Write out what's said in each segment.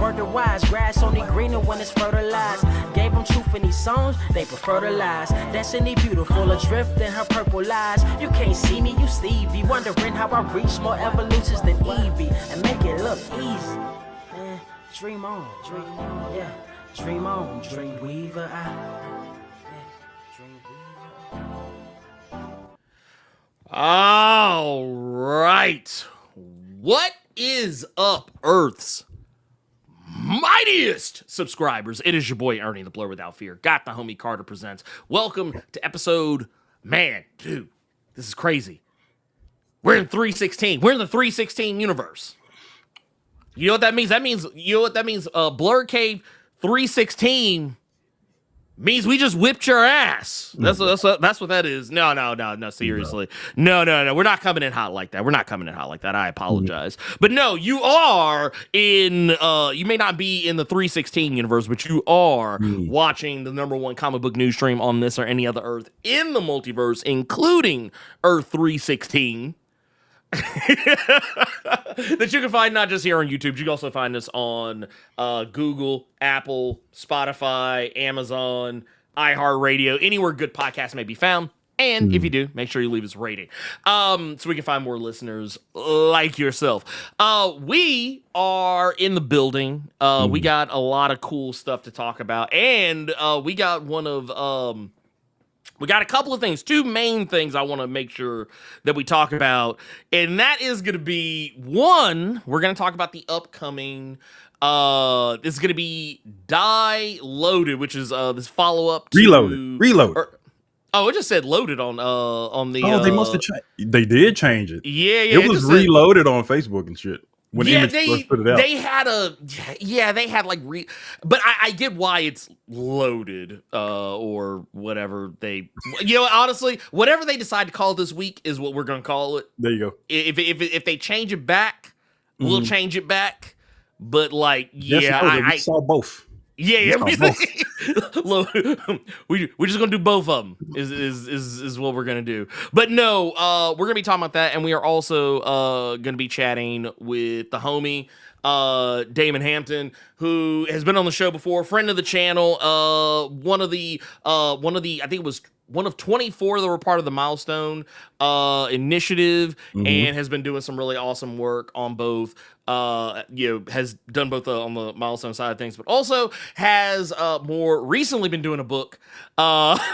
word to wise. Grass only greener when it's fertilized. Gave them truth in these songs, they prefer to lies. Destiny beautiful, adrift in her purple lies. You can't see me, you Stevie. Wondering how I reach more evolutions than Evie. And make it look easy. Man, dream on, yeah. Dream on, Dreamweaver. All right. What is up, Earth's mightiest subscribers? It is your boy Ernie, the Blerd Without Fear. Got the homie Carter presents. Welcome to episode, man, dude, this is crazy. We're in 316. We're in the 316 universe. You know what that means? Blerd Cave 316 means we just whipped your ass. That's what that is. No, seriously. No. We're not coming in hot like that. I apologize. But no, you are in, you may not be in the 316 universe, but you are watching the #1 comic book news stream on this or any other Earth in the multiverse, including Earth 316. That you can find not just here on YouTube, you can also find us on Google, Apple, Spotify, Amazon, iHeartRadio, anywhere good podcasts may be found. And if you do, make sure you leave us a rating, so we can find more listeners like yourself. We are in the building. We got a lot of cool stuff to talk about, and we got we got a couple of things, two main things I want to make sure that we talk about. And that is going to be, one, we're going to talk about the upcoming, it's going to be Die Loaded, which is this follow-up to... Reload. It just said loaded on the... Oh, they must have changed. They did change it. Yeah. It was reloaded on Facebook and shit. When Image first put it out. They had like but I get why it's loaded, or whatever they, honestly, whatever they decide to call it this week is what we're gonna call it. There you go. If they change it back, we'll change it back. But like, I saw both. Yeah. Look, we're just gonna do both of them. Is what we're gonna do. But no, we're gonna be talking about that, and we are also gonna be chatting with the homie Daimon Hampton, who has been on the show before, friend of the channel. One of the I think it was one of 24 that were part of the Milestone initiative, and has been doing some really awesome work on both. Has done both on the Milestone side of things, but also has more recently been doing a book that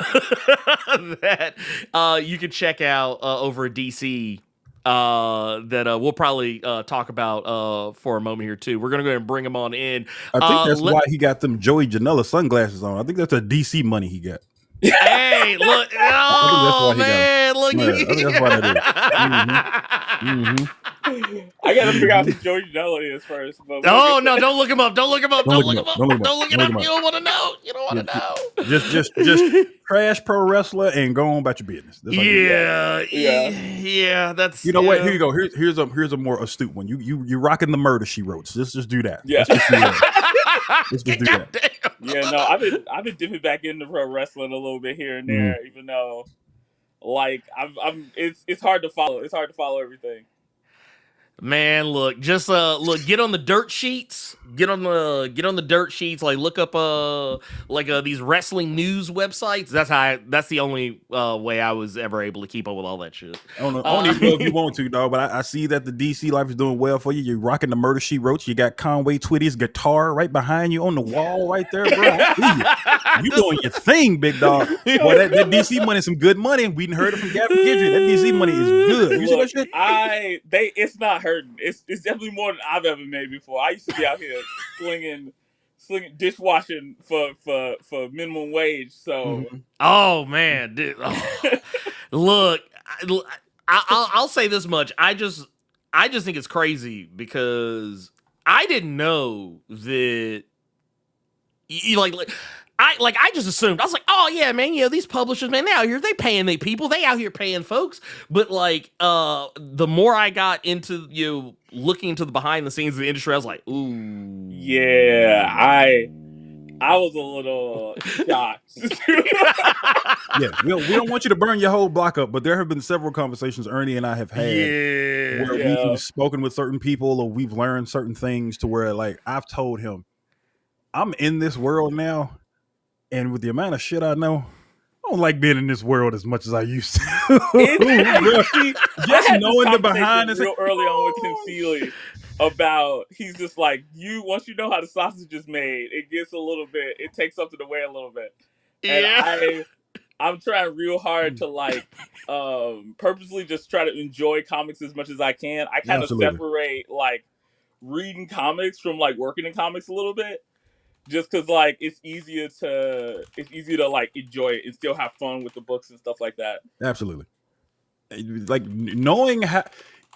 you can check out over at DC. That we'll probably talk about for a moment here too. We're gonna go ahead and bring him on in. I think that's why he got them Joey Janela sunglasses on. I think that's the DC money he got. Hey, look! Oh man, look! I think that's why that is. I gotta figure out who Joey Janela is first. But no, don't look him up. Don't look him up. Don't look him up. You don't want to know. You don't want to know. Just trash pro wrestler and go on about your business. Yeah. That's what? Here you go. Here's a more astute one. You rocking the Murder She Wrote. So let's just do that. Yeah. Let's just do that. Yeah, no, I've been dipping back into pro wrestling a little bit here and there, even though, like, it's hard to follow. It's hard to follow everything. Man, look, just get on the dirt sheets. Get on the dirt sheets. Like, look up these wrestling news websites. That's the only way I was ever able to keep up with all that shit. I don't even know if you want to, dog, but I see that the DC life is doing well for you. You're rocking the Murder She Wrote. You got Conway Twitty's guitar right behind you on the wall right there, bro. You doing your thing, big dog. Boy, that DC money is some good money. We heard it from Gavin Gidry. That DC money is good. You see that shit? It's not hurting. It's definitely more than I've ever made before. I used to be out here slinging dishwashing for minimum wage. So, oh man, dude. Oh. Look, I'll say this much. I just think it's crazy because I didn't know that. I just assumed. I was like, oh yeah, man, these publishers, man, they out here, they paying their people, they out here paying folks. But like, the more I got into looking into the behind the scenes of the industry, I was like, ooh, yeah, I was a little shocked. Yeah, we don't want you to burn your whole block up, but there have been several conversations Ernie and I have had where we've spoken with certain people or we've learned certain things to where, like, I've told him, I'm in this world now, and with the amount of shit I know, I don't like being in this world as much as I used to. Just knowing the behind real early on with Tim Seeley about, he's just like, once you know how the sausage is made, it gets a little bit, it takes something away a little bit. And I'm trying real hard to like purposely just try to enjoy comics as much as I can. I kind of separate like reading comics from like working in comics a little bit, just because like it's easier to like enjoy it and still have fun with the books and stuff like that. Absolutely. Like knowing how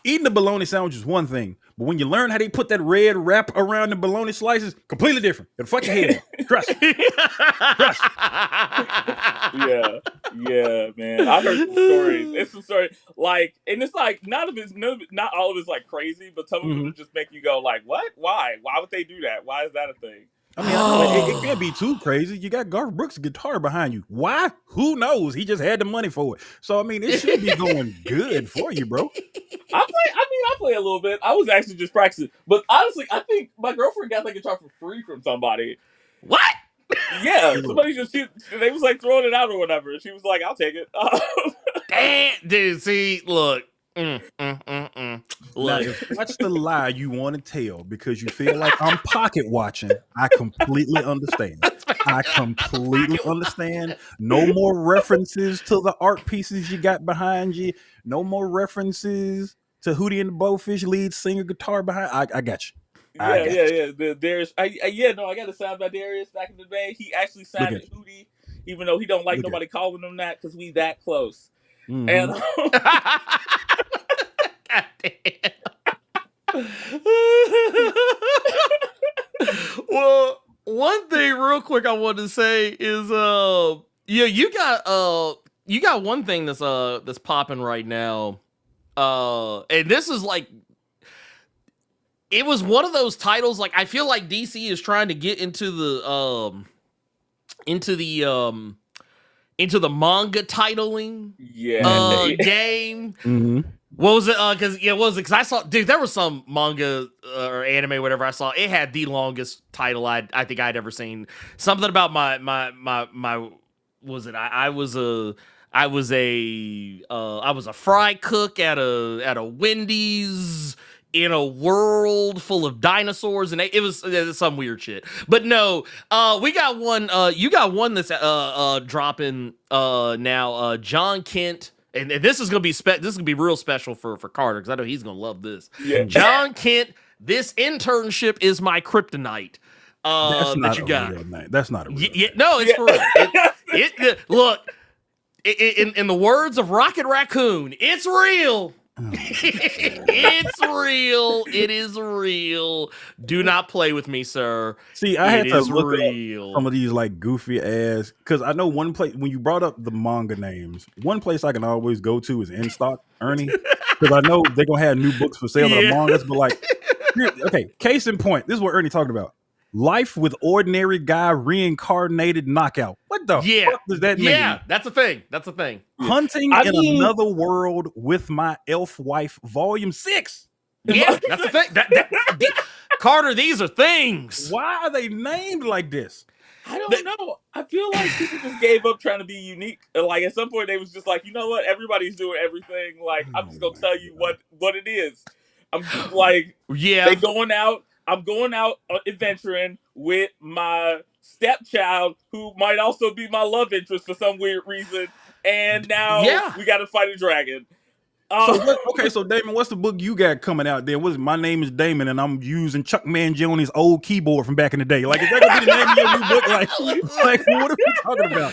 eating the bologna sandwich is one thing, but when you learn how they put that red wrap around the bologna slices, completely different. It'll fuck your head. Trust. Trust. Yeah, man. I've heard some stories. It's some story like, and it's like not all of it's like crazy, but some of them just make you go like, what? Why? Why would they do that? Why is that a thing? I mean, it can't be too crazy. You got Garth Brooks' guitar behind you. Why? Who knows? He just had the money for it. So I mean, it should be going good for you, bro. I play a little bit. I was actually just practicing, but honestly, I think my girlfriend got that guitar for free from somebody. What? Yeah, somebody they was like throwing it out or whatever. She was like, "I'll take it." Damn, dude. See, look. Look. Now, if that's the lie you want to tell because you feel like I'm pocket watching, I completely understand. I completely understand. No more references to the art pieces you got behind you. No more references to Hootie and the Blowfish lead singer guitar behind. I got you. Yeah. Darius, I got a sound by Darius back in the day. He actually sounded Hootie, even though he don't like nobody calling him that because we that close. And God damn. Well, one thing real quick I wanted to say is you got one thing that's popping right now. And this is like, it was one of those titles, like I feel like DC is trying to get into the manga titling game. What was it? Because I saw, dude, there was some manga or anime, whatever I saw. It had the longest title I think I'd ever seen. Something about my was it? I was a fry cook at a Wendy's in a world full of dinosaurs, and it was some weird shit. But no, we got one. You got one that's dropping now. John Kent. And this is gonna be real special for Carter because I know he's gonna love this. Yeah. John Kent, this internship is my kryptonite. That you got. That's not a real name. No, it's for real. Look, in the words of Rocket Raccoon, it's real. It's real. It is real. Do not play with me, sir. See, I had to look up some of these like goofy ass, because I know one place when you brought up the manga names, one place I can always go to is In Stock, Ernie, because I know they're gonna have new books for sale of the mangas. But like, okay, case in point, this is what Ernie talked about. Life with Ordinary Guy Reincarnated Knockout. What the fuck does that mean? Yeah, that's a thing. That's a thing. Hunting in Another World with My Elf Wife, Volume 6. Yeah, that's a thing. Carter, these are things. Why are they named like this? I don't know. I feel like people just gave up trying to be unique. Like at some point they was just like, you know what? Everybody's doing everything. Like I'm just gonna tell you what it is. I'm just like, they going out. I'm going out adventuring with my stepchild, who might also be my love interest for some weird reason. And now we got to fight a dragon. So Damon, what's the book you got coming out there? My name is Damon, and I'm using Chuck Mangione's old keyboard from back in the day. Like, is that gonna be the name of your new book? Like what are we talking about?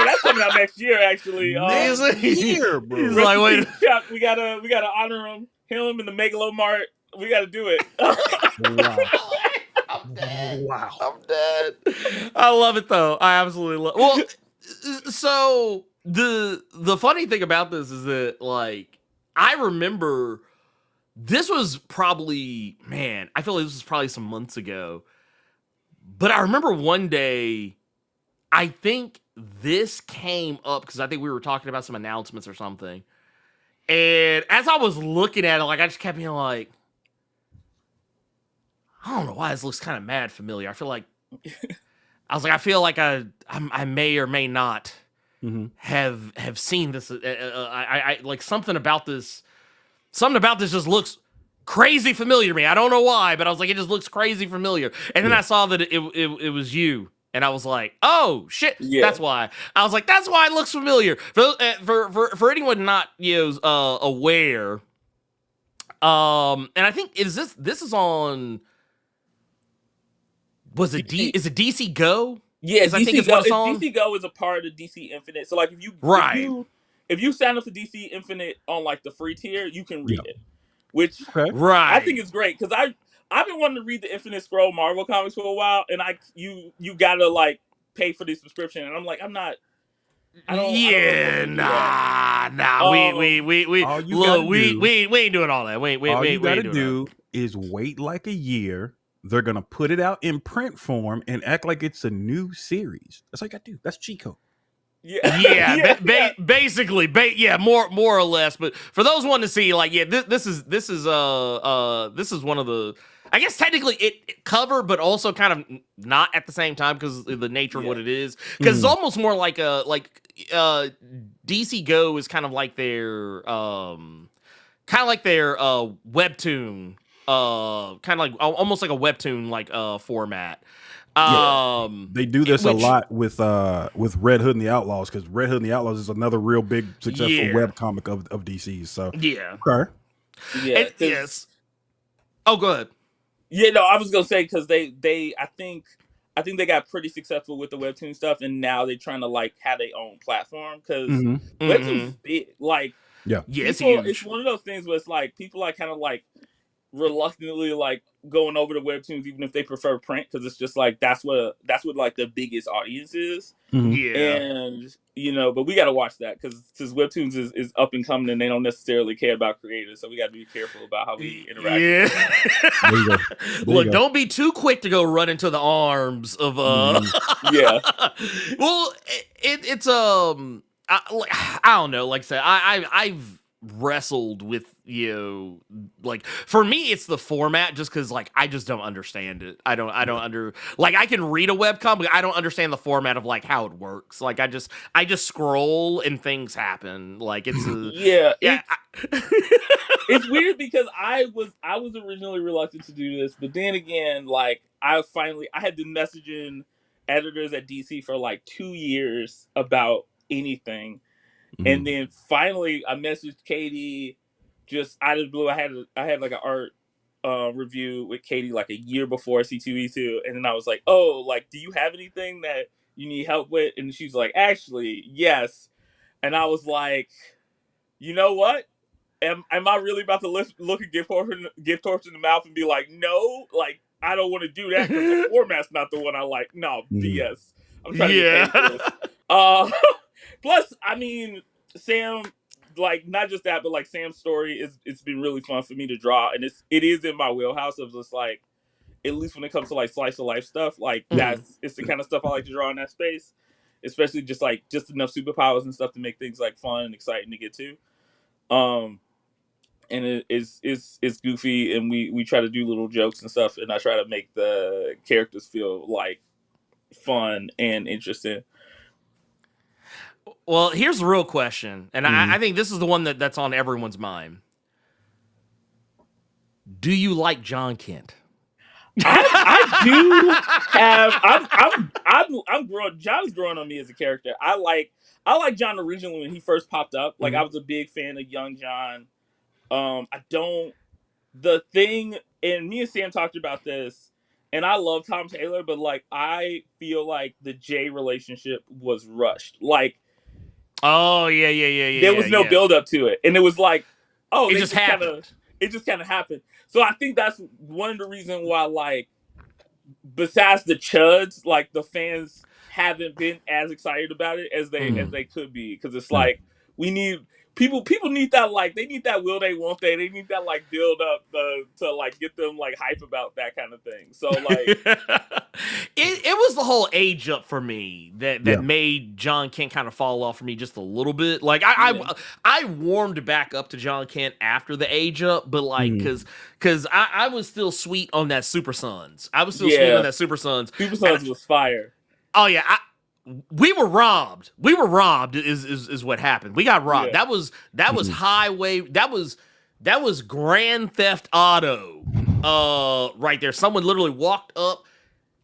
That's coming out next year, actually. Next year, bro. He's like, wait, Chuck, we gotta honor him in the Megalomart. We got to do it. Wow. I'm dead. Wow. I'm dead. I love it though. I absolutely love it. Well, so the funny thing about this is that, like, I remember this was probably, man, I feel like this was probably some months ago. But I remember one day, I think this came up because I think we were talking about some announcements or something. And as I was looking at it, like I just kept being like, I don't know why this looks kind of mad familiar. I feel like I feel like I may or may not have seen this. I like something about this. Something about this just looks crazy familiar to me. I don't know why, but I was like, it just looks crazy familiar. And then I saw that it was you. And I was like, "Oh shit, that's why." I was like, "That's why it looks familiar." For anyone not aware, and I think this is on. Was it Is it DC Go? Yeah, I think it's what it's on. DC Go is a part of DC Infinite. So like if you sign up for DC Infinite on like the free tier, you can read it, which I think is great because I've been wanting to read the Infinite Scroll Marvel comics for a while, and you gotta like pay for the subscription, and I'm like, I'm not. I don't. Nah. We ain't doing all that. All you gotta do is wait like a year. They're gonna put it out in print form and act like it's a new series. That's all you gotta do. That's cheat code. Basically, more or less. But for those wanting to see, like, this is one of the, I guess technically it cover, but also kind of not at the same time because of the nature of what it is. Because it's almost more like DC Go is kind of like their webtoon, kind of like almost like a webtoon like format. They do this a lot with Red Hood and the Outlaws because Red Hood and the Outlaws is another real big successful web comic of DC's. So yes. Oh, go ahead. Yeah, no, I was gonna say because I think they got pretty successful with the webtoon stuff, and now they're trying to like have their own platform because webtoons is big. Like, it's huge. It's one of those things where it's like people are kind of like reluctantly like going over to webtoons even if they prefer print because it's just like that's what like the biggest audience is. And but we got to watch that because webtoons is up and coming and they don't necessarily care about creators, so we got to be careful about how we interact. Look, don't be too quick to go run into the arms of well, it's I don't know, like I said, I've wrestled with like for me it's the format just because like I just don't understand it. I don't like I can read a webcomic but I don't understand the format of like how it works. Like I just scroll and things happen. Like it's it's weird because I was originally reluctant to do this, but then again like I had been messaging editors at DC for like 2 years about anything. And then finally, I messaged Katie just out of the blue. I had like an art review with Katie like a year before C2E2, and then I was like, "Oh, like, do you have anything that you need help with?" And she's like, "Actually, yes." And I was like, "You know what? Am I really about to look a gift horse in the mouth and be like, no, like I don't want to do that because the format's not the one I like? No, BS. I'm trying to get paid for this." Plus, I mean, Sam, like, not just that, but like Sam's story it's been really fun for me to draw, and it is in my wheelhouse of just like, at least when it comes to like slice of life stuff, like it's the kind of stuff I like to draw in that space, especially just enough superpowers and stuff to make things like fun and exciting to get to. And it's goofy, and we try to do little jokes and stuff, and I try to make the characters feel like fun and interesting. Well, here's the real question, and I think this is the one that's on everyone's mind. Do you like John Kent? I do have. I'm growing. John's growing on me as a character. I like John originally when he first popped up. Like I was a big fan of young John. The thing, and me and Sam talked about this, and I love Tom Taylor, but like I feel like the Jay relationship was rushed. Like, oh yeah. There was no build up to it, and it was like, oh, it just happened. It just kind of happened. So I think that's one of the reasons why, like, besides the chuds, like the fans haven't been as excited about it as they could be, because it's like we need people need that, like, they need that will they won't they need that, like, build up to like get them like hype about that kind of thing. So like it was the whole age up for me that Yeah. made John Kent kind of fall off for me just a little bit. Like I warmed back up to John Kent after the age up, but like because I was still sweet on that Super Sons. I was still sweet on that Super Sons. Super Sons was fire. Oh yeah, we were robbed. We were robbed is what happened. We got robbed. Yeah. That was highway. That was Grand Theft Auto. Right there. Someone literally walked up,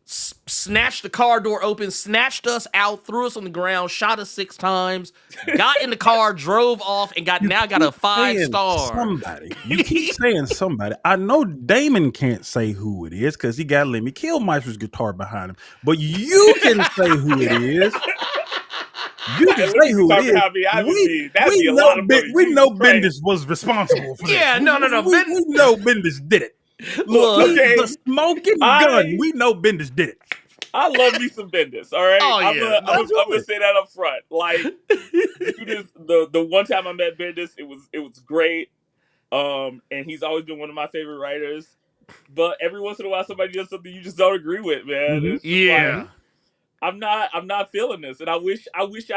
snatched the car door open, snatched us out, threw us on the ground, shot us 6 times, got in the car, drove off, and got a 5-star. Somebody. You keep saying somebody. I know Daimon can't say who it is because he got Lemmy Kilmister's guitar behind him. But you can say who it is. You can say who it is. We know Bendis was responsible for this. Yeah, no. We know Bendis did it. Look, okay. The smoking gun. We know Bendis did it. I love me some Bendis, all right? Oh, yeah. I'm gonna say that up front. Like, the one time I met Bendis, it was great. And he's always been one of my favorite writers. But every once in a while, somebody does something you just don't agree with, man. It's yeah. like, I'm not feeling this, and I wish I was,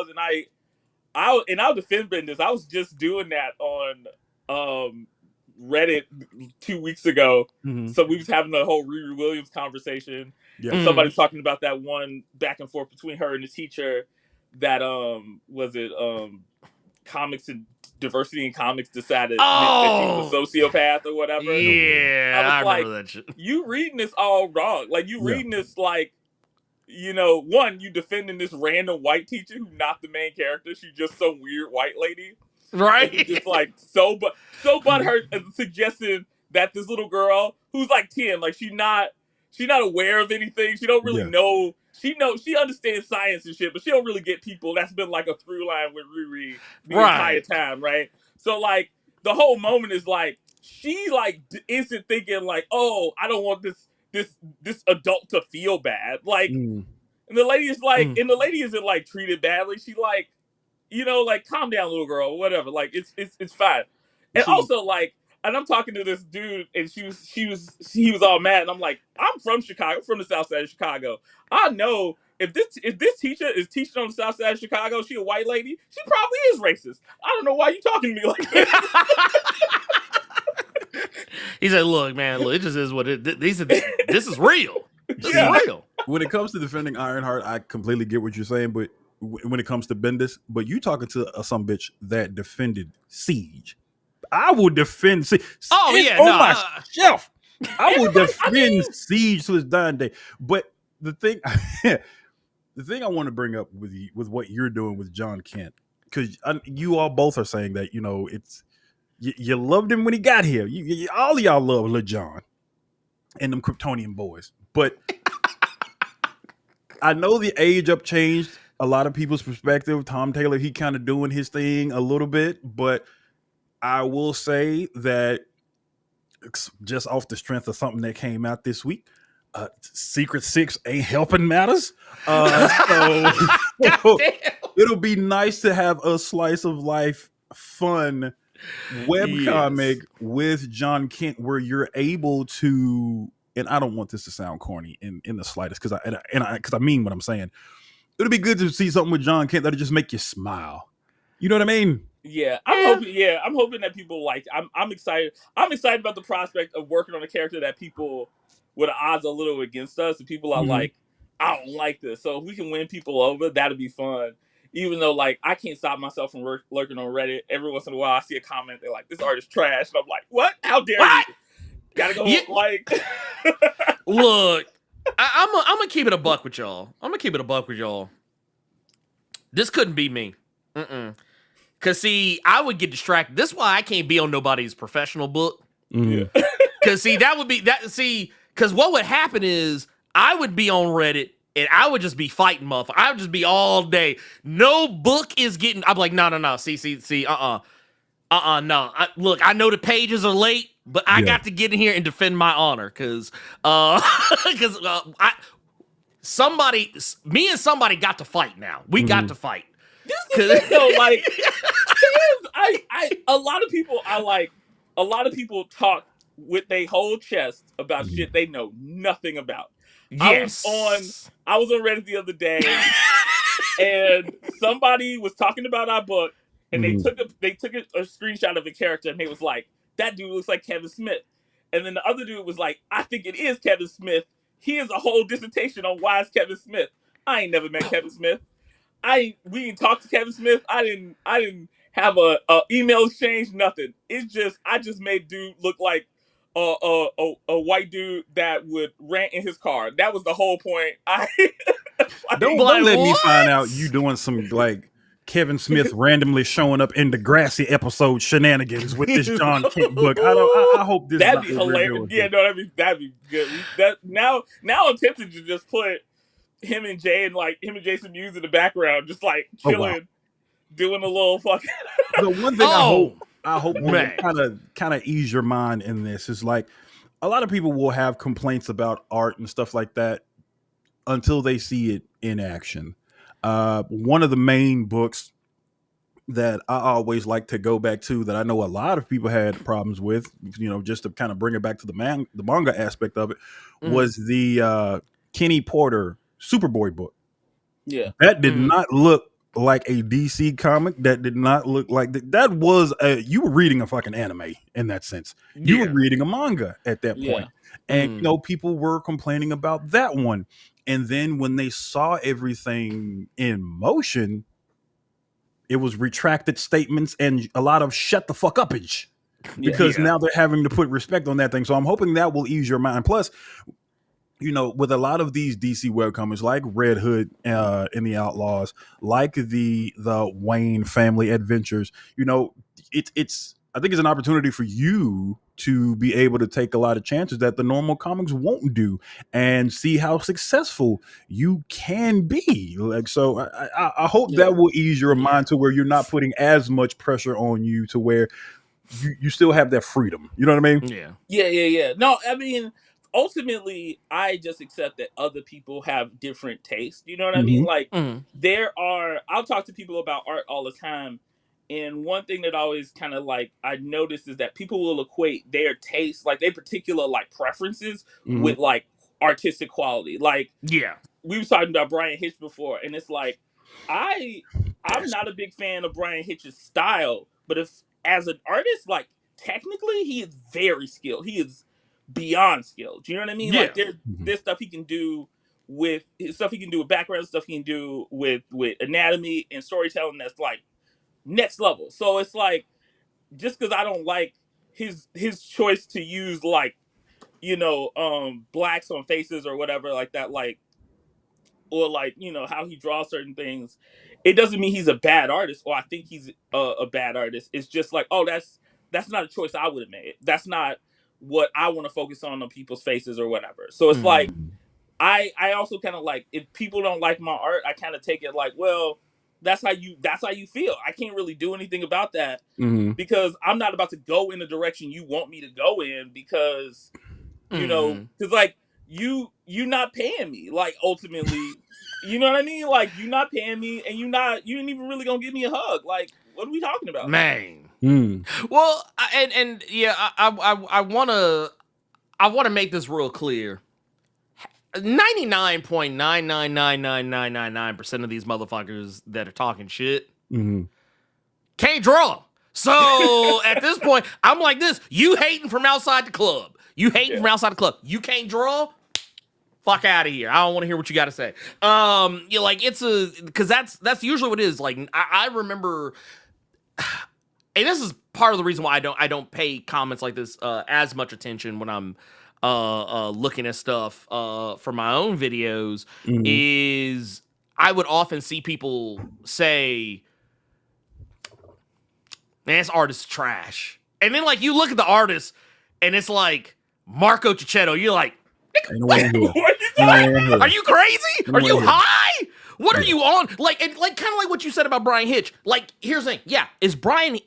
and I'll defend Bendis. I was just doing that on Reddit 2 weeks ago. So we was having a whole Riri Williams conversation. Yeah. And somebody was talking about that one back and forth between her and the teacher that comics and diversity in comics decided that she was a sociopath or whatever. Yeah, I was remember that shit. You reading this all wrong. Like, you reading this like, you know, one, you defending this random white teacher who's not the main character. She's just some weird white lady. Right? And just like so butthurt, suggesting that this little girl who's like 10, like she's not aware of anything. She don't really know. She understands science and shit, but she don't really get people. That's been like a through line with Riri the entire time, right? So like the whole moment is like she like instant thinking like, oh, I don't want this adult to feel bad. Like, and the lady is like, and the lady isn't like treated badly. She like, you know, like, calm down, little girl, or whatever. Like, it's fine. And also, like, and I'm talking to this dude, and he was all mad, and I'm like, I'm from Chicago, from the South Side of Chicago. I know if this teacher is teaching on the South Side of Chicago, she a white lady, she probably is racist. I don't know why you talking to me like that. He said, "Look, man, look, it just is what it. This is real. This is real." When it comes to defending Ironheart, I completely get what you're saying, but when it comes to Bendis, but you talking to some bitch that defended Siege. I will defend Siege. Oh, it's yeah, on no, my shelf. I will defend Siege to his dying day. But the thing I want to bring up with what you're doing with John Kent, because you all both are saying that, you know, it's you loved him when he got here. All of y'all love Lil Jon and them Kryptonian boys. But I know the age up changed a lot of people's perspective. Tom Taylor, he kind of doing his thing a little bit, but I will say that just off the strength of something that came out this week, Secret Six ain't helping matters. So it'll be nice to have a slice of life, fun webcomic with John Kent where you're able to, and I don't want this to sound corny in the slightest, because I mean what I'm saying. It'll be good to see something with John Kent that'll just make you smile. You know what I mean? Yeah, I'm hoping that people like. I'm excited. I'm excited about the prospect of working on a character that people, with the odds a little against us, and people are like, I don't like this. So if we can win people over, that'll be fun. Even though, like, I can't stop myself from lurking on Reddit. Every once in a while, I see a comment. They're like, "This art is trash," and I'm like, "What? How dare you?" Gotta go. Like, look, I'm gonna keep it a buck with y'all. This couldn't be me. Cause see, I would get distracted. This is why I can't be on nobody's professional book. Cause see, that would be that. See, cause what would happen is I would be on Reddit and I would just be fighting motherfuckers. I would just be all day. No book is getting. I'm like, no. See, no. Look, I know the pages are late, but I got to get in here and defend my honor, cause me and somebody got to fight now. We got to fight. This is, though, like, A lot of people talk with their whole chest about shit they know nothing about. Yes. I was on Reddit the other day, and somebody was talking about our book, and they took a screenshot of a character, and they was like, "That dude looks like Kevin Smith," and then the other dude was like, "I think it is Kevin Smith. He has a whole dissertation on why it's Kevin Smith. I ain't never met Kevin Smith. We didn't talk to Kevin Smith. I didn't have a email exchange. Nothing. I just made dude look like a white dude that would rant in his car. That was the whole point. Don't let me find out you doing some like Kevin Smith randomly showing up in the Degrassi episode shenanigans with this John Kent book. I hope this that'd be hilarious. Yeah, no, that'd be good. Now I'm tempted to just put him and Jason Mewes in the background, just like chilling, doing a little fucking. The one thing I hope will kind of ease your mind in this is like a lot of people will have complaints about art and stuff like that until they see it in action. One of the main books that I always like to go back to that I know a lot of people had problems with, just to kind of bring it back to the manga aspect of it, was the Kenny Porter Superboy book. Yeah. That did not look like a DC comic. That did not look like that was you were reading a fucking anime in that sense. You were reading a manga at that point. And people were complaining about that one. And then when they saw everything in motion, it was retracted statements and a lot of shut the fuck upage. Because now they're having to put respect on that thing. So I'm hoping that will ease your mind. Plus, with a lot of these DC webcomics like Red Hood in the Outlaws, like the Wayne family adventures, I think it's an opportunity for you to be able to take a lot of chances that the normal comics won't do and see how successful you can be. So I hope that will ease your mind to where you're not putting as much pressure on you to where you still have that freedom. You know what I mean? Yeah. No, I mean, ultimately, I just accept that other people have different tastes. You know what I mean? Like, I'll talk to people about art all the time. And one thing that always kind of like I noticed is that people will equate their taste, like their particular like preferences, with like artistic quality. Like, we was talking about Brian Hitch before, and it's like I'm not a big fan of Brian Hitch's style, but if as an artist, like technically, he is very skilled. He is beyond skilled. Do you know what I mean? Yeah. Like there's stuff he can do with background, stuff he can do with anatomy and storytelling that's like next level. So it's like, just because I don't like his choice to use like blacks on faces or whatever like that, like, or like how he draws certain things, it doesn't mean he's a bad artist or I think he's a bad artist. It's just like, oh, that's not a choice I would have made. That's not what I want to focus on people's faces or whatever. So it's like I also kind of like, if people don't like my art, I kind of take it like, well, that's how you feel. I can't really do anything about that because I'm not about to go in the direction you want me to go in because because like you're not paying me, like, ultimately. You know what I mean? Like, you're not paying me and you ain't even really gonna give me a hug. Like, what are we talking about, man? Well, I want to make this real clear. 99.9999999% of these motherfuckers that are talking shit can't draw. So at this point, I'm like this. You hating from outside the club. You can't draw? Fuck out of here. I don't want to hear what you got to say. Because that's usually what it is. Like, I remember, and this is part of the reason why I don't pay comments like this as much attention when I'm looking at stuff for my own videos, is I would often see people say, man, this artist is trash. And then like you look at the artist and it's like Marco Cicchetto. You're like, what are you Are you crazy? Are you high? What are you on? Like, kind of like what you said about Brian Hitch. Like, here's the thing. Yeah, does Brian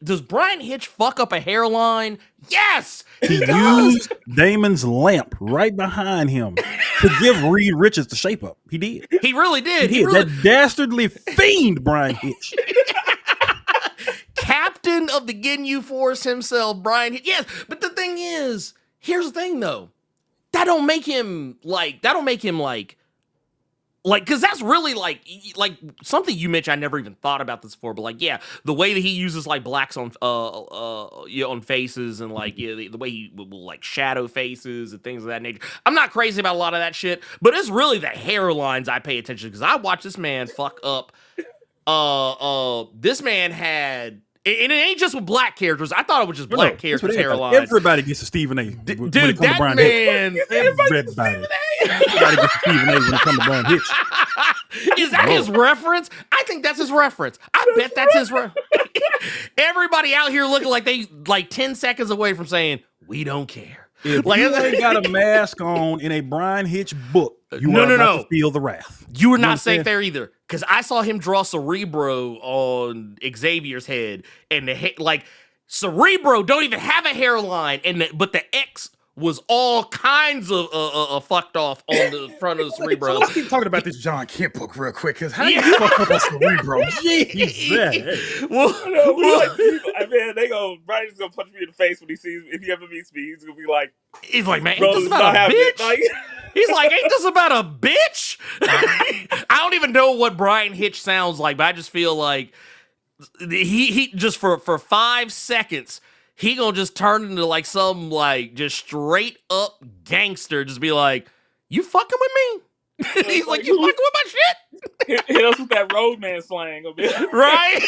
Hitch fuck up a hairline? Yes, he used Damon's lamp right behind him to give Reed Richards the shape up. He did. He really did. That dastardly fiend, Brian Hitch. captain of the Ginyu Force himself, Brian. Yes, but the thing is, here's the thing though. That don't make him like, because that's really like something you mentioned. I never even thought about this before, but like, yeah, the way that he uses like blacks on on faces, and like, yeah, the way he will like shadow faces and things of that nature. I'm not crazy about a lot of that shit, but it's really the hairlines I pay attention to, because I watch this man fuck up. This man had. And it ain't just with black characters. I thought it was just black characters' hairlines. Everybody gets a Stephen A. Dude, that man. Everybody gets a Stephen A. when it comes to Brian Hitch. Is that his reference? I think that's his reference. I bet that's his reference. Everybody out here looking like they like 10 seconds away from saying, we don't care. If like, you ain't got a mask on in a Brian Hitch book, you are about to feel the wrath. You were not safe there either, because I saw him draw Cerebro on Xavier's head, and like Cerebro don't even have a hairline, but the X was all kinds of fucked off on the front of the Cerebro. Let's keep talking about this John Kent book real quick, because how do you fuck up a Cerebro? Jeez. Brian's gonna punch me in the face when he sees me. If he ever meets me, he's gonna be like, man, ain't this about a bitch? Like, he's like, ain't this about a bitch? I don't even know what Brian Hitch sounds like, but I just feel like he just for 5 seconds, he gonna just turn into like some like just straight up gangster, just be like, you fucking with me? He's like, you fucking with my shit? Hit us with that roadman slang a bit. Right?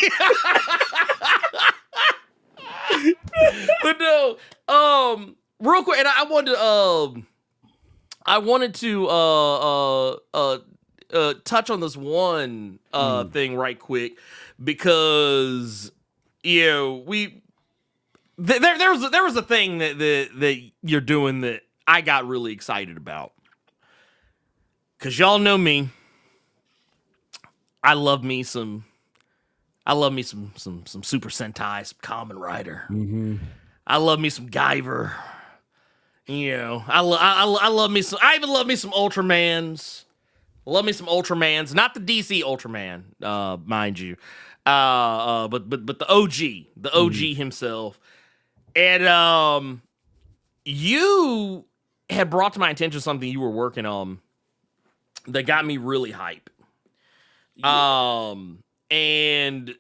But no, real quick, and I wanted to touch on this one thing right quick, because there was a thing that you're doing that I got really excited about, because y'all know me. I love me some Super Sentai, some Kamen Rider. Mm-hmm. I love me some Guyver. You know, I love me some. I even love me some Ultramans. Love me some Ultramans, not the DC Ultraman, mind you, but the OG himself. And you had brought to my attention something you were working on that got me really hype. Yeah. And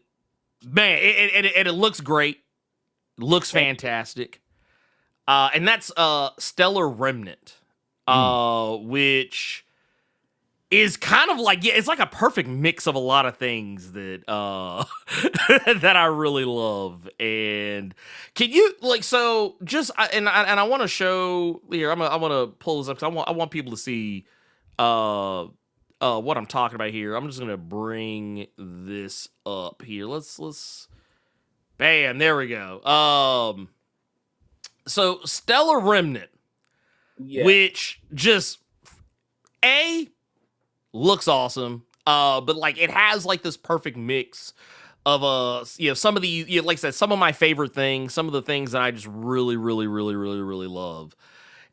man, it looks great. It looks fantastic. And that's Stellar Remnant, which is kind of like, yeah, it's like a perfect mix of a lot of things that that I really love. And can you like, so just I want to show here. I want to pull this up because I want people to see what I'm talking about here. I'm just gonna bring this up here. Let's bam, there we go. So Stellar Remnant, which just looks awesome. But like it has like this perfect mix of some of the like I said, some of my favorite things, some of the things that I just really love.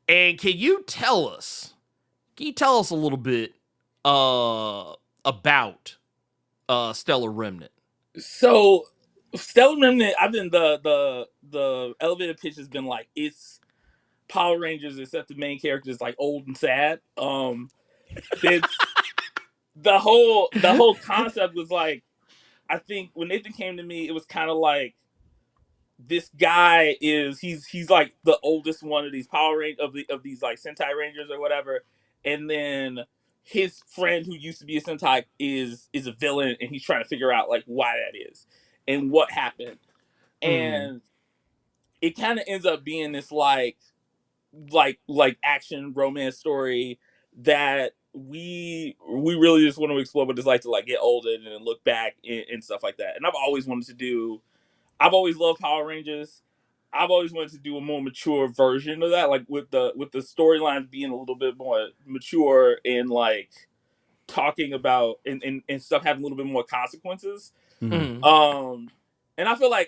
And can you tell us a little bit about Stellar Remnant? So Stellar Remnant, I've been the elevator pitch has been like, it's Power Rangers except the main character is like old and sad. It's the whole concept was like, I think when Nathan came to me, it was kind of like, this guy he's like the oldest one of these Power Rangers of these like Sentai Rangers or whatever, and then his friend who used to be a Sentai is a villain, and he's trying to figure out like why that is and what happened. And it kind of ends up being this like action romance story that we really just want to explore what it's like to like get older and then look back and stuff like that. And I've always loved Power Rangers. I've always wanted to do a more mature version of that, like with the storylines being a little bit more mature and like talking about and stuff having a little bit more consequences. Mm-hmm. And I feel like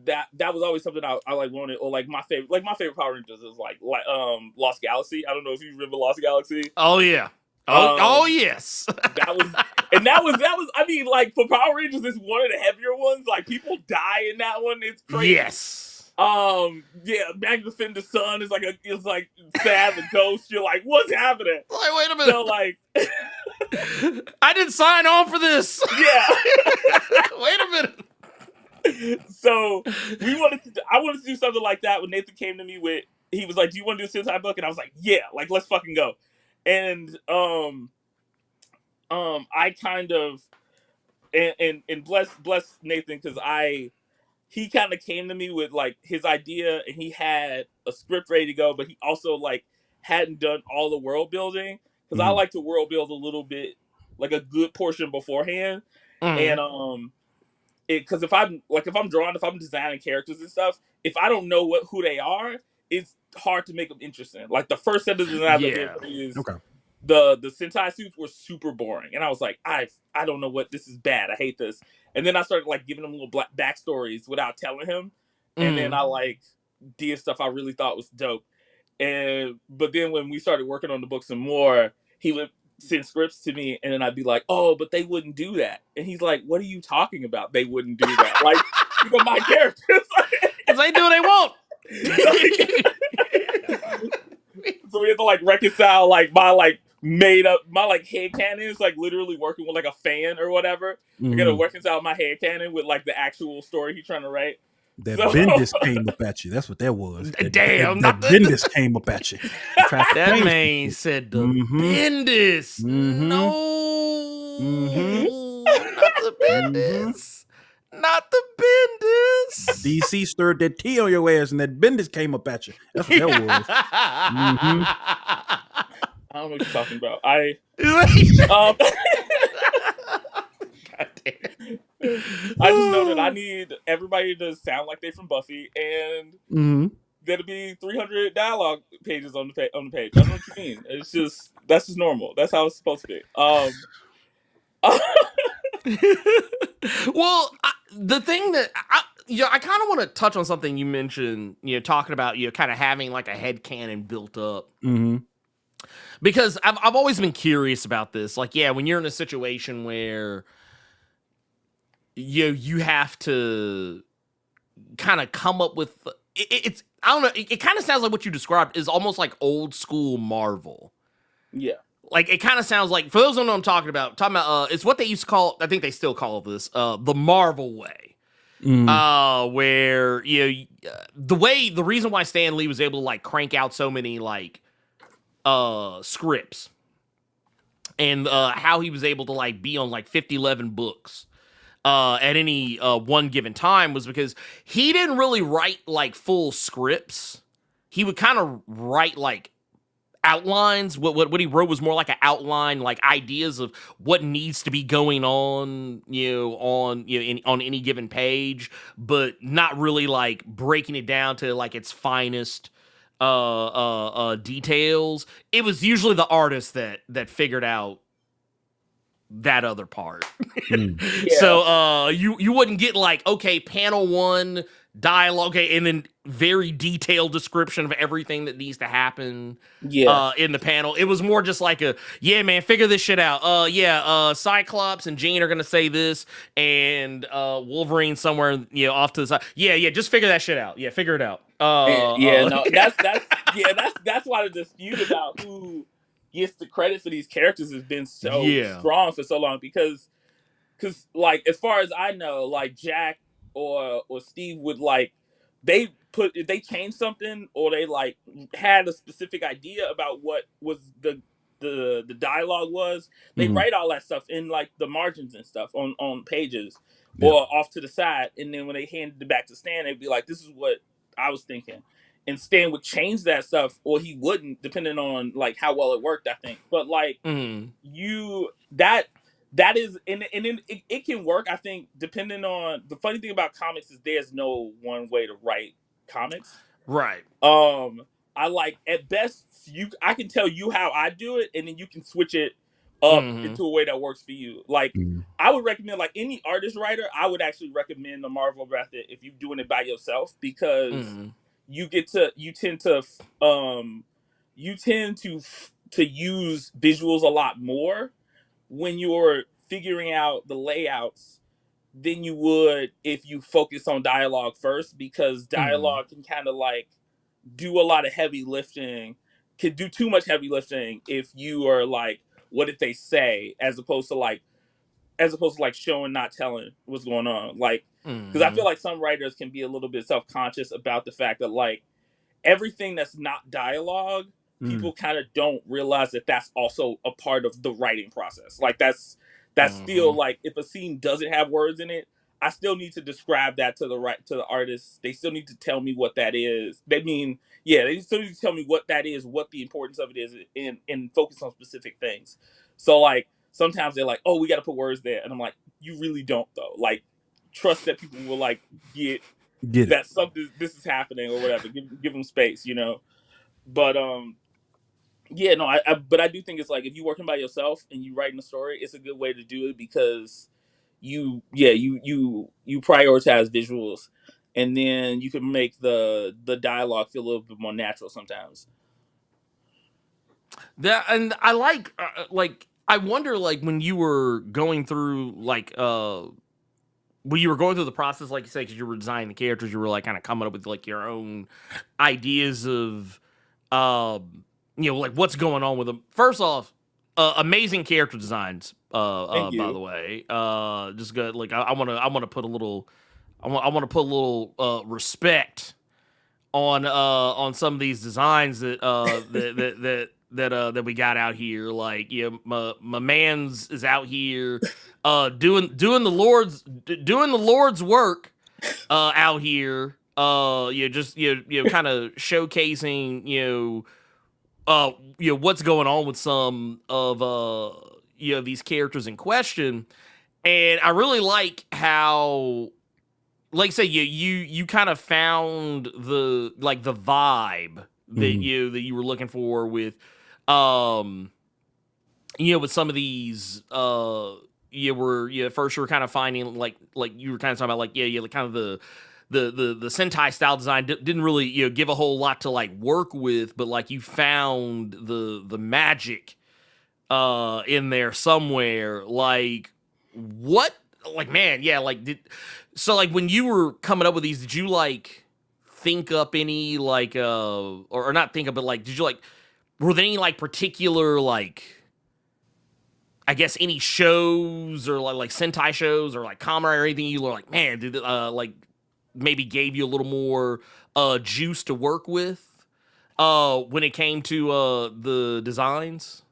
that was always something I like wanted, or like my favorite Power Rangers is like Lost Galaxy. I don't know if you remember Lost Galaxy. Oh yeah. Oh yes. That was, and that was. I mean, like for Power Rangers, it's one of the heavier ones. Like people die in that one. It's crazy. Yes. Yeah, Magnificent the Sun is it's like sad and ghost. You're like, what's happening? Like, wait a minute. So like, I didn't sign on for this. yeah. Wait a minute. So I wanted to do something like that when Nathan came to me with. He was like, "Do you want to do a Sentai book?" And I was like, "Yeah, like let's fucking go." And I kind of and bless Nathan because he kind of came to me with like his idea and he had a script ready to go, but he also like hadn't done all the world building because I like to world build a little bit, like a good portion beforehand, and because if I'm drawing, if I'm designing characters and stuff, if I don't know who they are, it's hard to make them interesting. Like the first set of designs I did is the Sentai suits were super boring, and I was like, I don't know what this is bad. I hate this. And then I started like giving him little backstories without telling him, and then I like did stuff I really thought was dope. But then when we started working on the book some more, he would send scripts to me, and then I'd be like, "Oh, but they wouldn't do that." And he's like, "What are you talking about? They wouldn't do that." Like, you know, my characters, because they do what they want. So we have to like reconcile like my made up my like headcanons, like literally working with like a fan or whatever. We gotta reconcile my headcanon with like the actual story he's trying to write. That Bendis came up at you. That's what that was. Damn, that Bendis came up at you. That man said the Bendis. No, not the Bendis. Not the Bendis. DC stirred that tea on your ass, and that Bendis came up at you. That's what that was. I don't know what you're talking about. I just know that I need everybody to sound like they're from Buffy, and there'll be 300 dialogue pages on the page. I don't know what you mean. It's just that's just normal. That's how it's supposed to be. Well, the thing that I kind of want to touch on something you mentioned. Talking about kind of having like a headcanon built up. Because I've always been curious about this. Like, yeah, when you're in a situation where you have to kind of come up with it's I don't know. It kind of sounds like what you described is almost like old school Marvel. Yeah. Like, it kind of sounds like, for those who don't know what I'm talking about, it's what they used to call, I think they still call this, the Marvel way. Where, the reason why Stan Lee was able to, like, crank out so many, like, scripts, and how he was able to, like, be on, like, 11 books at any one given time was because he didn't really write, like, full scripts. He would kind of write, like, outlines. What he wrote was more like an outline, like ideas of what needs to be going on, on any given page, but not really like breaking it down to like its finest details. It was usually the artist that figured out that other part. Yeah. So you wouldn't get like, okay, panel 1 dialogue, okay, and then very detailed description of everything that needs to happen in the panel. It was more just like yeah, man, figure this shit out. Cyclops and Jean are gonna say this, and Wolverine somewhere, off to the side. Yeah, just figure that shit out. Yeah, figure it out. That's why the dispute about who gets the credit for these characters has been so strong for so long, because like, as far as I know, like Jack or Steve would like, if they changed something or they like had a specific idea about what was the dialogue was, they write all that stuff in like the margins and stuff on pages or off to the side, and then when they handed it back to Stan, they'd be like, this is what I was thinking, and Stan would change that stuff or he wouldn't, depending on like how well it worked, I think. But like that is, and it can work, I think, depending on, the funny thing about comics is there's no one way to write comics. Right. I like, at best, I can tell you how I do it, and then you can switch it up into a way that works for you. Like, I would recommend, like, any artist writer, I would actually recommend the Marvel method if you're doing it by yourself, because you tend to to use visuals a lot more when you're figuring out the layouts than you would if you focus on dialogue first, because dialogue can kind of like do a lot of heavy lifting, can do too much heavy lifting if you are like, what did they say, as opposed to like showing, not telling what's going on. Like, because I feel like some writers can be a little bit self-conscious about the fact that like everything that's not dialogue, people kind of don't realize that that's also a part of the writing process. Like that's still like, if a scene doesn't have words in it, I still need to describe that to the artist. They still need to tell me what that is. They still need to tell me what that is, what the importance of it is, and focus on specific things. So like sometimes they're like, oh, we got to put words there, and I'm like, you really don't though. Like, trust that people will like get that it. something, this is happening or whatever. Give them space, you know. But yeah, no, but I do think it's like, if you're working by yourself and you writing a story, it's a good way to do it, because you prioritize visuals, and then you can make the dialogue feel a little bit more natural sometimes. That, and I like I wonder, like, when you were going through when you were going through the process, like you said, because you were designing the characters, you were like kind of coming up with like your own ideas of like what's going on with them. First off, amazing character designs. By the way, just good. Like I want to put a little, I want to put a little respect on some of these designs that that we got out here. Like, my man's is out here doing the Lord's work out here. Just kind of showcasing what's going on with some of these characters in question. And I really like how, like say, you kind of found the vibe that you were looking for with with some of these first you were kind of finding like you were kind of talking about like kind of the Sentai style design didn't really give a whole lot to like work with, but like you found the magic in there somewhere. Like, what, like, man, yeah, like so like when you were coming up with these, did you like think up any like or not think up, but like did you like, were there any like particular like, I guess, any shows or like Sentai shows or like Kamen or anything you were like, man, did like maybe gave you a little more juice to work with when it came to the designs?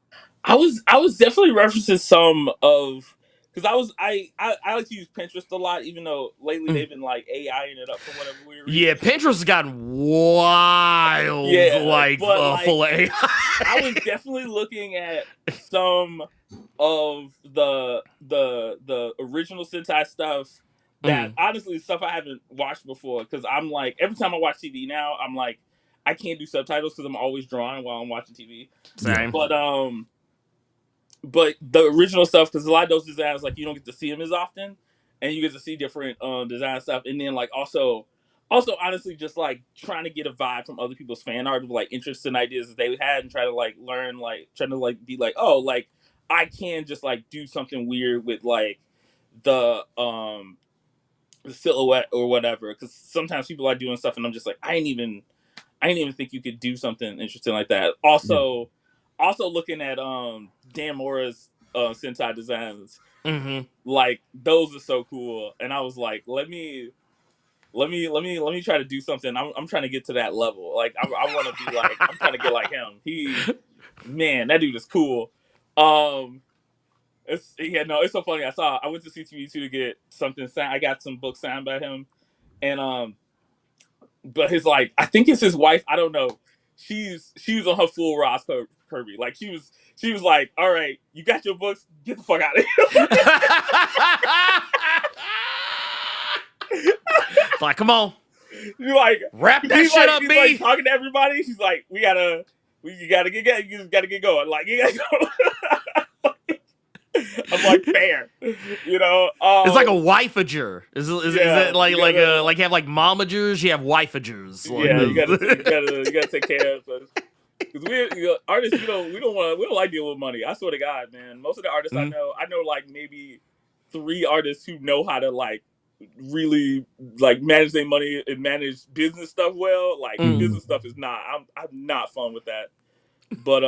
I was definitely referencing some of, because I like to use Pinterest a lot, even though lately they've been like AIing it up for whatever weird reason. Yeah, Pinterest has gotten wild, full of AI. I was definitely looking at some of the original Sentai stuff that honestly stuff I haven't watched before, because I'm like, every time I watch TV now, I'm like, I can't do subtitles because I'm always drawing while I'm watching TV. Same. But the original stuff, because a lot of those designs, like, you don't get to see them as often, and you get to see different design stuff, and then like also honestly just like trying to get a vibe from other people's fan art of like interests and ideas that they had, and try to like learn, like trying to like be like, oh, like I can just like do something weird with like the silhouette or whatever, because sometimes people are doing stuff and I'm just like, I didn't even think you could do something interesting like that. Also looking at Dan Mora's Sentai designs, like those are so cool, and I was like, let me try to do something. I'm trying to get to that level. Like I want to be like, I'm trying to get like him. Man, that dude is cool. It's so funny. I went to CTV2 to get something signed. I got some books signed by him, and but his, like, I think it's his wife, I don't know. She was on her full Ross Kirby. Like she was like, all right, you got your books, get the fuck out of here. It's like, come on. You're like, wrap that shit up, B. B. Like, talking to everybody. She's like, you just gotta get going. Like, you gotta go. I'm like, fair, it's like a wifeager. Is it like you have like momagers, you have wifeagers. Like, yeah, you gotta take care of us. Because artists, we don't like dealing with money. I swear to God, man. Most of the artists I know like maybe 3 artists who know how to like really like manage their money and manage business stuff well. Like business stuff is not. I'm not fun with that. But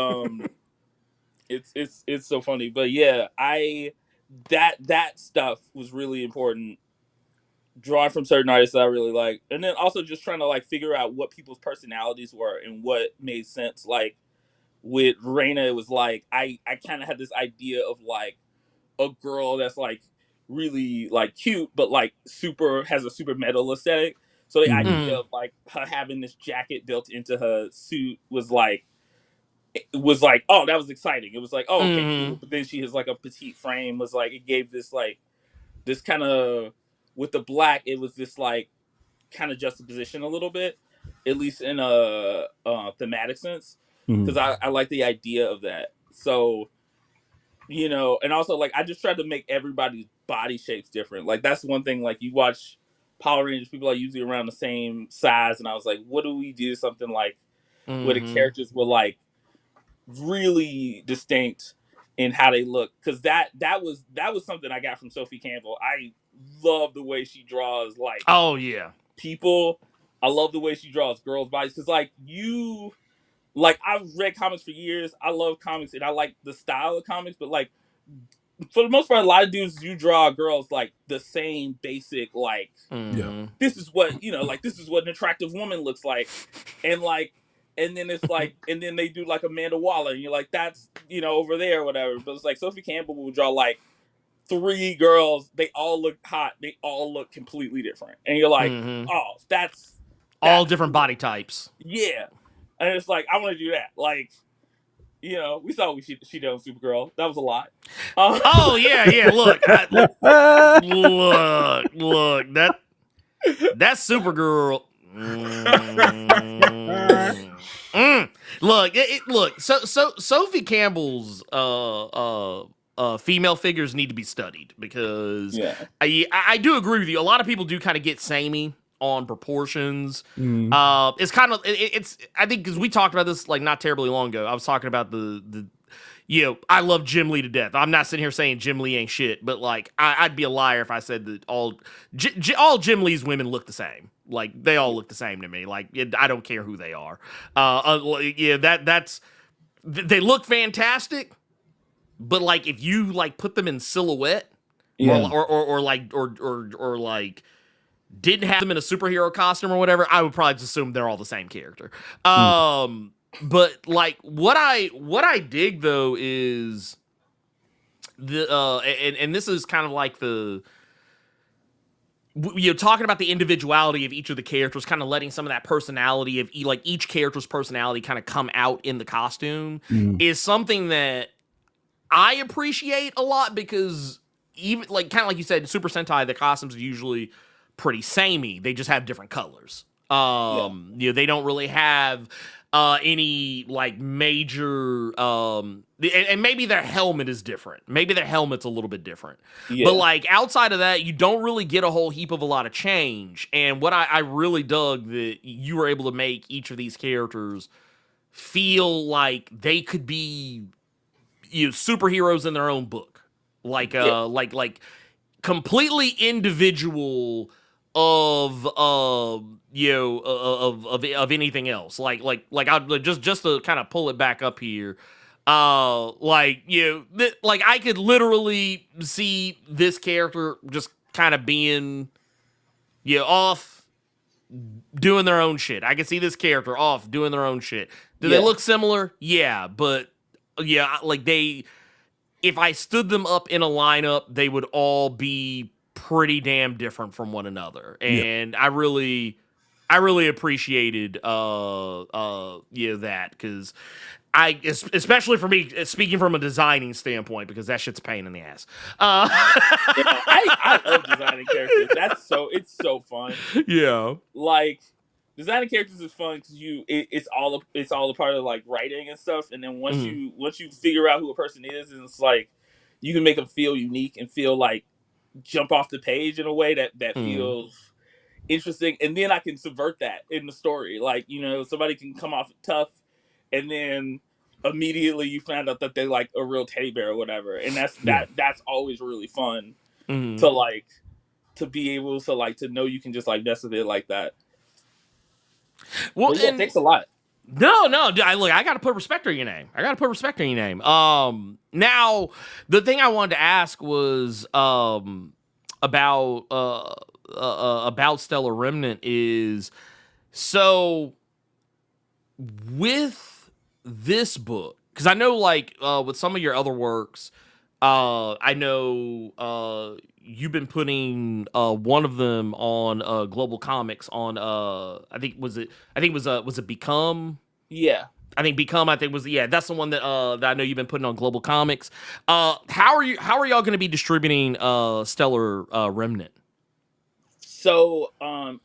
it's so funny. But yeah, that stuff was really important. Drawing from certain artists that I really like, and then also just trying to like figure out what people's personalities were and what made sense. Like with Reina, it was like I kind of had this idea of like a girl that's like really like cute, but like has a super metal aesthetic. So the idea of like her having this jacket built into her suit was like, oh, that was exciting. It was like, oh, okay, cool. But then she has like a petite frame. Was like, it gave this like this kind of, with the black, it was this like kind of juxtaposition a little bit, at least in a thematic sense, because I like the idea of that. So, and also like I just tried to make everybody's body shapes different. Like that's one thing. Like you watch Power Rangers, people are usually around the same size, and I was like, what do we do something like where the characters were like really distinct in how they look? Because that was something I got from Sophie Campbell. I love the way she draws like people. I love the way she draws girls' bodies, because like I've read comics for years. I love comics and I like the style of comics, but like for the most part, a lot of dudes do draw girls like the same basic like this is what like this is what an attractive woman looks like, and like. And then it's like, and then they do like Amanda Waller, and you're like, that's over there or whatever. But it's like Sophie Campbell will draw like 3 girls. They all look hot. They all look completely different, and you're like, oh, that's all different body types. Yeah, and it's like I want to do that. Like, we saw what she did on Supergirl. That was a lot. Oh yeah. Look, look. That Supergirl. Look. So Sophie Campbell's female figures need to be studied, because I do agree with you. A lot of people do kind of get samey on proportions. It's kind of it's I think, because we talked about this like not terribly long ago. I was talking about the I love Jim Lee to death. I'm not sitting here saying Jim Lee ain't shit, but like I'd be a liar if I said that all Jim Lee's women look the same. Like they all look the same to me. Like I don't care who they are. They look fantastic, but like if you like put them in silhouette, or like didn't have them in a superhero costume or whatever, I would probably just assume they're all the same character. But like what I dig though is and this is kind of like talking about the individuality of each of the characters, kind of letting some of that personality of like each character's personality kind of come out in the costume is something that I appreciate a lot, because even like kind of like you said, Super Sentai, the costumes are usually pretty samey. They just have different colors. They don't really have any like major and maybe their helmet is different. Maybe their helmet's a little bit different. But like outside of that, you don't really get a whole heap of a lot of change. And what I really dug that you were able to make each of these characters feel like they could be superheroes in their own book. Like like completely individual of anything else. Like I just to kind of pull it back up here. Like I could literally see this character just kind of being off doing their own shit. I could see this character off doing their own shit. Do they look similar? Yeah, but like if I stood them up in a lineup, they would all be pretty damn different from one another. And I really appreciated that, because especially for me, speaking from a designing standpoint, because that shit's a pain in the ass. I love designing characters. It's so fun. Yeah, like designing characters is fun because it's all a part of like writing and stuff. And then once you figure out who a person is, and it's like you can make them feel unique and feel like jump off the page in a way that feels interesting, and then I can subvert that in the story. Like somebody can come off tough and then immediately you find out that they're like a real teddy bear or whatever, and Yeah. that's always really fun Mhm. to like to be able to like to know you can just like mess with it like that. Well, But yeah, and thanks a lot. no, dude, I got to put respect on your name. I got to put respect on your name. Now the thing I wanted to ask was about Stellar Remnant is so with this book, because I know like with some of your other works, I know you've been putting one of them on Global Comics on I think was it Become? Yeah. I think Become, I think was that's the one that that I know you've been putting on Global Comics. How are y'all going to be distributing Stellar Remnant? So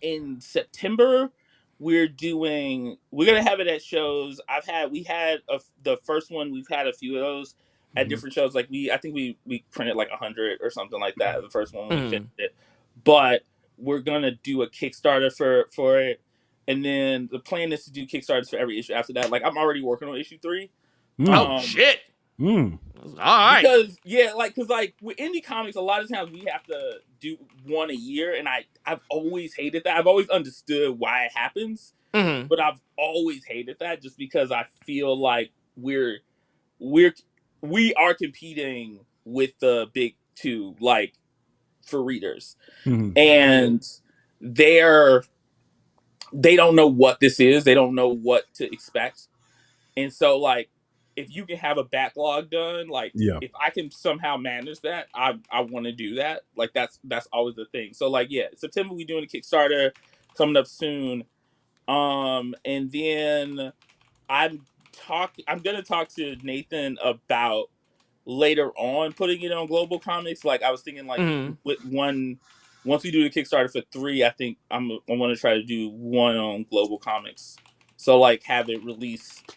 in September we're gonna have it at shows. The first one, we've had a few of those at Mhm. different shows. Like I think we printed like 100 or something like that, the first one when we Mm. finished it. But we're gonna do a Kickstarter for it, and then the plan is to do Kickstarters for every issue after that. Like I'm already working on issue 3. Mm. Oh shit! Mm. All right. Because because like with indie comics, a lot of times we have to do one a year, and I've always hated that. I've always understood why it happens, Mm-hmm. but I've always hated that just because I feel like we are competing with the big two, like for readers, Mhm. and they're they don't know what this is. They don't know what to expect. And so, like, if you can have a backlog done, like, Yeah. if I can somehow manage that, I want to do that. Like, that's always the thing. So, like, yeah, September we doing a Kickstarter coming up soon, and then I'm gonna talk to Nathan about later on putting it on Global Comics. Like, I was thinking, like, Mm-hmm. with one. Once we do the Kickstarter for 3, I think I want to try to do one on Global Comics. So, like, have it released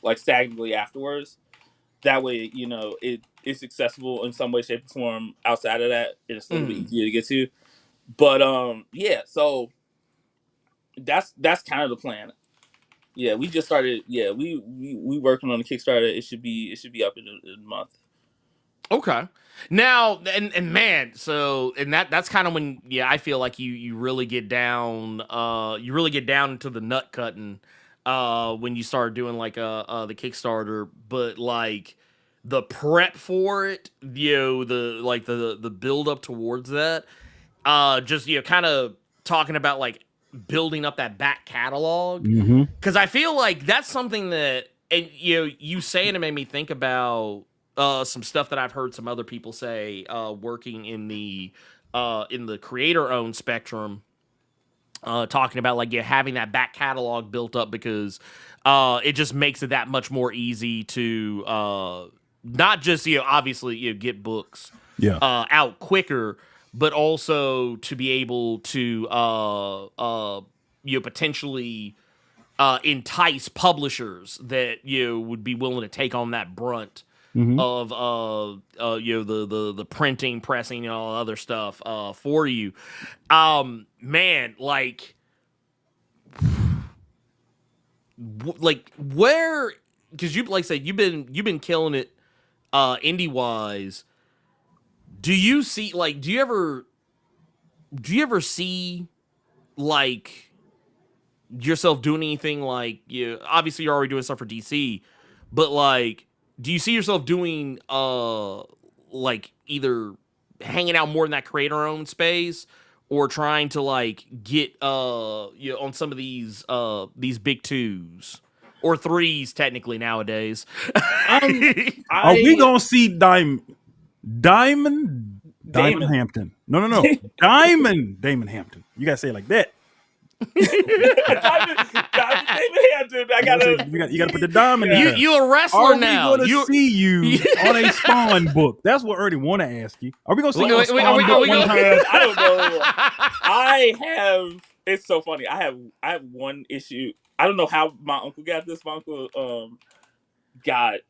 like stagnantly afterwards. That way, it's accessible in some way, shape, or form outside of that, and it's a little bit Mm-hmm. easier to get to. But yeah, so that's kind of the plan. Yeah, we just started. Yeah, we working on the Kickstarter. It should be up in a month. Okay. Now and man, so and that's kind of when I feel like you really get down into the nut cutting when you start doing like the Kickstarter, but like the prep for it, the build up towards that, just kind of talking about like building up that back catalog, Mm-hmm. because I feel like that's something that, and you saying it made me think about some stuff that I've heard some other people say working in the creator owned spectrum, talking about like having that back catalog built up, because it just makes it that much more easy to not just obviously get books Yeah. out quicker, but also to be able to potentially entice publishers that would be willing to take on that brunt Mm-hmm. of the printing, pressing, and all other stuff for you. Man, like like where, because you, like I said, you've been killing it indie wise. Do you ever see like yourself doing anything, like obviously you're already doing stuff for DC, but like do you see yourself doing like either hanging out more in that creator owned space, or trying to like get on some of these big twos or threes technically nowadays? Are we I gonna see Diamond Damon. Hampton? No. Damon Hampton. You gotta say it like that. Damon Hampton. I gotta. You gotta put the diamond in you there. you a wrestler Are we now. gonna see you on a Spawn book? That's what Ernie want to ask you. Are we gonna see you on a Wait, Spawn are book we one gonna- time? I don't know. I have. It's so funny. I have one issue. I don't know how my uncle got this. My uncle got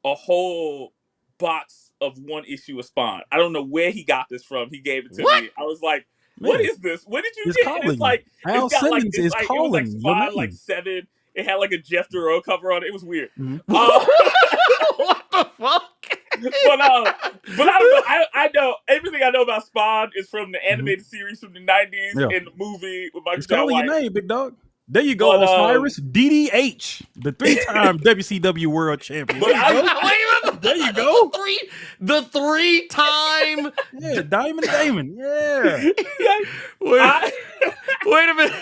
a whole box of one issue of Spawn. I don't know where he got this from. He gave it to What? me. I was like, "What Man, is this? What did you he's get?" calling And it's you. like Al it's got like Simmons it's is like it was like calling your Spawn like name. 7. It had like a Jeff Duro cover on it. It was weird. Mhm. What the fuck? But I don't know. I know everything I know about Spawn is from the animated series from the 90s Yeah. and the movie with Michael It's John calling White. your name, big dog. There you go, But, Osiris. DDH, the 3-time WCW World Champion. But There you go. The 3-time. Yeah, Damon. Yeah. Wait a minute.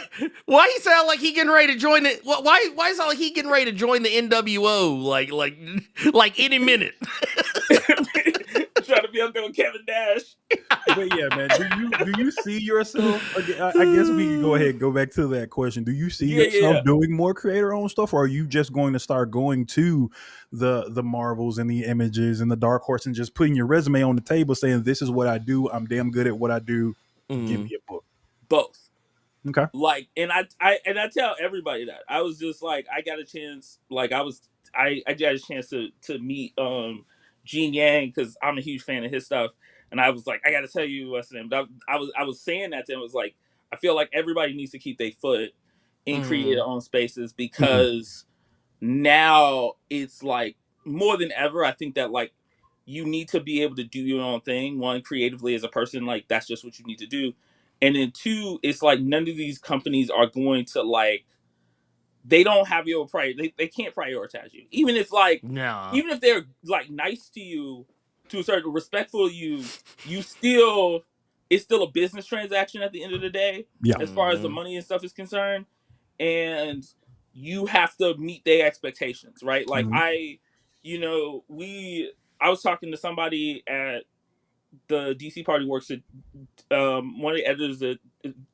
Why he sound like he getting ready to join the? Why sound like he getting ready to join the NWO? Like any minute. Trying to be up there with Kevin Nash. But yeah, man, do you see yourself? I guess we can go ahead and go back to that question. Do you see yourself doing more creator-owned stuff, or are you just going to start going to the Marvels and the Images and the Dark Horse and just putting your resume on the table, saying this is what I do. I'm damn good at what I do. Give me a book. Both. Okay. Like, and I tell everybody that I was just like, I got a chance. Like, I got a chance to meet Gene Yang because I'm a huge fan of his stuff, and I was like, I got to tell you what's name. I was saying that to him. It was like, I feel like everybody needs to keep their foot in creator owned spaces because now it's like more than ever. I think that like you need to be able to do your own thing. One, creatively as a person, like that's just what you need to do. And then two, it's like none of these companies are going to like, they don't have your priority. They can't prioritize you. Even if like, even if they're like nice to you, to a certain respectful of you, it's still a business transaction at the end of the day. Yeah. As far as the money and stuff is concerned. And you have to meet their expectations, right? Like I was talking to somebody at the DC Party Works at one of the editors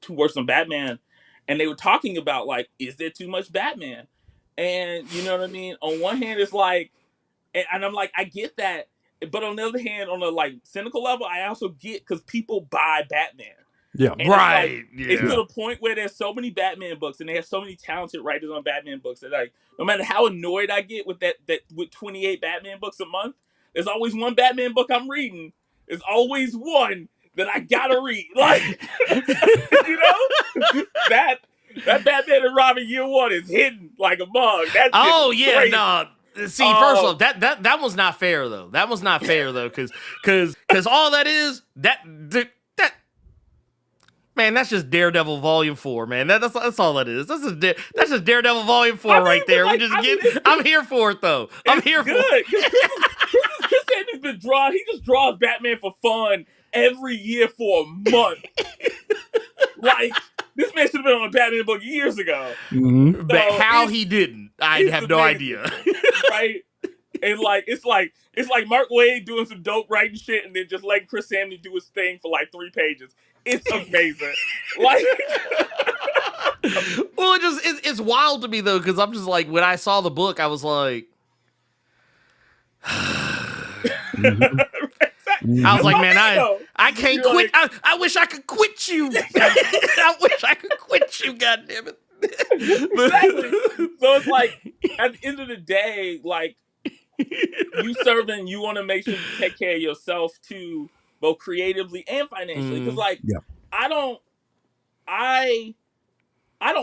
who works on Batman, and they were talking about like, is there too much Batman? And you know what I mean? On one hand, it's like, and I'm like, I get that, but on the other hand, on a like cynical level, I also get because people buy Batman. Yeah, and right. It's to the point where there's so many Batman books, and they have so many talented writers on Batman books that like, no matter how annoyed I get with that with 28 Batman books a month, there's always one Batman book I'm reading. There's always one that I gotta read. Like, you know, that Batman and Robin year one is hidden like a mug. That's crazy. No. See, first of all, that was not fair though. That was not fair though, because all that is that. Man, that's just Daredevil Volume 4, man. That's all that is. That's just Daredevil Volume 4 right there. Like, I'm here for it though. I'm here for it. Chris Andy's been drawing. He just draws Batman for fun every year for a month. Like, this man should have been on a Batman book years ago. Mm-hmm. But how he didn't, I have no idea. Right? And like it's like Mark Waid doing some dope writing shit and then just letting Chris Samney do his thing for like 3 pages. It's amazing. Like, well, it's wild to me though, because I'm just like, when I saw the book, I was like, I was like, man, I can't quit. I wish I could quit you. I wish I could quit you. God damn it. Exactly. So it's like, at the end of the day, like, you serving, you want to make sure you take care of yourself too, both creatively and financially. Because like, I don't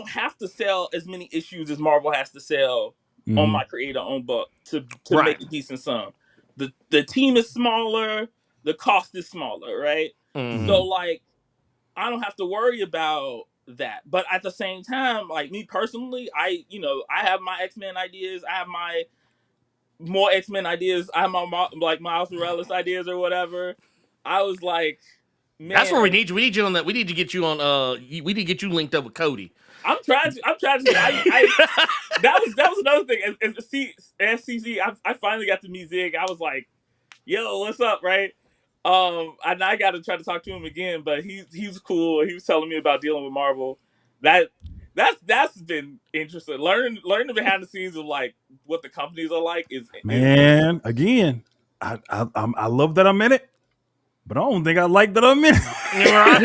have to sell as many issues as Marvel has to sell on my creator-owned book to make a decent sum. The team is smaller, the cost is smaller, right? So like, I don't have to worry about that. But at the same time, like me personally, I have my X-Men ideas, I have my more X-Men ideas, I have my like Miles Morales ideas or whatever. I was like, man, that's where we need you. We need you on that. We need to get you on. We need to get you linked up with Cody. I'm trying to. That was another thing. As CC, I finally got to meet Zig. I was like, yo, what's up, right? And I got to try to talk to him again, but he's cool. He was telling me about dealing with Marvel. That's been interesting. Learning the behind the scenes of like what the companies are like is man. Again, I love that I'm in it, but I don't think I like that I'm in it. I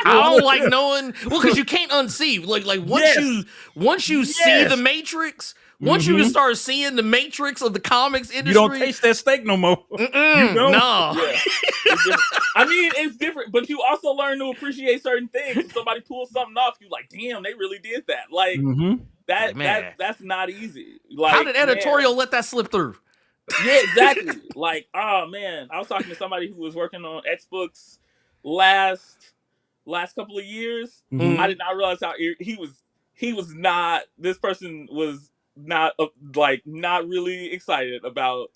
don't like knowing. Well, because you can't unsee. Like once you see the Matrix. Once you start seeing the Matrix of the comics industry, you don't taste that steak no more. No. Yeah. I mean, it's different, but you also learn to appreciate certain things. If somebody pulls something off, you like, damn, they really did that. Like, that's not easy. Like, how did editorial let that slip through? Yeah, exactly. Like, oh man, I was talking to somebody who was working on Xbooks last couple of years. Mhm. I did not realize how he was. He was not. This person was not not really excited about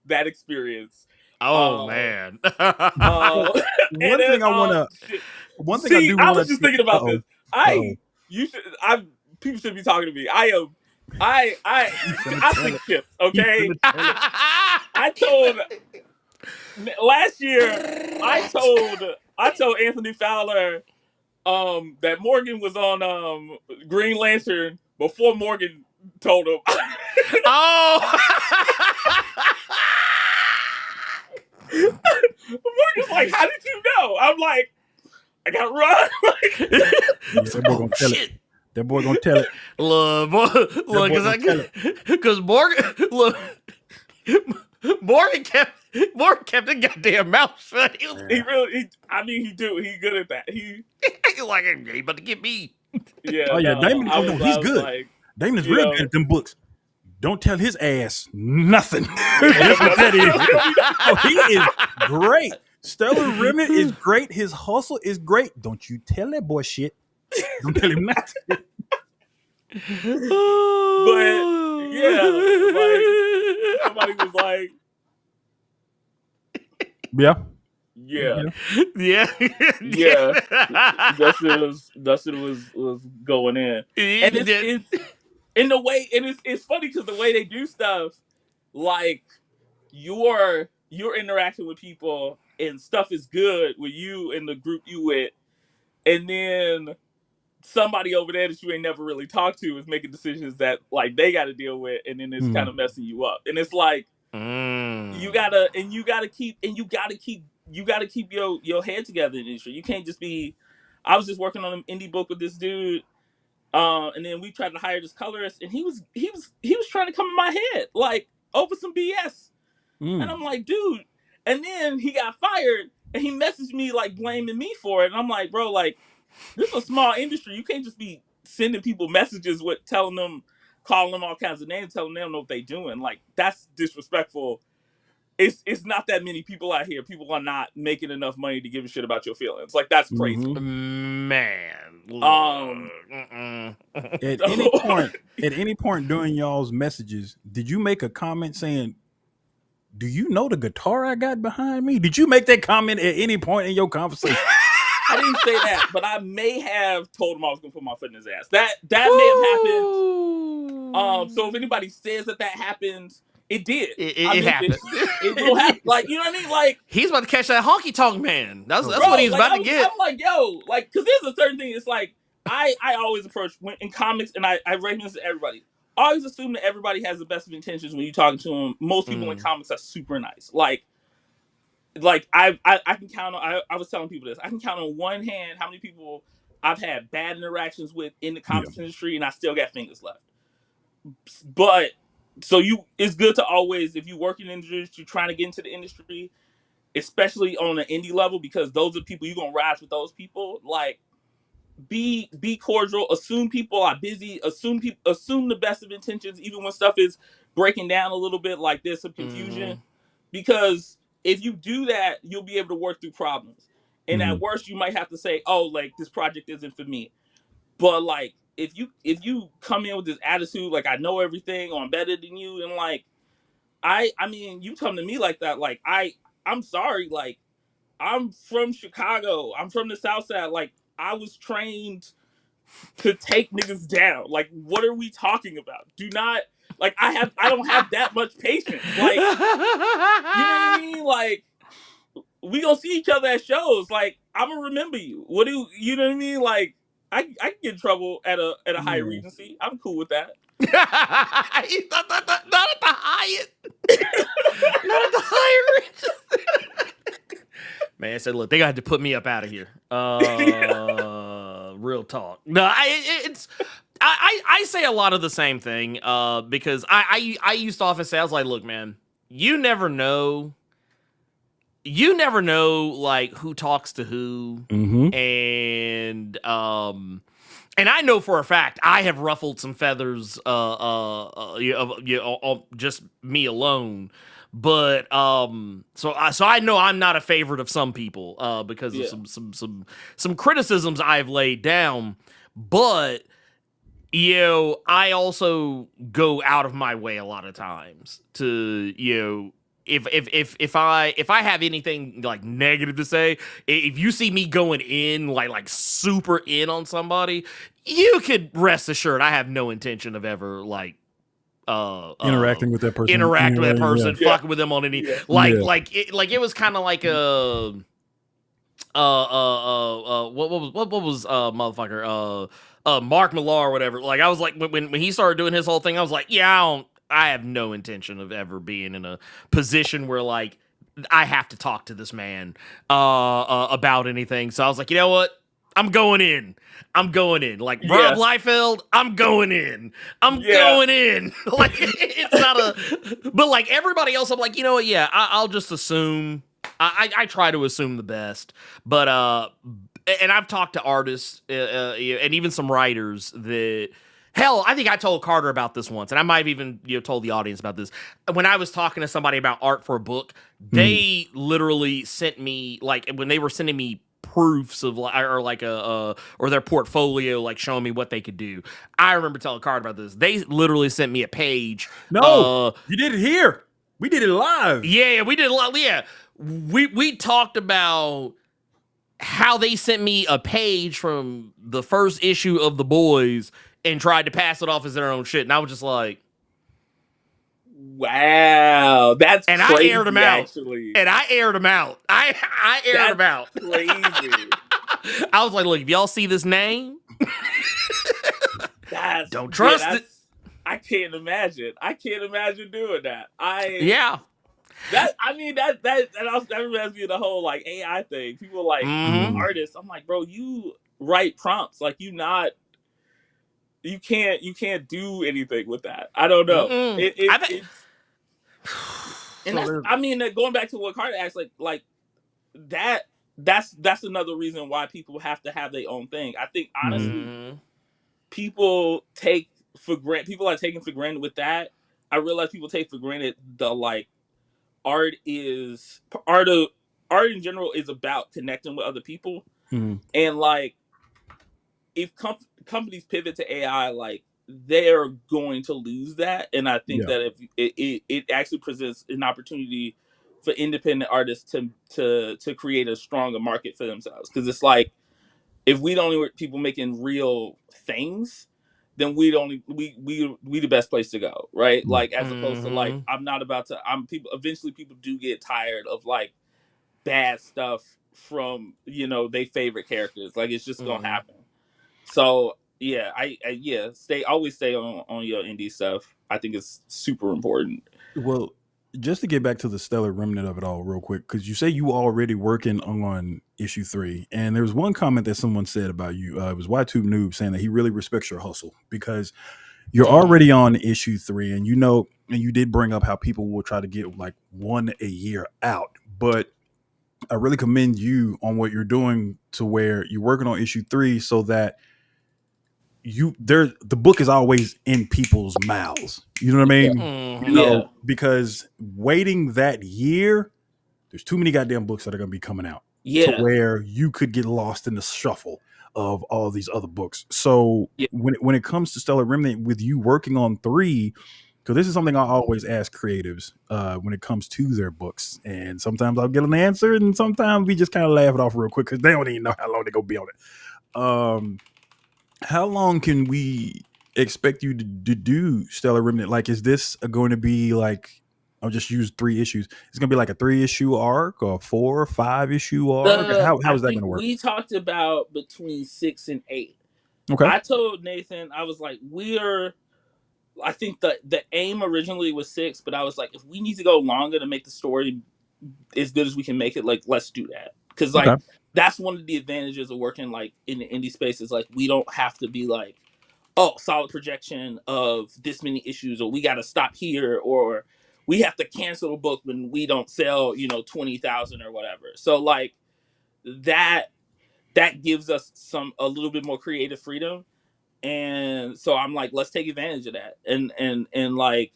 that experience. Oh man. One thing I want to. One thing I do I want was just thinking about this. Uh-oh. People should be talking to me. I think chips. Okay. I told last year. I told Anthony Fowler that Morgan was on Green Lantern before Morgan told him. Oh. Morgan's like, how did you know? I'm like, I got run. That boy gonna tell it. That boy gonna tell it. Look, because Morgan kept the goddamn mouth shut. He good at that. He like, he about to get me. Yeah. Oh yeah, Daimon. He's good. Like, Damon's real good at them books. Don't tell his ass nothing. That's what that is. Oh, he is great. Stellar Remnant is great. His hustle is great. Don't you tell that boy shit. Don't tell him nothing. But yeah, like somebody was like, Yeah. Dustin was going in, and it's in the way, and it's funny because the way they do stuff, like your interaction with people and stuff is good with you and the group you with, and then somebody over there that you ain't never really talked to is making decisions that like they got to deal with, and then it's kind of messing you up, and it's like you gotta keep your head together in the industry. You can't just be. I was just working on an indie book with this dude. And then we tried to hire this colorist, and he was trying to come in my head like over some BS, and I'm like, dude. And then he got fired, and he messaged me like blaming me for it, and I'm like, bro, like this is a small industry. You can't just be sending people messages with calling them all kinds of names, telling them what they doing. Like that's disrespectful. It's not that many people out here. People are not making enough money to give a shit about your feelings. Like that's crazy, man. At any point during y'all's messages, did you make a comment saying, "Do you know the guitar I got behind me?" Did you make that comment at any point in your conversation? I didn't say that, but I may have told him I was gonna put my foot in his ass. That may have happened. So if anybody says that happened. It did. It happened. It will happen. Like, you know what I mean? Like, he's about to catch that honky tonk man. That's what he's about to get. I'm like, yo, like, because there's a certain thing. It's like I always approach when in comics, and I recommend this to everybody. I always assume that everybody has the best of intentions when you're talking to them. Most people in comics are super nice. Like I can count on. I was telling people this. I can count on one hand how many people I've had bad interactions with in the comics industry, and I still got fingers left. But so it's good to always, if you work in the industry, you're trying to get into the industry, especially on an indie level, because those are people you're gonna rise with. Those people, like, be cordial. Assume people are busy. Assume the best of intentions, even when stuff is breaking down a little bit. Like there's some confusion, because if you do that, you'll be able to work through problems. And at worst, you might have to say, "Oh, like this project isn't for me." But like, if you come in with this attitude, like I know everything, or I'm better than you, and like I mean, you come to me like that, like I'm sorry, like I'm from Chicago, I'm from the South Side, like I was trained to take niggas down. Like, what are we talking about? Do not like I don't have that much patience. Like, you know what I mean? Like, we gonna see each other at shows. Like, I'm gonna remember you. You know what I mean? Like, I can get in trouble at a high Regency. I'm cool with that. not at the Hyatt. Not at the Hyatt Regency. Man, I said, look, they got to put me up out of here. Real talk. No, I say a lot of the same thing because I used to often say, I was like, look, man, you never know like who talks to who, and and I know for a fact I have ruffled some feathers, just me alone. But so I know I'm not a favorite of some people, because Yeah. of some criticisms I've laid down. But I also go out of my way a lot of times to if I have anything like negative to say, if you see me going in like super in on somebody, you could rest assured I have no intention of ever like Interacting with that person. interact with that Anyway, person, Yeah. fucking with them on any Yeah. it was kind of like a what was motherfucker Mark Millar or whatever. Like I was like when he started doing his whole thing, I was like, I have no intention of ever being in a position where like I have to talk to this man about anything. So I was like, you know what? I'm going in. Like Rob Yeah. Liefeld, I'm going in. Yeah. Going in. Like it's not a. But like everybody else, I'm like, you know what? Yeah, I'll just assume. I try to assume the best, but and I've talked to artists and even some writers that. Hell, I think I told Carter about this once, and I might have even told the audience about this. When I was talking to somebody about art for a book, they literally sent me like when they were sending me proofs of or their portfolio, like showing me what they could do. I remember telling Carter about this. They literally sent me a page. No, you did it here. We did it live. Yeah, we did a lot. Yeah, we talked about how they sent me a page from the first issue of The Boys and tried to pass it off as their own shit, and I was just like, wow, that's and crazy, I aired them out. actually. And I aired them out. I aired them out. Crazy. I was like, look, if y'all see this name, don't trust it. I can't imagine. I can't imagine doing that. Yeah. That reminds me of the whole like AI thing. People like artists. I'm like, bro, you write prompts. Like you can't do anything with that. I don't know. And going back to what Carter asked, like that's another reason why people have to have their own thing. I think honestly, people are taking for granted with that. I realize people take for granted the like art in general is about connecting with other people, and like if companies pivot to AI, like they're going to lose that. And I think that if it actually presents an opportunity for independent artists to create a stronger market for themselves, because it's like if we don't want people making real things, then we the best place to go, right? Like as opposed to like eventually people do get tired of like bad stuff from their favorite characters. Like it's just gonna happen. So yeah, I always stay on your indie stuff. I think it's super important. Well, just to get back to the Stellar Remnant of it all real quick, because you say you already working on issue 3, and there was one comment that someone said about you. It was YTube Noob saying that he really respects your hustle because you're already on issue 3, and and you did bring up how people will try to get like one a year out, but I really commend you on what you're doing to where you're working on issue 3 so that the book is always in people's mouths. You know what I mean? Because waiting that year, there's too many goddamn books that are going to be coming out. To where you could get lost in the shuffle of all these other books. So when it comes to Stellar Remnant, with you working on 3, because this is something I always ask creatives when it comes to their books, and sometimes I'll get an answer, and sometimes we just kind of laugh it off real quick because they don't even know how long they're gonna be on it. How long can we expect you to do Stellar Remnant? Like, is this going to be like, I'll just use 3 issues. It's going to be like a 3-issue arc or 4 or 5-issue arc? How is that going to work? We talked about between 6 and 8. Okay. I told Nathan, I was like, I think the aim originally was 6, but I was like, if we need to go longer to make the story as good as we can make it, like, let's do that. Because like, that's one of the advantages of working like in the indie space is like, we don't have to be like, oh, solid projection of this many issues, or we got to stop here, or we have to cancel a book when we don't sell, 20,000 or whatever. So like that gives us a little bit more creative freedom. And so I'm like, let's take advantage of that. And like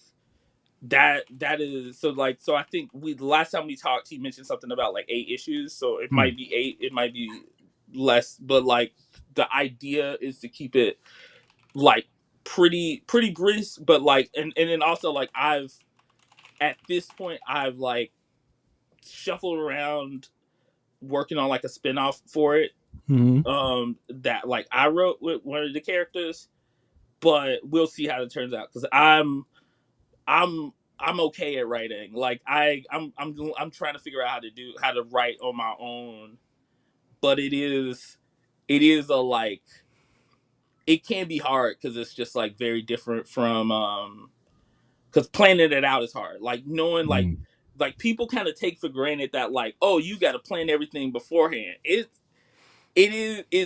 that is so like, so I think the last time we talked, he mentioned something about like 8 issues. So it might be 8, it might be less, but like the idea is to keep it like pretty brisk, but like, and then also like at this point I've like shuffled around working on like a spinoff for it. That like I wrote with one of the characters, but we'll see how it turns out, because I'm okay at writing. Like I'm trying to figure out how to write on my own, but it is a like, it can be hard because it's just like very different from because planning it out is hard. Like knowing like people kind of take for granted that like, oh, you got to plan everything beforehand. It's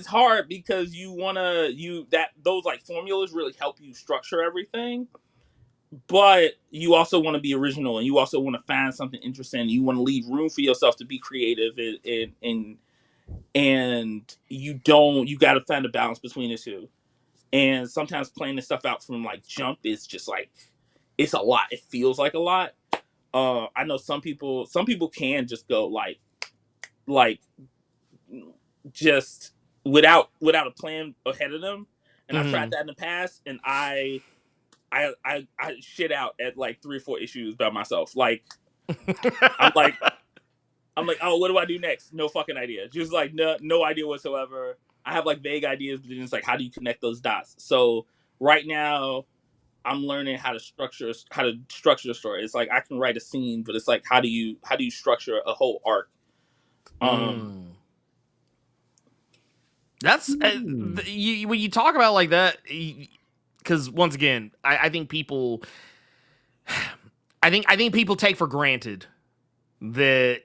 hard because those like formulas really help you structure everything, but you also want to be original, and you also want to find something interesting. You want to leave room for yourself to be creative, and you got to find a balance between the two. And sometimes planning this stuff out from like jump is just like, it's a lot. It feels like a lot. I know some people can just go like just without a plan ahead of them. And I've tried that in the past, and I shit out at like 3 or 4 issues by myself. Like I'm like, oh, what do I do next? No fucking idea. Just like no idea whatsoever. I have like vague ideas, but then it's like, how do you connect those dots? So right now I'm learning how to structure the story. It's like I can write a scene, but it's like, how do you structure a whole arc? That's when you talk about like that, because once again, I think people, I think people take for granted that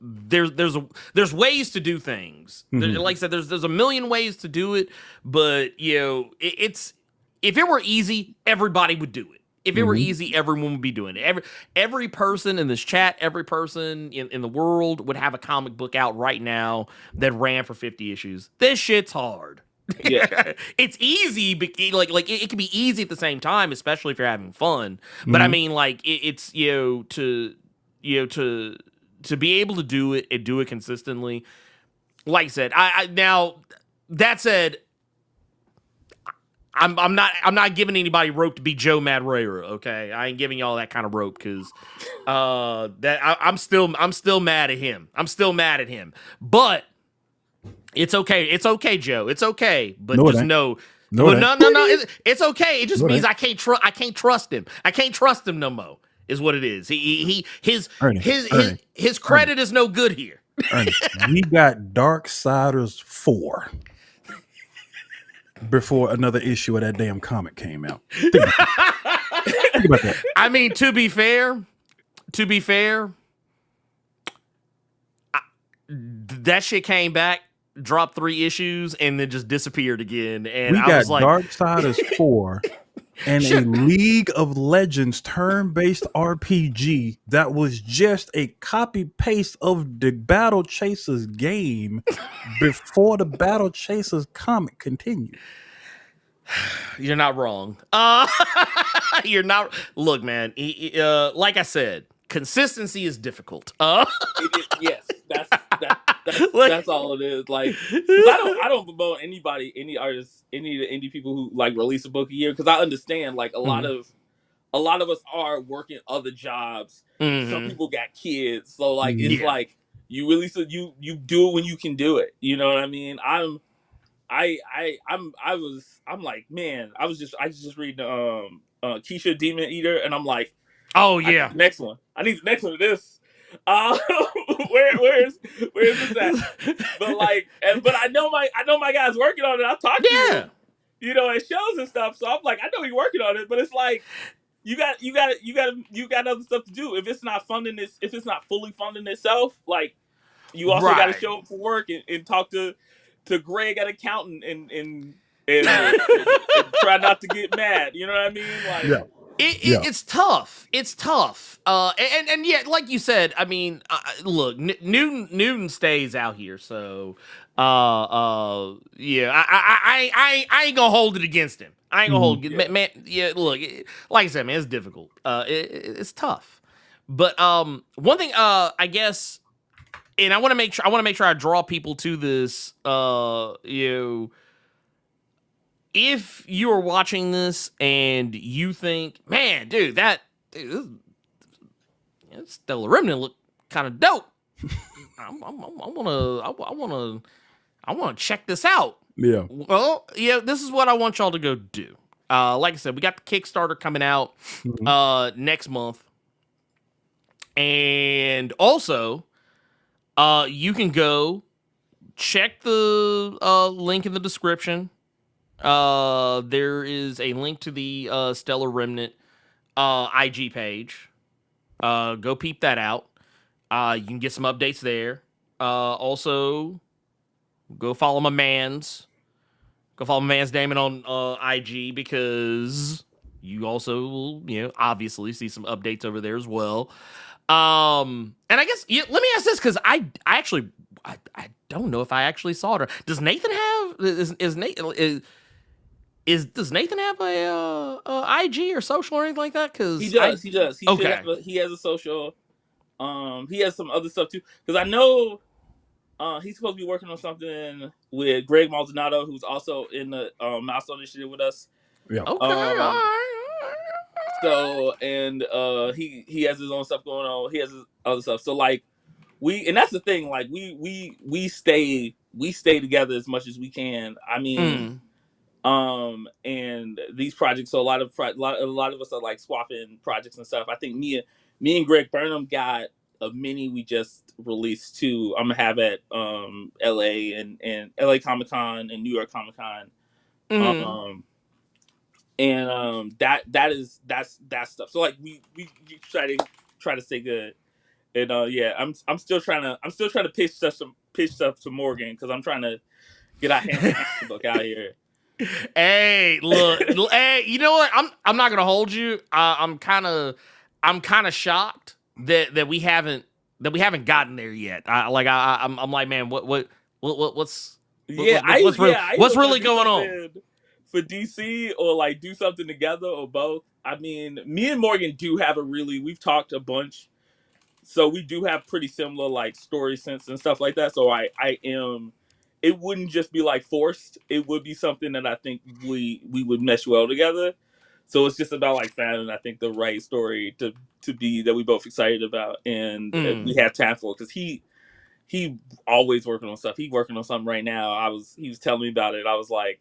there's ways to do things. Like I said, there's a million ways to do it, but it's, if it were easy, everybody would do it. If it were easy, everyone would be doing it. Every person in this chat, every person in the world would have a comic book out right now that ran for 50 issues. This shit's hard. Yeah. It's easy, but like it can be easy at the same time, especially if you're having fun. But I mean, like it's to be able to do it and do it consistently. Like I said, I now that said, I'm not giving anybody rope to be Joe Madureira, okay? I ain't giving y'all that kind of rope, because I'm still mad at him. I'm still mad at him. But it's okay. It's okay, Joe. It's okay. But no, just know. No. It's okay. It just means I can't trust him. I can't trust him no more. Is what it is. His credit is no good here. Ernie, we got Darksiders 4 before another issue of that damn comic came out. Think about that. I mean, to be fair, that shit came back, dropped 3 issues, and then just disappeared again. And I was like, Darksiders 4 and a League of Legends turn-based RPG that was just a copy-paste of the Battle Chasers game before the Battle Chasers comic continued. You're not wrong. You're not. Look, man. Like I said, consistency is difficult. Yes, that's all it is. Like, I don't promote any artists, any of the indie people who like release a book a year, because I understand like a lot of us are working other jobs. Some people got kids, so like it's like you release it, you do it when you can do it. You know what I mean? I'm like, man, I just reading Keisha Demon Eater, and I'm like, oh yeah, I need the next one of this. Where's this at? But like, but I know my guy's working on it. I've talked to him, at shows and stuff. So I'm like, I know he's working on it, but it's like you got other stuff to do. If it's not fully funding itself, like you also got to show up for work and talk to Greg at accountant and try not to get mad. You know what I mean? Like, It's tough. It's tough. And yet, like you said, I mean, look, Newton stays out here, so yeah, I ain't gonna hold it against him. I ain't gonna hold it, man. Yeah, look, like I said, man, it's difficult. It's tough. But one thing, I guess, and I want to make sure I draw people to this. If you are watching this and you think, man, dude, Stellar Remnant look kind of dope. I want to check this out. Yeah. Well, yeah, this is what I want y'all to go do. Like I said, we got the Kickstarter coming out next month. And also, you can go check the link in the description. There is a link to the Stellar Remnant IG page. Go peep that out. You can get some updates there. Also, go follow my man's Daimon on IG, because you also will, obviously see some updates over there as well. And I guess let me ask this, because I don't know if I actually saw it. Does Nathan have does Nathan have a IG or social or anything like that? Because he does. Okay. He has a social. He has some other stuff too. Because I know he's supposed to be working on something with Greg Maldonado, who's also in the Milestone Initiative with us. Yeah. Okay. All right. So, and he has his own stuff going on. He has his other stuff. So like and that's the thing. Like we stay together as much as we can. I mean. And these projects, so a lot of us are like swapping projects and stuff. I think me and Greg Burnham got a mini we just released too. I'm gonna have at LA and LA Comic Con and New York Comic Con. That's stuff. So like we try to stay good. And yeah, I'm still trying to pitch stuff to Morgan, because I'm trying to get our hands on the book out here. Hey, look, hey, you know what? I'm not gonna hold you. I'm kind of shocked that we haven't gotten there yet. I'm like, man, what's really going on for DC, or like do something together, or both? I mean, me and Morgan do have we've talked a bunch, so we do have pretty similar like story sense and stuff like that. So I am. It wouldn't just be like forced. It would be something that I think we would mesh well together. So it's just about like finding, I think, the right story to be that we both excited about, and we have time for it, because he always working on stuff. He working on something right now. He was telling me about it. I was like,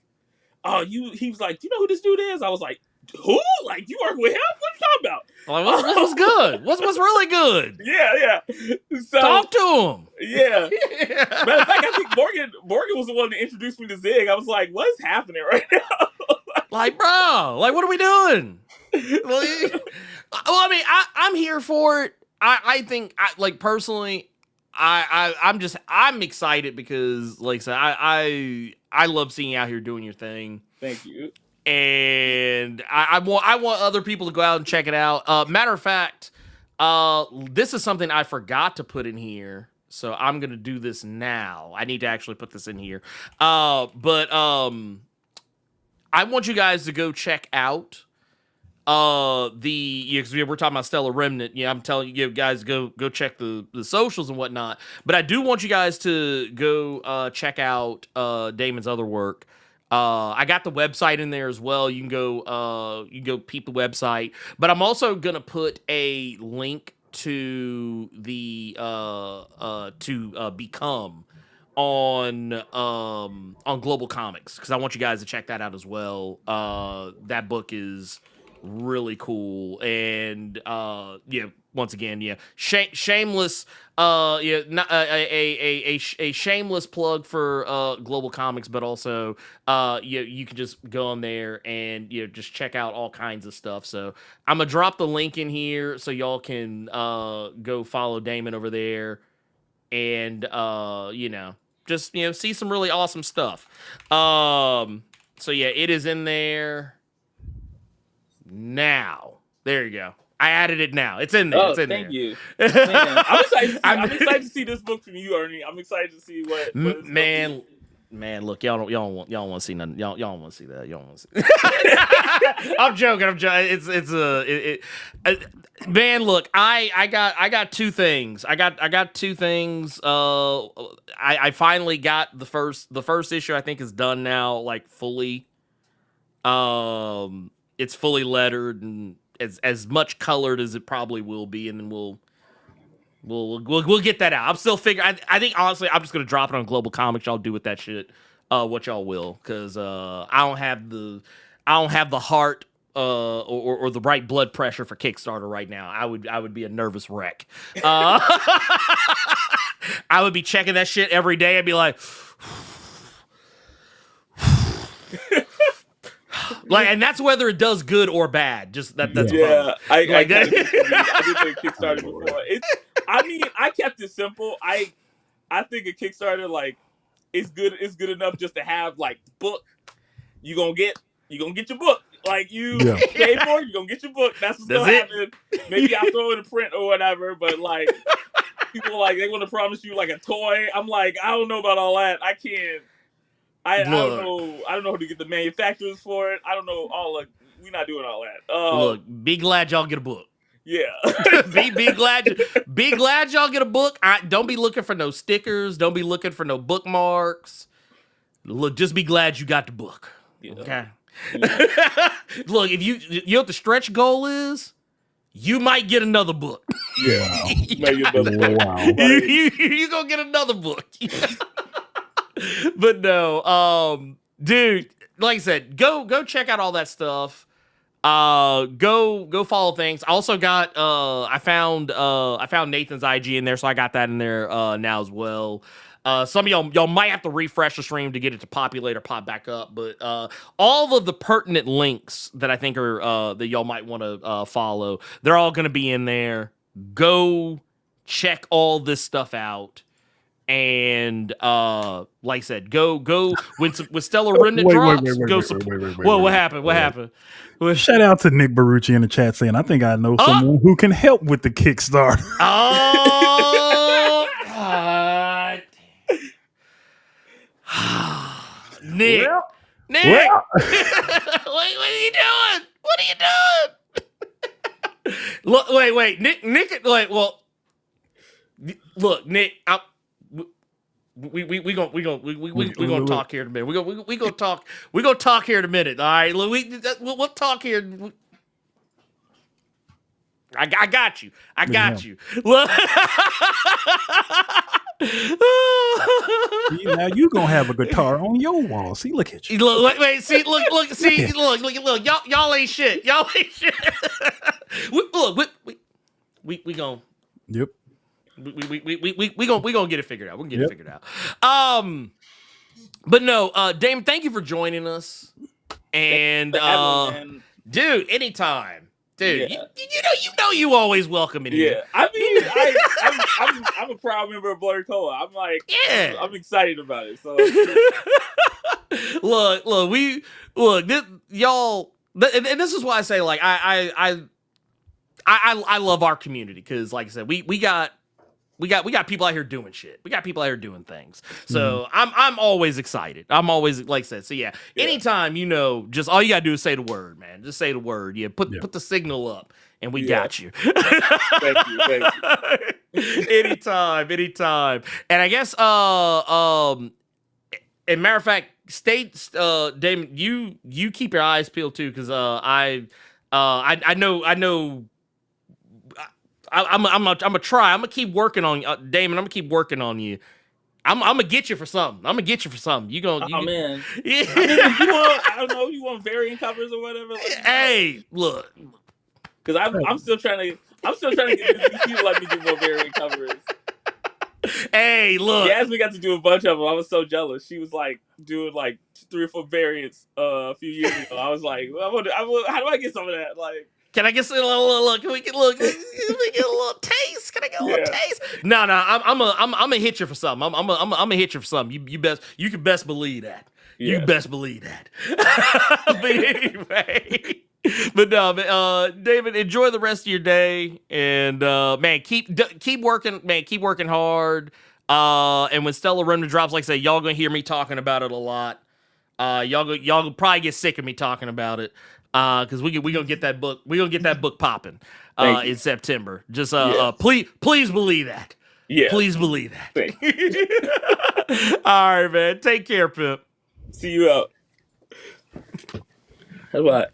oh, he was like, do you know who this dude is? I was like, who? Like, you work with him? What are you talking about? Like, what's good? What's really good? Yeah. So, talk to him. Yeah. Matter of fact, I think Morgan was the one that introduced me to Zig. I was like, what is happening right now? Like, bro, like, what are we doing? Well, I mean, I'm here for it. I think, like, personally, I'm excited, because, like I said, I love seeing you out here doing your thing. Thank you. And I want other people to go out and check it out. Matter of fact, this is something I forgot to put in here, so I'm gonna do this now. I need to actually put this in here. But I want you guys to go check out because we're talking about Stellar Remnant. Yeah, I'm telling you guys, go check the socials and whatnot. But I do want you guys to go check out Damon's other work. I got the website in there as well. You can go peep the website. But I'm also gonna put a link to the Become on Global Comics, because I want you guys to check that out as well. That book is really cool, and once again, shameless, not a shameless plug for Global Comics, but also you can just go on there and just check out all kinds of stuff. So I'm gonna drop the link in here so y'all can go follow Daimon over there, and just see some really awesome stuff. So yeah, it is in there now. There you go. I added it now. It's in there. Oh, it's in thank there. you. Man, I'm excited to see this book from you, Ernie. I'm excited to see what it's gonna be. Man, look, y'all don't want to see nothing. Y'all don't want to see that. Y'all don't want to see. I'm joking. Man, look, I got two things. I got two things. I finally got the first issue. I think is done now, like fully. It's fully lettered and as much colored as it probably will be, and then we'll get that out. I'm still figuring. I think honestly, I'm just gonna drop it on Global Comics. Y'all do with that shit what y'all will, because I don't have the heart or the right blood pressure for Kickstarter right now. I would be a nervous wreck. I would be checking that shit every day and be like. Like, and that's whether it does good or bad. Just that's yeah. I did the Kickstarter before. I kept it simple. I think a Kickstarter like it's good enough just to have like the book. You gonna get your book. Like you pay for it, you gonna get your book. That's what's gonna happen. Maybe I'll throw it in print or whatever. But like people like they want to promise you like a toy. I'm like I don't know about all that. I can't. I don't know. I don't know who to get the manufacturers for it. I don't know we're not doing all that. Look, be glad y'all get a book. Yeah. be glad y'all get a book. Don't be looking for no stickers. Don't be looking for no bookmarks. Look, just be glad you got the book. Yeah. Okay. Yeah. Look, if you know what the stretch goal is, you might get another book. Yeah. Maybe another book. Wow. You gonna get another book. But no, dude, like I said, go check out all that stuff. Go follow things. I also got I found Nathan's IG in there, so I got that in there now as well. Some of y'all might have to refresh the stream to get it to populate or pop back up, but all of the pertinent links that I think are that y'all might want to follow, they're all going to be in there. Go check all this stuff out. And like I said, go with Stellar Remnant drops. What happened? What happened? Shout out to Nick Barucci in the chat saying, I think I know someone who can help with the Kickstarter. Oh, God. Nick. Nick. what are you doing? What are you doing? Look, wait. Nick, like, well, look, Nick, we gonna talk here in a minute. We gonna talk here in a minute. All right, we'll talk here. I got you. Look. See, now you gonna have a guitar on your wall. See, look at you. Look, y'all ain't shit. Y'all ain't shit. we gonna. Yep. We gonna get it figured out. We're gonna get it figured out. But no, Damon, thank you for joining us. And dude, anytime. Dude, yeah. you know you always welcome in here. Yeah, I mean, I'm a proud member of Blerd Co. I'm like, yeah, I'm excited about it. So look, this, y'all, and this is why I say like I love our community because like I said, we got people out here doing shit. We got people out here doing things. So I'm always excited. I'm always like I said. So yeah, anytime just all you gotta do is say the word, man. Just say the word. Yeah, put the signal up, and we got you. Thank you. Anytime. And I guess and matter of fact, Damon, you keep your eyes peeled too, because I know. I'm gonna try. I'm gonna keep working on Damon. I'm gonna keep working on you. I'm gonna get you for something. You gonna? Oh man. Yeah. I don't know. You want variant covers or whatever? Hey, look. Because I'm still trying to get this DC to let me do more variant covers. Hey, look. Yasmin got to do a bunch of them. I was so jealous. She was like doing like 3 or 4 variants a few years ago. I was like, how do I get some of that? Like. Can I get a little? Can we get a little taste? Can I get a little taste? No. I'm gonna hit you for something. I'm gonna hit you for something. You can best believe that. Yeah. You best believe that. But anyway, But no, David, enjoy the rest of your day, and man, keep working, man, keep working hard. And when Stellar Remnant drops, like I say, y'all gonna hear me talking about it a lot. Y'all probably get sick of me talking about it, because we gonna get that book popping in September. Just please believe that. Yeah, Please believe that. All right, man. Take care, Pip. See you out. How about?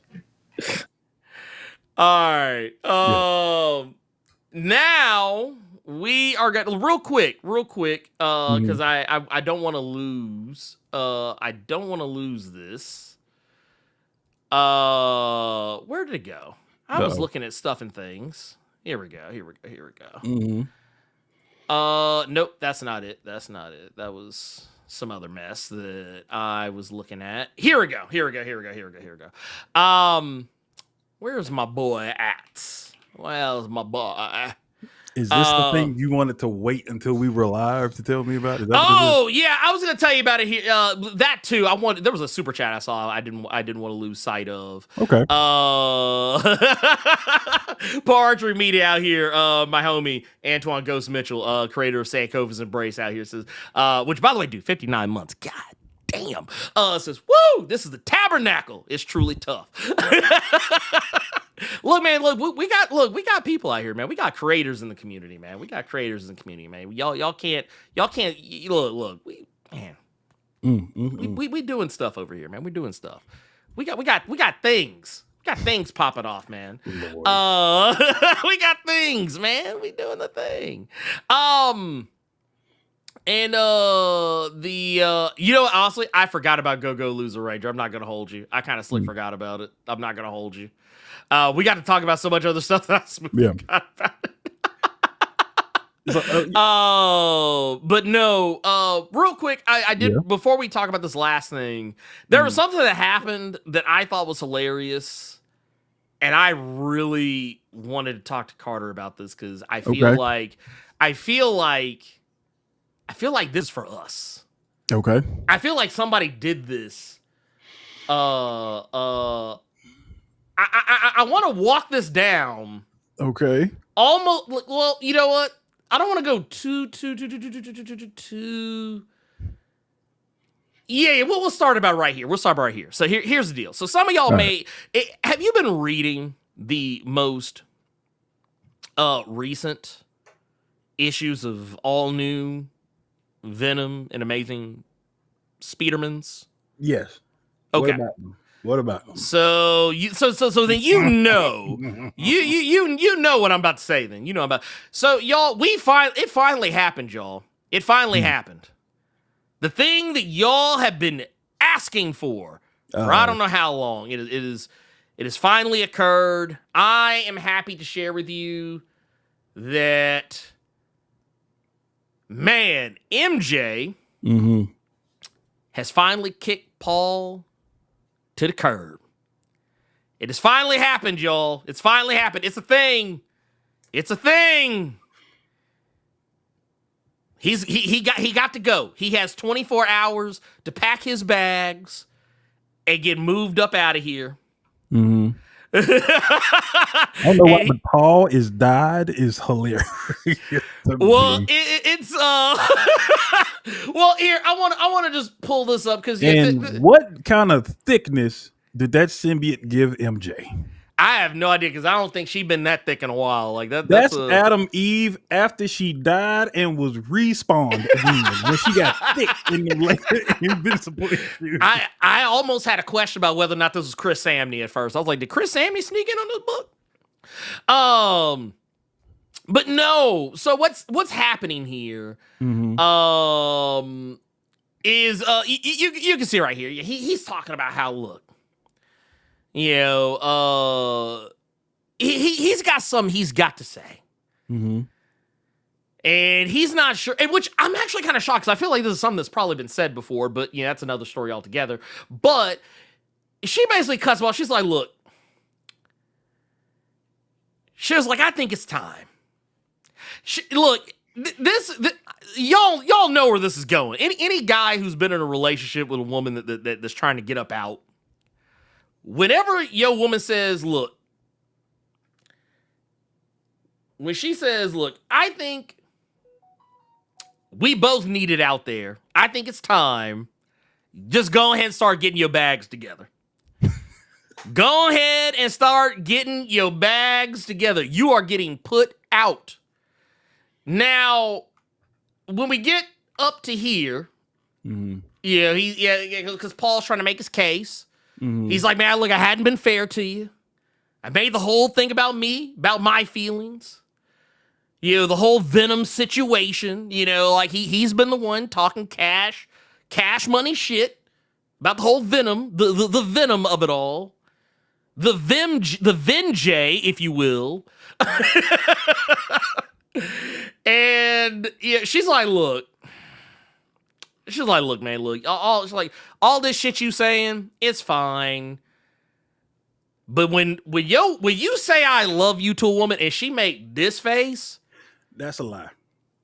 All right. Now we are going real quick, because I don't want to lose. I don't want to lose this. Where did it go? I was looking at stuff and things. Here we go. Mm-hmm. Nope, that's not it. That was some other mess that I was looking at. Here we go. Where's my boy at? Where's my boy? Is this the thing you wanted to wait until we were live to tell me about? Is that yeah, I was gonna tell you about it here. That too. There was a super chat I saw. I didn't want to lose sight of. Okay. Archery Media out here. My homie Antoine Ghost Mitchell, creator of Sankova's Embrace out here says, which by the way, dude, 59 months. God damn. Says, woo, this is the tabernacle. It's truly tough. Look, man, we got people out here, man. We got creators in the community, man. Y'all can't look, we doing stuff over here, man. We're doing stuff. We got things. We got things popping off, man. We got things, man. We doing the thing. And honestly, I forgot about Go Loser Ranger. I'm not gonna hold you. I kind of forgot about it. I'm not gonna hold you. We got to talk about so much other stuff that I forgot about it. But no, real quick, I did before we talk about this last thing, there was something that happened that I thought was hilarious, and I really wanted to talk to Carter about this because I feel like this is for us. Okay. I feel like somebody did this. I want to walk this down. Okay. Almost. Well, you know what? I don't want to go too. Yeah. We'll start about right here. So here's the deal. So some of y'all have you been reading the most recent issues of all new Venom and Amazing Spider-Mans? Yes. Okay. What about them? So then you know what I'm about to say. Then you know about. So y'all, it finally happened, y'all. It finally happened. The thing that y'all have been asking for I don't know how long. It has finally occurred. I am happy to share with you that, man, MJ has finally kicked Paul to the curb. It has finally happened, y'all. It's finally happened. It's a thing. He got to go. He has 24 hours to pack his bags and get moved up out of here. I don't know what, but Paul is died is hilarious. Well, it's well, here I want to just pull this up because what kind of thickness did that symbiote give MJ? I have no idea because I don't think she's been that thick in a while. Like that's Adam Eve after she died and was respawned again when she got thick in the invincible issues. I almost had a question about whether or not this was Chris Samney at first. I was like, did Chris Samney sneak in on this book? But no. So what's happening here? Is you can see right here. He's talking about how he's got something he's got to say. And he's not sure, and which I'm actually kind of shocked because I feel like this is something that's probably been said before, but that's another story altogether. But she basically cuts off. She's like, look, she was like, I think it's time. Y'all know where this is going. Any guy who's been in a relationship with a woman that's trying to get up out whenever your woman says, look, when she says, look, I think we both need it out there. I think it's time. Just go ahead and start getting your bags together. Go ahead and start getting your bags together. You are getting put out. Now, when we get up to here, because Paul's trying to make his case. He's like, man, look, I hadn't been fair to you. I made the whole thing about me, about my feelings. The whole Venom situation, like he's been the one talking cash money shit about the whole Venom, the Venom of it all. The Venjay, if you will. And she's like, look, man, look, all this shit you saying, it's fine. But when you say I love you to a woman and she make this face, that's a lie.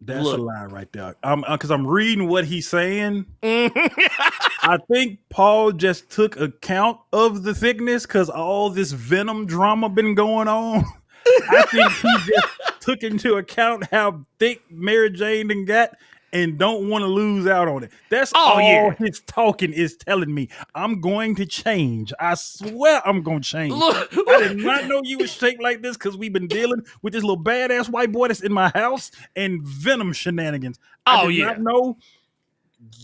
That's a lie right there. Because I'm reading what he's saying. I think Paul just took account of the thickness because all this Venom drama been going on. I think he just took into account how thick Mary Jane done got and don't want to lose out on it. That's all his talking is telling me. I'm going to change. I swear I'm going to change. Look. I did not know you was shaped like this because we've been dealing with this little badass white boy that's in my house and Venom shenanigans. I did not know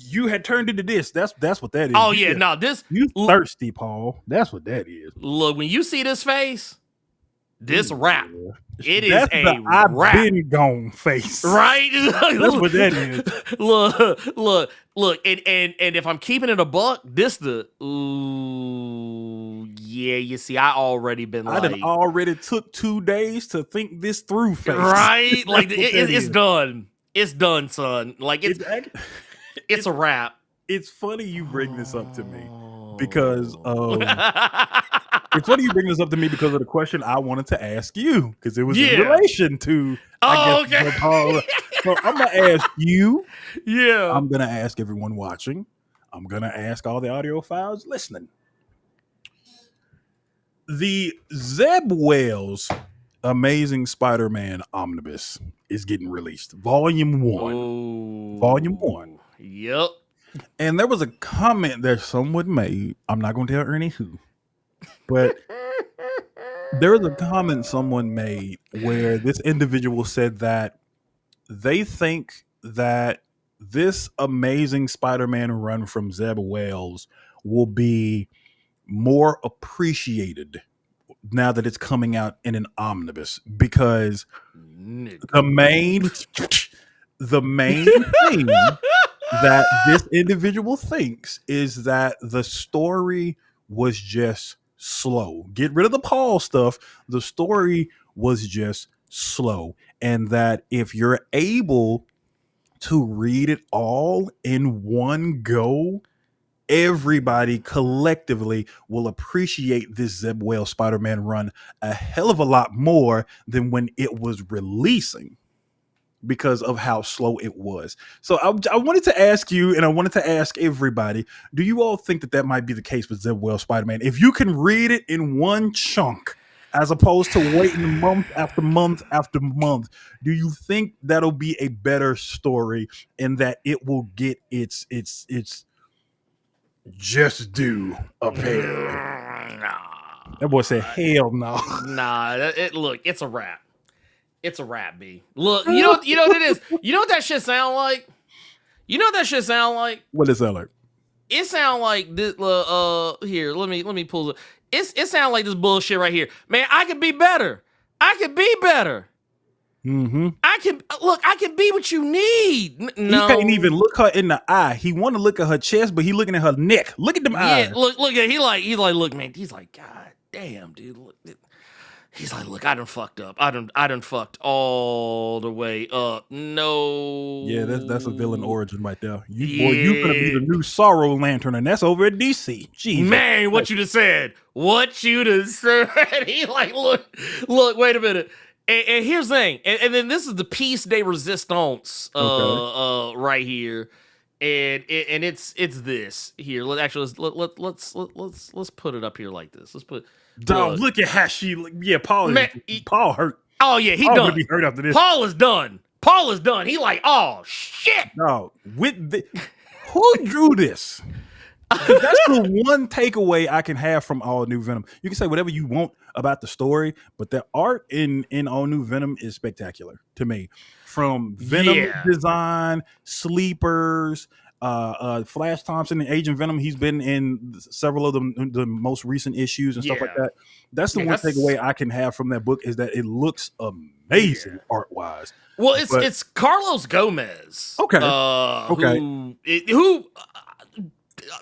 you had turned into this. That's what that is. Oh, yeah. No, this... You thirsty, Paul. That's what that is. Look, when you see this face, this rap. It is that's a I've rap. been gone face. Right? That's what that is. Look, and if I'm keeping it a buck, you see, I already been I done already took 2 days to think this through face. Right? Like, it's done. It's done, son. Like, it's a wrap. It's funny you bring this up to me because it's funny you bring this up to me because of the question I wanted to ask you because it was in relation to okay. Paul. So I'm gonna ask you. Yeah. I'm gonna ask everyone watching. I'm gonna ask all the audiophiles listening. The Zeb Wells Amazing Spider-Man Omnibus is getting released. Volume 1. Ooh. Volume 1. Yep. And there was a comment that someone made. I'm not going to tell Ernie who. But there was a comment someone made where this individual said that they think that this Amazing Spider-Man run from Zeb Wells will be more appreciated now that it's coming out in an omnibus because the main thing that this individual thinks is that the story was just slow. Get rid of the Paul stuff. The story was just slow. And that if you're able to read it all in one go, everybody collectively will appreciate this Zeb Wells Spider-Man run a hell of a lot more than when it was releasing because of how slow it was. So I wanted to ask you, and I wanted to ask everybody, do you all think that might be the case with Zeb Wells Spider-Man? If you can read it in one chunk, as opposed to waiting month after month after month, do you think that'll be a better story and that it will get its just due a pair? Nah. That boy said, hell no. Nah, look, it's a wrap. It's a wrap, B. Look, you know what it is? You know what that shit sound like? What does it sound like? It sound like this. Here, let me pull it. It sound like this bullshit right here. Man, I could be better. I could be better. Mm-hmm. I can be what you need. No. He can't even look her in the eye. He want to look at her chest, but he looking at her neck. Look at them eyes. Yeah, look at he's like, look, man. He's like, God damn, dude. Look. He's like, look, I done fucked up. I done fucked all the way up. No. Yeah, that's a villain origin right there. You gonna be the new Sorrow Lantern, and that's over at DC. Jesus. Man, what you just said. What you just said. He like, look, wait a minute. And here's the thing. And then this is the piece de resistance right here. it's this here. Let's put it up here like this. Let's put Dog, look at how she. Paul. Paul hurt. Oh yeah, he Paul done. gonna be hurt after this. Paul is done. Paul is done. He like, oh shit. No, who drew this? That's the one takeaway I can have from All New Venom. You can say whatever you want about the story, but the art in All New Venom is spectacular to me. From Venom design, sleepers, Flash Thompson and Agent Venom. He's been in several of the most recent issues and stuff like that. That's the one takeaway I can have from that book is that it looks amazing art wise. Well, it's Carlos Gomez. Okay. Who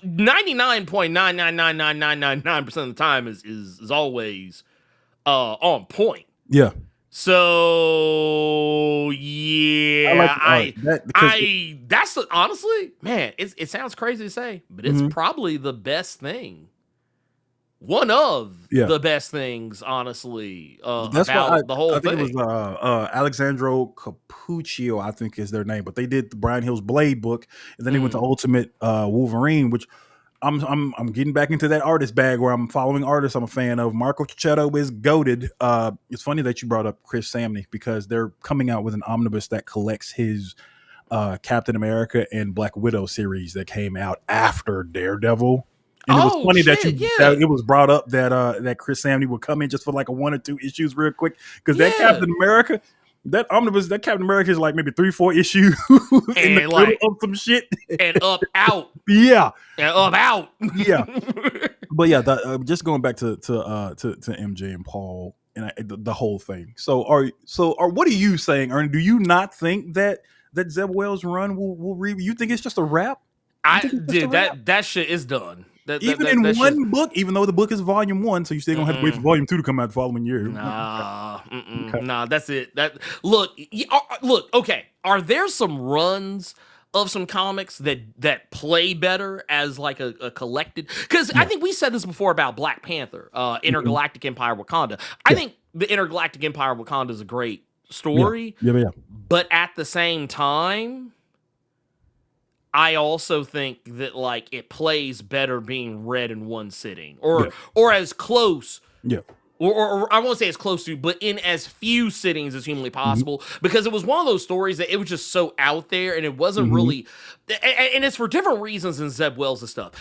99.9999999% of the time is always on point. Yeah. So yeah, that's honestly, man, it sounds crazy to say, but it's probably the best thing. One of the best things, honestly, that's about the whole thing. I think it was Alexandro Capuccio, I think is their name, but they did the Brian Hill's Blade book, and then they went to Ultimate Wolverine, which I'm getting back into that artist bag where I'm following artists I'm a fan of. Marco Cicchetto is goated. It's funny that you brought up Chris Samney because they're coming out with an omnibus that collects his Captain America and Black Widow series that came out after Daredevil. And it was funny that it was brought up that Chris Samney would come in just for like a 1 or 2 issues real quick because that Captain America, that omnibus, that Captain America is like maybe 3-4 issues in the middle of some shit and up out, and up out, But yeah, just going back to MJ and Paul and the whole thing. So what are you saying, Ernie? Do you not think that Zeb Wells' run will you think it's just a wrap? That shit is done. Even in one book, even though the book is volume 1, so you still gonna have to wait for volume 2 to come out the following year. Nah, that's it. Look. Okay, are there some runs of some comics that play better as like a collected? Because I think we said this before about Black Panther, Intergalactic Empire Wakanda. I think the Intergalactic Empire Wakanda is a great story. Yeah. But at the same time, I also think that like it plays better being read in one sitting or as close. Yeah. Or I won't say as close to, but in as few sittings as humanly possible, because it was one of those stories that it was just so out there and it wasn't really, and it's for different reasons than Zeb Wells' stuff.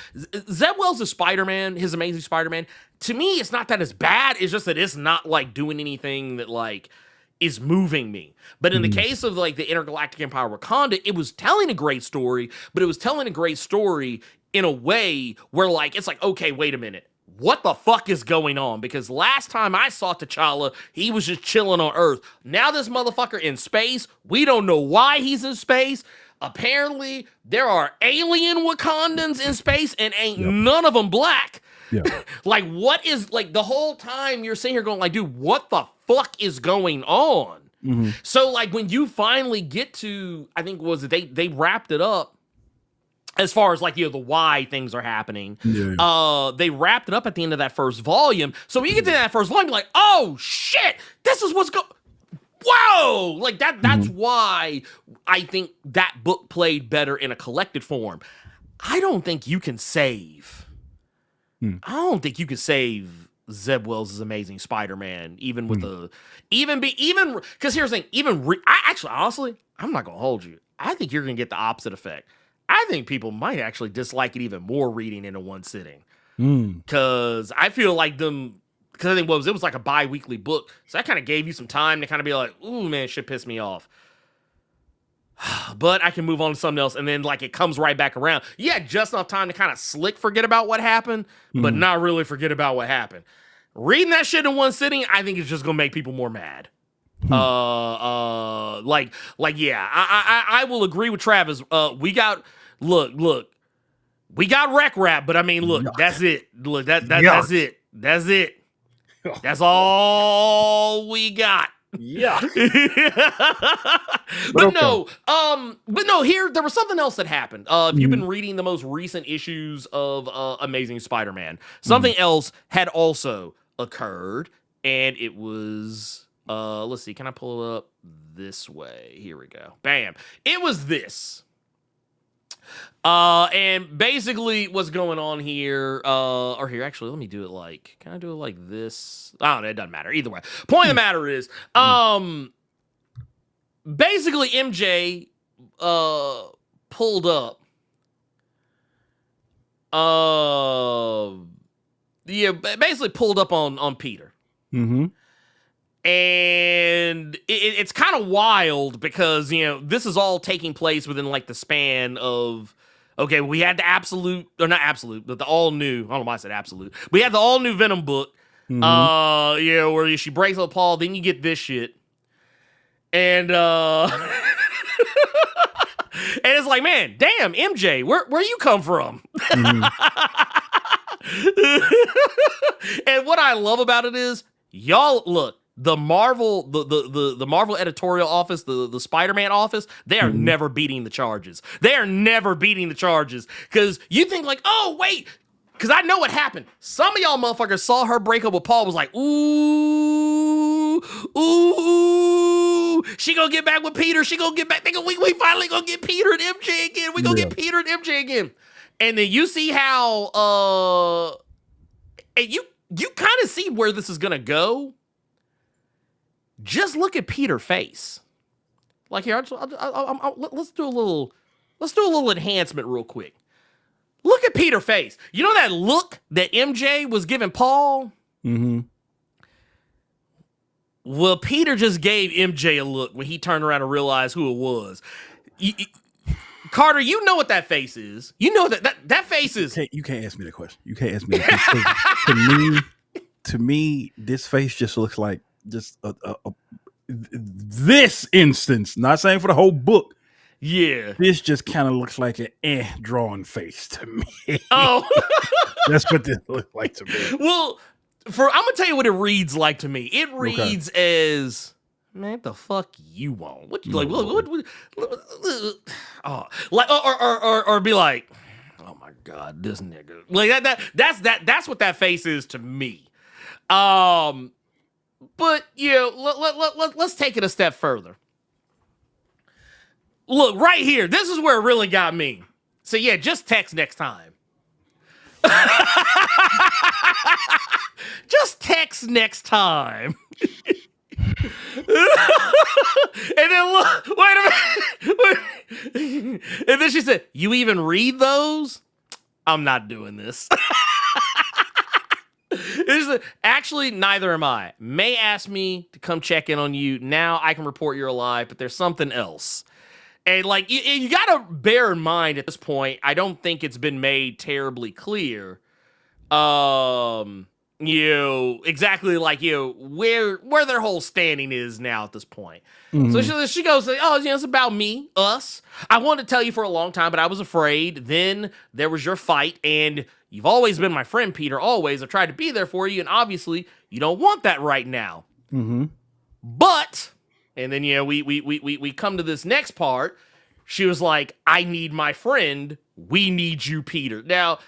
Zeb Wells' Spider-Man, his Amazing Spider-Man, to me, it's not that it's bad. It's just that it's not like doing anything that like is moving me. But in the case of like the Intergalactic Empire Wakanda, it was telling a great story, but it was telling a great story in a way where like, it's like, okay, wait a minute. What the fuck is going on? Because last time I saw T'Challa, he was just chilling on Earth. Now this motherfucker in space, we don't know why he's in space. Apparently, there are alien Wakandans in space and ain't none of them black. Yeah. Like, what is, like, the whole time you're sitting here going, like, dude, what the fuck is going on? So, like, when you finally get to, I think, they wrapped it up as far as, like, the why things are happening. They wrapped it up at the end of that first volume. So when you get to that first volume, you're like, oh, shit, this is what's going, whoa! Like, that's why I think that book played better in a collected form. I don't think you can save Zeb Wells' Amazing Spider-Man, even with because here's the thing, honestly, I'm not gonna hold you. I think you're gonna get the opposite effect. I think people might actually dislike it even more reading in a one sitting. Because I feel like because I think it was like a bi-weekly book, so that kind of gave you some time to kind of be like, ooh man, shit pissed me off. But I can move on to something else, and then like it comes right back around. You had just enough time to kind of forget about what happened, but not really forget about what happened. Reading that shit in one sitting, I think it's just gonna make people more mad. I will agree with Travis. We got Rec Rap, but I mean, look, that's it. Look, that's it. That's it. That's all we got. Yeah. But no, here there was something else that happened. If you've been reading the most recent issues of Amazing Spider-Man, something else had also occurred, and it was let's see, can I pull it up this way? Here we go. Bam. It was this. And basically what's going on here, or here, actually, let me do it like, can I do it like this? I don't know, it doesn't matter. Either way. Point of the matter is, basically MJ, pulled up, basically pulled up on Peter. Mm-hmm. And it's kind of wild because, this is all taking place within like the span of, okay, we had the absolute, or not absolute, but the all new, I don't know why I said absolute. We had the all new Venom book, where she breaks up Paul, then you get this shit. And, and it's like, man, damn, MJ, where you come from? And what I love about it is, y'all, look, the Marvel, the Marvel editorial office, the Spider-Man office, they are never beating the charges. They are never beating the charges. Because you think like, oh, wait, because I know what happened. Some of y'all motherfuckers saw her break up with Paul, was like, ooh, she gonna get back with Peter. She gonna get back. We finally gonna get Peter and MJ again. We gonna get Peter and MJ again. And then you see how, and you kind of see where this is gonna go. Just look at Peter's face. Like here, let's do a little enhancement real quick. Look at Peter's face. You know that look that MJ was giving Paul? Mm-hmm. Well, Peter just gave MJ a look when he turned around and realized who it was. Carter, you know what that face is. You know that face is. You can't ask me that question. You can't ask me that question. To me, this face just looks like just this instance. Not saying for the whole book. Yeah, this just kind of looks like an drawn face to me. Oh, that's what this looks like to me. Well, I'm gonna tell you what it reads like to me. It reads as, man, what the fuck you want? What you like? What, or be like, oh my god, this nigga. Like that's what that face is to me. But let's take it a step further. Look, right here, this is where it really got me. So yeah, just text next time. Just text next time. And then look, wait a minute. And then she said, you even read those? I'm not doing this. Actually, neither am I. May asked me to come check in on you. Now I can report you're alive, but there's something else. And like you gotta bear in mind at this point, I don't think it's been made terribly clear. Exactly like where their whole standing is now at this point. Mm-hmm. So she goes, oh, it's about me, us. I wanted to tell you for a long time, but I was afraid. Then there was your fight, and you've always been my friend, Peter. Always, I've tried to be there for you, and obviously you don't want that right now. Mm-hmm. But, and then we come to this next part. She was like, I need my friend. We need you, Peter. Now,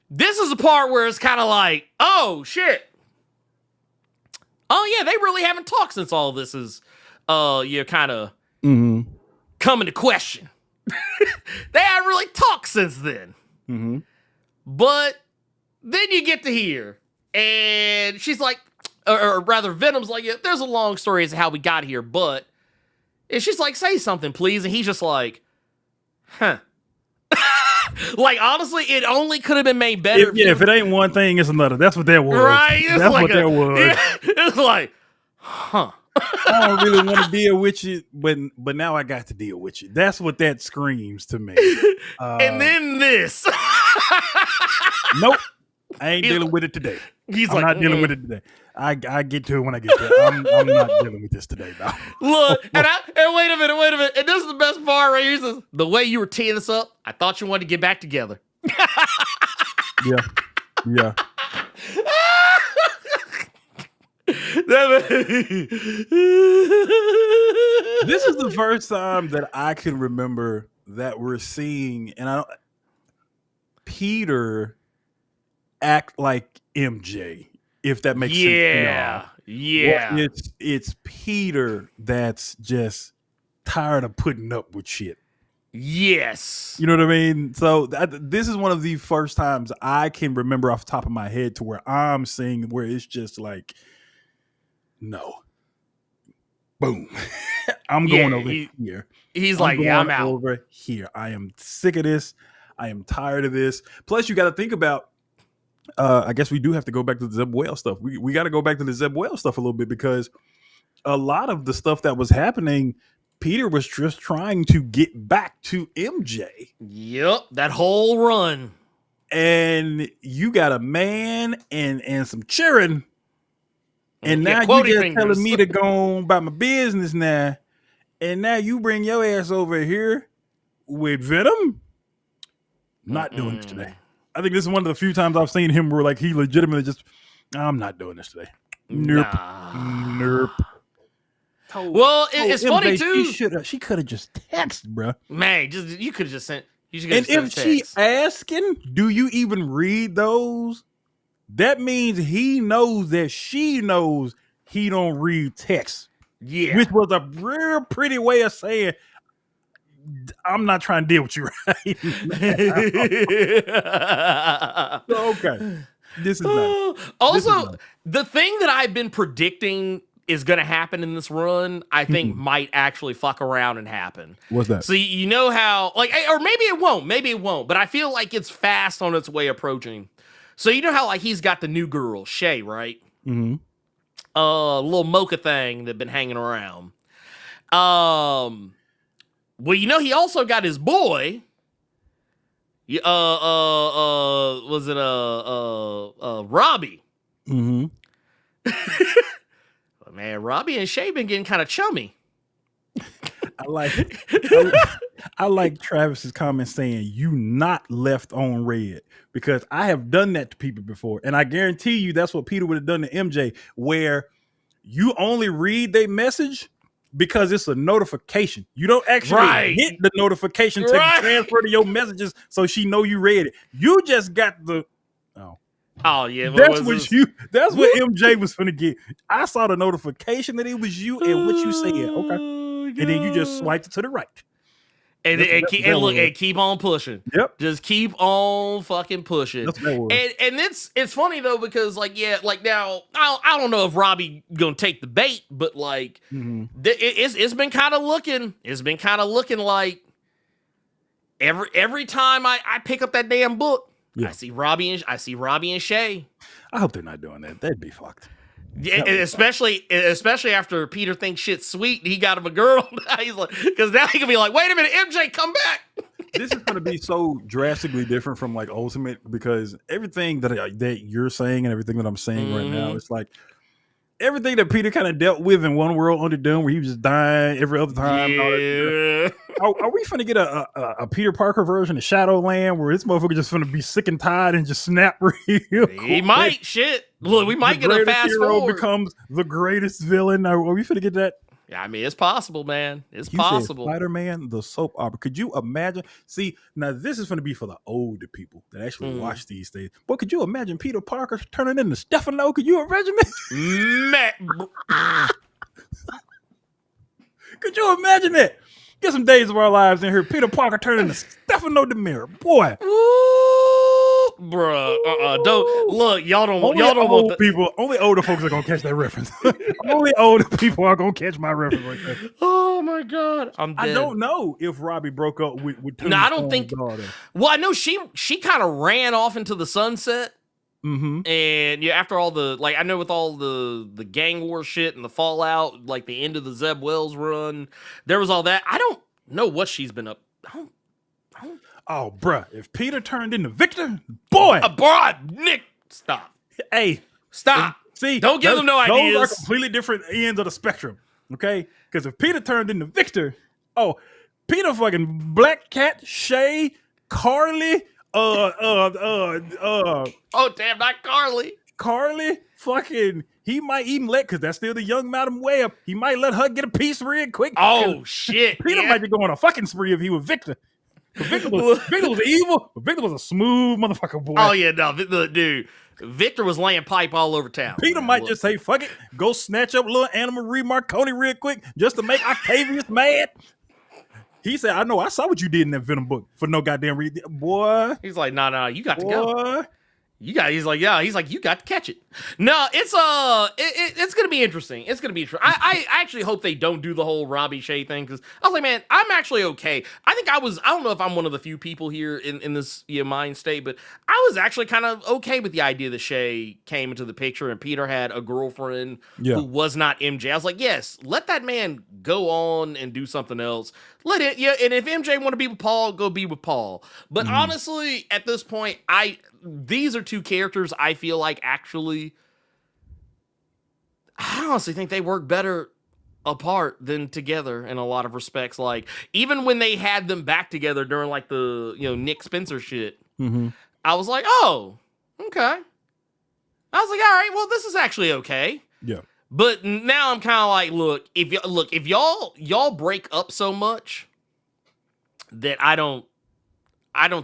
this is the part where it's kind of like, oh, shit. Oh, yeah, they really haven't talked since all this is, kind of coming to question. They haven't really talked since then. Mm-hmm. But then you get to here, and she's like, or rather, Venom's like, yeah, there's a long story as to how we got here, but, and she's like, say something, please. And he's just like, huh. Like, honestly, it only could have been made better. If it ain't one thing, it's another. That's what that was. Right? That's like what that was. Yeah, it's like, huh. I don't really want to deal with you, but now I got to deal with you. That's what that screams to me. And then this. Nope. I ain't dealing with it today. I'm not dealing with it today. I get to it when I get to it. I'm not dealing with this today, though. Look, and wait a minute. And this is the best part right here. He says, the way you were teeing this up, I thought you wanted to get back together. Yeah. This is the first time that I can remember that we're seeing, and Peter act like MJ, if that makes sense. Yeah. Well, it's Peter that's just tired of putting up with shit. Yes. You know what I mean? So this is one of the first times I can remember off the top of my head to where I'm seeing where it's just like, no, boom, I'm going over here. He's like, yeah, I'm out. Over here. I am sick of this. I am tired of this. Plus, you got to think about. I guess we do have to go back to the Zeb Wells stuff. We got to go back to the Zeb Wells stuff a little bit because a lot of the stuff that was happening, Peter was just trying to get back to MJ. Yep, that whole run. And you got a man and some cheering. And now you just telling me to go on about my business now. And now you bring your ass over here with Venom. Not doing this today. I think this is one of the few times I've seen him where like he legitimately just, I'm not doing this today. Nope. Nope. Well, it's funny too. She could have just texted, bro. Man, you could have just sent. And if she asking, do you even read those? That means he knows that she knows he don't read text. Yeah, which was a real pretty way of saying, I'm not trying to deal with you right now. So, okay. This is nice. Also, the thing that I've been predicting is going to happen in this run, I think might actually fuck around and happen. What's that? So you know how, like, or maybe it won't, but I feel like it's fast on its way approaching. So you know how, like, he's got the new girl, Shay, right? Mm-hmm. Little mocha thing that been hanging around. Well, you know, he also got his boy. Was it Robbie? Mm-hmm. Man, Robbie and Shay been getting kind of chummy. I like Travis's comment saying you not left on red, because I have done that to people before, and I guarantee you that's what Peter would have done to MJ, where you only read their message because it's a notification. You don't actually hit the notification to transfer to your messages so she know you read it. You just got the Oh yeah, that's what MJ was gonna get. I saw the notification that it was you and what you said. Okay, and then you just swiped it to the right, and keep on pushing. Yep, just keep on fucking pushing. And it's funny though, because like now I don't know if Robbie gonna take the bait, but like it's been kind of looking like every time I pick up that damn book. Yeah. I see Robbie and Shay. I hope they're not doing that. That'd be fucked. Yeah, especially after Peter thinks shit's sweet and he got him a girl. He's like, because now he can be like, wait a minute, MJ, come back. This is going to be so drastically different from like Ultimate, because everything that you're saying and everything that I'm saying right now, it's like everything that Peter kind of dealt with in One World Underdone, where he was just dying every other time. Yeah. Are we finna get a Peter Parker version of Shadowland where this motherfucker just finna be sick and tired and just snap real quick? He might. Shit. Look, we might get a fast forward. Becomes the greatest villain. Are we finna get that? Yeah, I mean, it's possible, man. It's possible. Spider-Man, the soap opera. Could you imagine? See, now this is going to be for the older people that actually watch these things. But could you imagine Peter Parker turning into Stefano? Could you imagine that? Could you imagine that? Get some Days of Our Lives in here. Peter Parker turning into Stefano the Mirror. Boy. Bruh, don't look. Y'all don't want people. Only older folks are gonna catch that reference. Only older people are gonna catch my reference like that. Oh my god, I'm dead. I don't know if Robbie broke up with no, I don't think. Daughter. Well, I know she kind of ran off into the sunset. Mm-hmm. And yeah, after all the I know with all the gang war shit and the fallout, like the end of the Zeb Wells run, there was all that. I don't know what she's been up. Oh, bruh, if Peter turned into Victor, boy. Nick, stop. Hey, stop. See, don't give them no ideas. Those are completely different ends of the spectrum, okay? Because if Peter turned into Victor, Peter fucking Black Cat, Shay, Carly, damn, not Carly. Carly, fucking, he might even because that's still the young Madam Web, he might let her get a piece real quick. Oh, shit. Peter might be going on a fucking spree if he was Victor. Victor was evil, but Victor was a smooth motherfucker, boy. Oh, yeah, no, dude. Victor was laying pipe all over town. Peter might just say, fuck it, go snatch up little Anna Marie Marconi real quick just to make Octavius mad. He said, I know, I saw what you did in that Venom book for no goddamn reason. Boy. He's like, no, you got to go. Boy. He's like, you got to catch it. No, it's it's gonna be interesting. It's gonna be interesting. I actually hope they don't do the whole Robbie Shea thing, because I was like, man, I'm actually okay. I don't know if I'm one of the few people here in this mind state, but I was actually kind of okay with the idea that Shea came into the picture and Peter had a girlfriend who was not MJ. I was like, yes, let that man go on and do something else. Let it, and if MJ want to be with Paul, go be with Paul. But honestly, at this point, these are two characters I feel like actually, I honestly think they work better apart than together in a lot of respects. Like, even when they had them back together during like the, Nick Spencer shit, I was like, oh, okay. I was like, all right, well, this is actually okay. Yeah. But now I'm kind of like, look, if y'all break up so much that I don't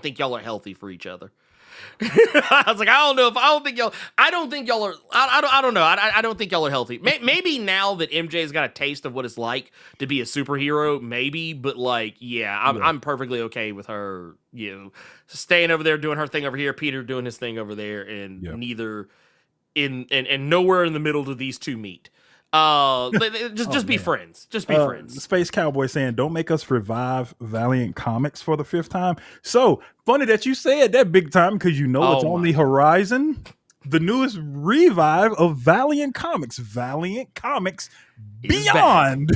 think y'all are healthy for each other. I was like, I don't think y'all are healthy. Maybe now that MJ's got a taste of what it's like to be a superhero, maybe, but like, I'm perfectly okay with her, staying over there doing her thing over here, Peter doing his thing over there, and neither and nowhere in the middle do these two meet. Just be friends. Just be friends. Space Cowboy saying, don't make us revive Valiant Comics for the 5th time. So funny that you said that, big time, because it's on the horizon. The newest revive of Valiant Comics. Valiant Comics Beyond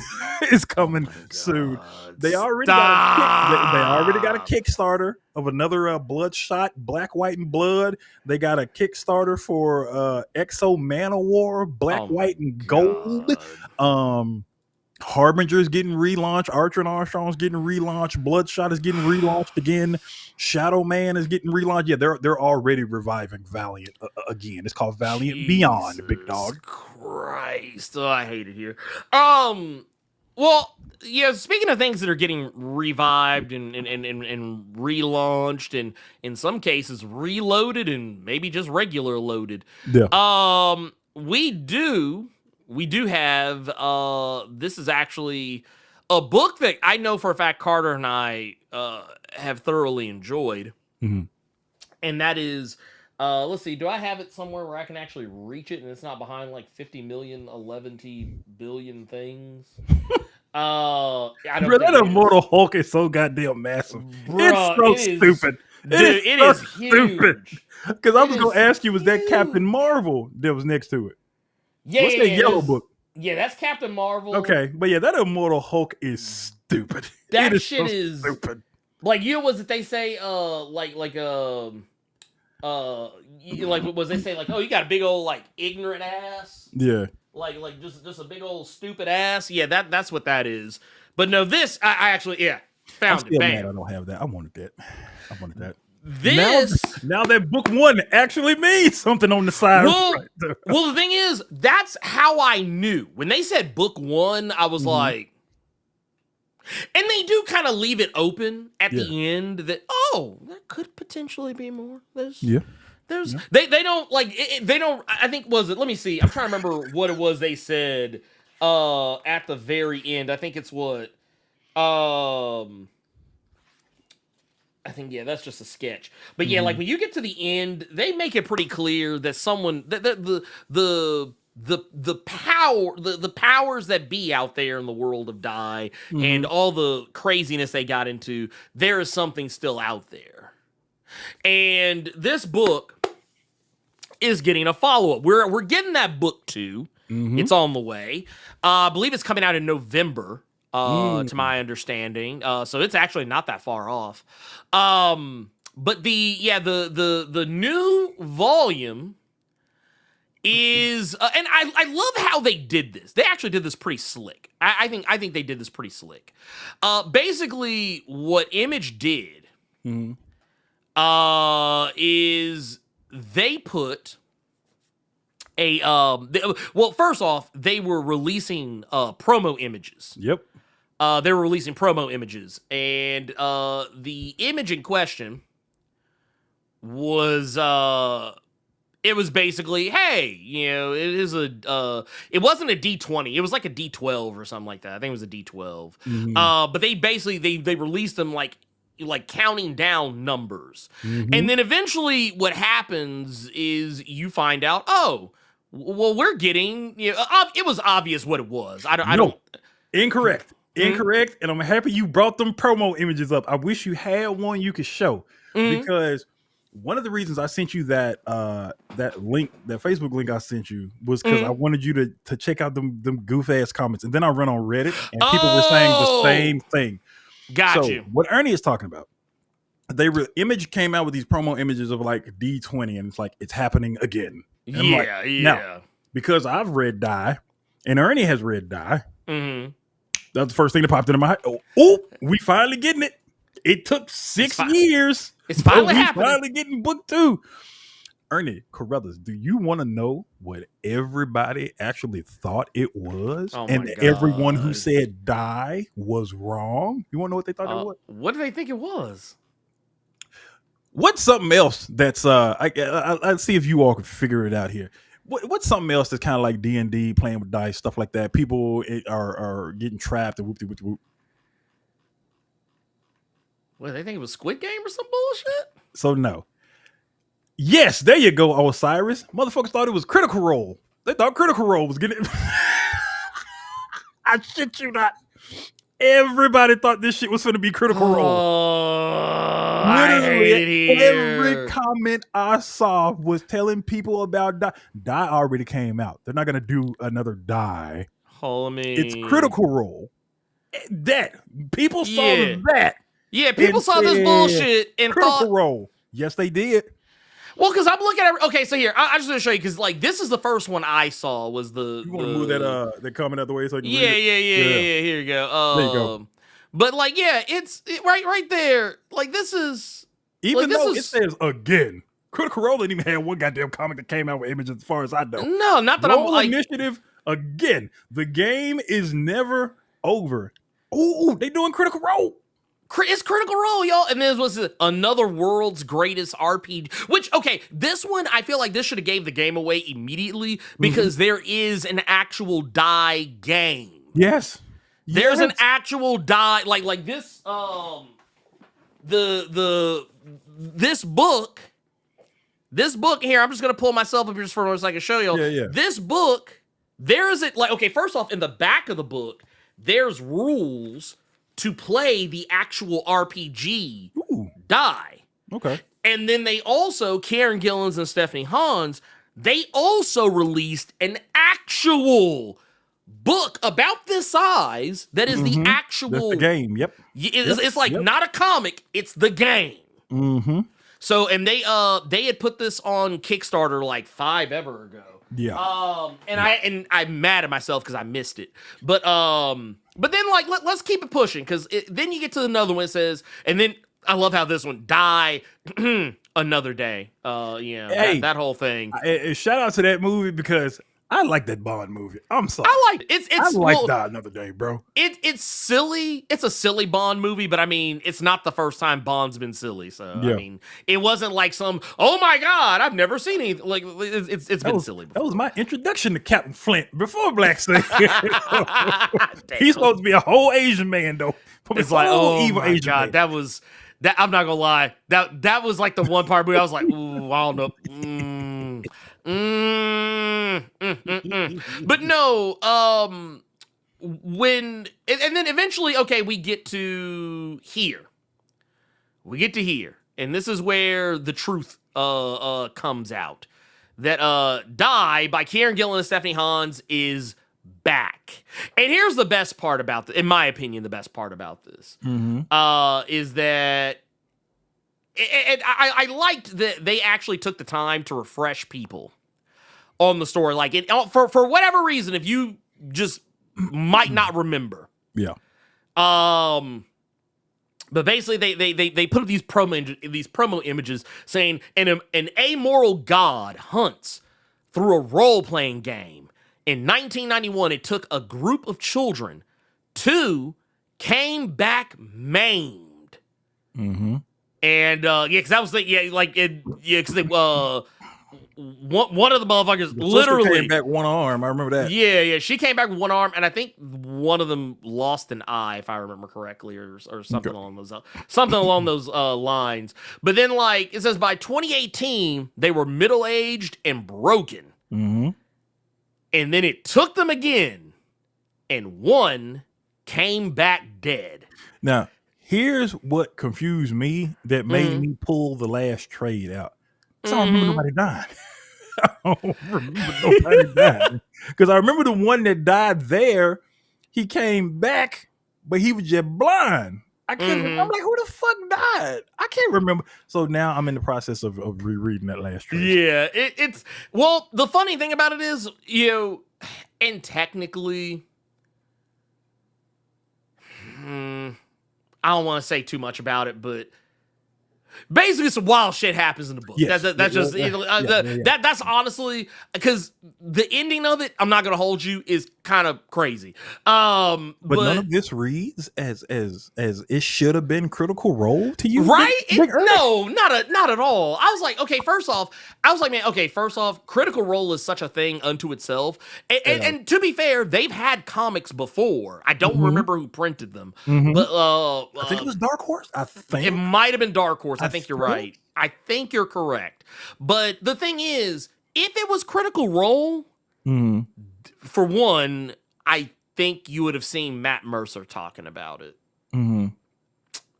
is coming soon. They already got a Kickstarter of another Bloodshot, Black, White, and Blood. They got a Kickstarter for Exo Manowar, Black, White, and Gold. Harbinger is getting relaunched. Archer and Armstrong is getting relaunched. Bloodshot is getting relaunched again. Shadow Man is getting relaunched. Yeah, they're already reviving Valiant again. It's called Valiant Beyond, big dog. Christ, I hate it here. Well, speaking of things that are getting revived and relaunched, and in some cases reloaded and maybe just regular loaded. Yeah. We do have, this is actually a book that I know for a fact Carter and I have thoroughly enjoyed. Mm-hmm. And that is, let's see, do I have it somewhere where I can actually reach it and it's not behind like 50 million, 11 billion things? That Immortal Hulk is so goddamn massive. It's so stupid. It is huge. Because I was going to ask you, was that Captain Marvel that was next to it? What's that yellow book? Yeah, that's Captain Marvel. Okay, but that Immortal Hulk is stupid. That shit is stupid. Like, what did they say? Like what was they say? Like, oh, you got a big old like ignorant ass. Yeah. Like just a big old stupid ass. Yeah, that's what that is. But no, this I actually found it. Bam. Mad I don't have that. I wanted that. This now that book 1 actually means something on the side. Well, the thing is, that's how I knew. When they said book 1, I was like, and they do kind of leave it open at the end that, there could potentially be more. They don't like they don't. I think let me see. I'm trying to remember what it was they said at the very end. I think it's what I think that's just a sketch. But like when you get to the end, they make it pretty clear that someone the powers that be out there in the world of Die and all the craziness they got into, there is something still out there. And this book is getting a follow-up. We're getting that book 2. It's on the way. I believe it's coming out in November. To my understanding, so it's actually not that far off. But the new volume is, and I love how they did this. They actually did this pretty slick. I think they did this pretty slick. Basically, what Image did is they put first off, they were releasing promo images. Yep. They were releasing promo images, and the image in question was It was basically, hey, it wasn't a D20. It was like a D12 or something like that. I think it was a D12. Mhm. But they basically they released them like counting down numbers. And then eventually what happens is you find out, oh, well, we're getting, it was obvious what it was. I don't. Incorrect. Incorrect. And I'm happy you brought them promo images up. I wish you had one you could show because one of the reasons I sent you that link, that Facebook link I sent you, was because I wanted you to check out them goof ass comments. And then I run on Reddit and people were saying the same thing. Got so you. What Ernie is talking about, Image came out with these promo images of like D20, and it's like it's happening again. And I'm like, now, because I've read Die, and Ernie has read Die. That's the first thing that popped into my head. Oh, we finally getting it. It took 6 years. It's finally happening. Finally getting book 2. Ernie Carruthers, do you want to know what everybody actually thought it was? Oh and my God. Everyone who said Die was wrong. You want to know what they thought it was? What do they think it was? What's something else that's I'll see if you all can figure it out here. What's something else that's kind of like D&D, playing with dice, stuff like that? People are getting trapped and whoop. What, they think it was Squid Game or some bullshit? So no. Yes, there you go, Osiris. Motherfuckers thought it was Critical Role. They thought Critical Role was getting it. I shit you not. Everybody thought this shit was going to be Critical Role. Literally, every comment I saw was telling people about Die. Die already came out. They're not going to do another Die. It's Critical Role. That people saw that. Yeah, people saw this bullshit and Critical Role. Yes, they did. Well, because I'm looking at okay, so here I just want to show you because like this is the first one I saw was the. You want to move that comment out the way so I can read it? Here you go. There you go. But like, it's right there. Like this is even though it says again. Critical Role didn't even have one goddamn comic that came out with images, as far as I know. No, not that I'm like initiative again. The game is never over. Oh, they doing Critical Role. It's Critical Role, y'all. And this was another world's greatest RPG. Which, okay, this one, I feel like this should have gave the game away immediately because there is an actual Die game. Yes. There's an actual Die, like this, this book here, I'm just going to pull myself up here just for a second so I can show y'all. Yeah. This book, there is it, like, okay, first off, in the back of the book, there's rules to play the actual RPG Die. Okay. And then they also, Karen Gillan's and Stephanie Hans, they also released an actual book about this size that is the actual That's the game. Yep. It's like not a comic, it's the game. So and they had put this on Kickstarter like 5 ever ago. Yeah. And I'm mad at myself because I missed it. But then like let's keep it pushing because then you get to another one that says, and then I love how this one Die Another Day. Hey, that whole thing. Shout out to that movie because I like that Bond movie. I'm sorry. I like it. I like Die Another Day, bro. It's silly. It's a silly Bond movie, but I mean, it's not the first time Bond's been silly. So I mean, it wasn't like some, oh my God, I've never seen anything. Like it's been silly before. That was my introduction to Captain Flint before Black Snake. He's supposed to be a whole Asian man though. It's like, oh evil my Asian God, man. That I'm not gonna lie. That was like the one part where I was like, ooh, I don't know. But no, when and then eventually, okay, we get to here. And this is where the truth comes out. That Die by Karen Gillan and Stephanie Hans is back. And here's the best part about this, in my opinion, the best part about this is that I liked that they actually took the time to refresh people on the story. Like, for whatever reason, if you just might not remember. Yeah. But basically, they put up these promo images saying an amoral god hunts through a role-playing game. In 1991, it took a group of children. 2 came back maimed. And because that was because one of the motherfuckers The sister literally came back one arm. I remember that. Yeah, she came back with one arm, and I think one of them lost an eye, if I remember correctly, or something along those lines. But then, like it says, by 2018, they were middle aged and broken, and then it took them again, and one came back dead. Now, here's what confused me that made me pull the last trade out. I don't remember nobody dying. I don't remember nobody dying. Because I remember the one that died there, he came back, but he was just blind. I can't remember. I'm like, who the fuck died? I can't remember. So now I'm in the process of rereading that last trade. Yeah, it's well, the funny thing about it is, and technically, I don't want to say too much about it, but basically some wild shit happens in the book. Yes. That's honestly, because the ending of it, I'm not gonna hold you, is kind of crazy. But none of this reads as it should have been Critical Role to you, right? No, not at all. I was like, first off, Critical Role is such a thing unto itself. And to be fair, they've had comics before. I don't remember who printed them, but I think it was Dark Horse. I think it might have been Dark Horse. I think you're right. I think you're correct. But the thing is, if it was Critical Role, for one, I think you would have seen Matt Mercer talking about it.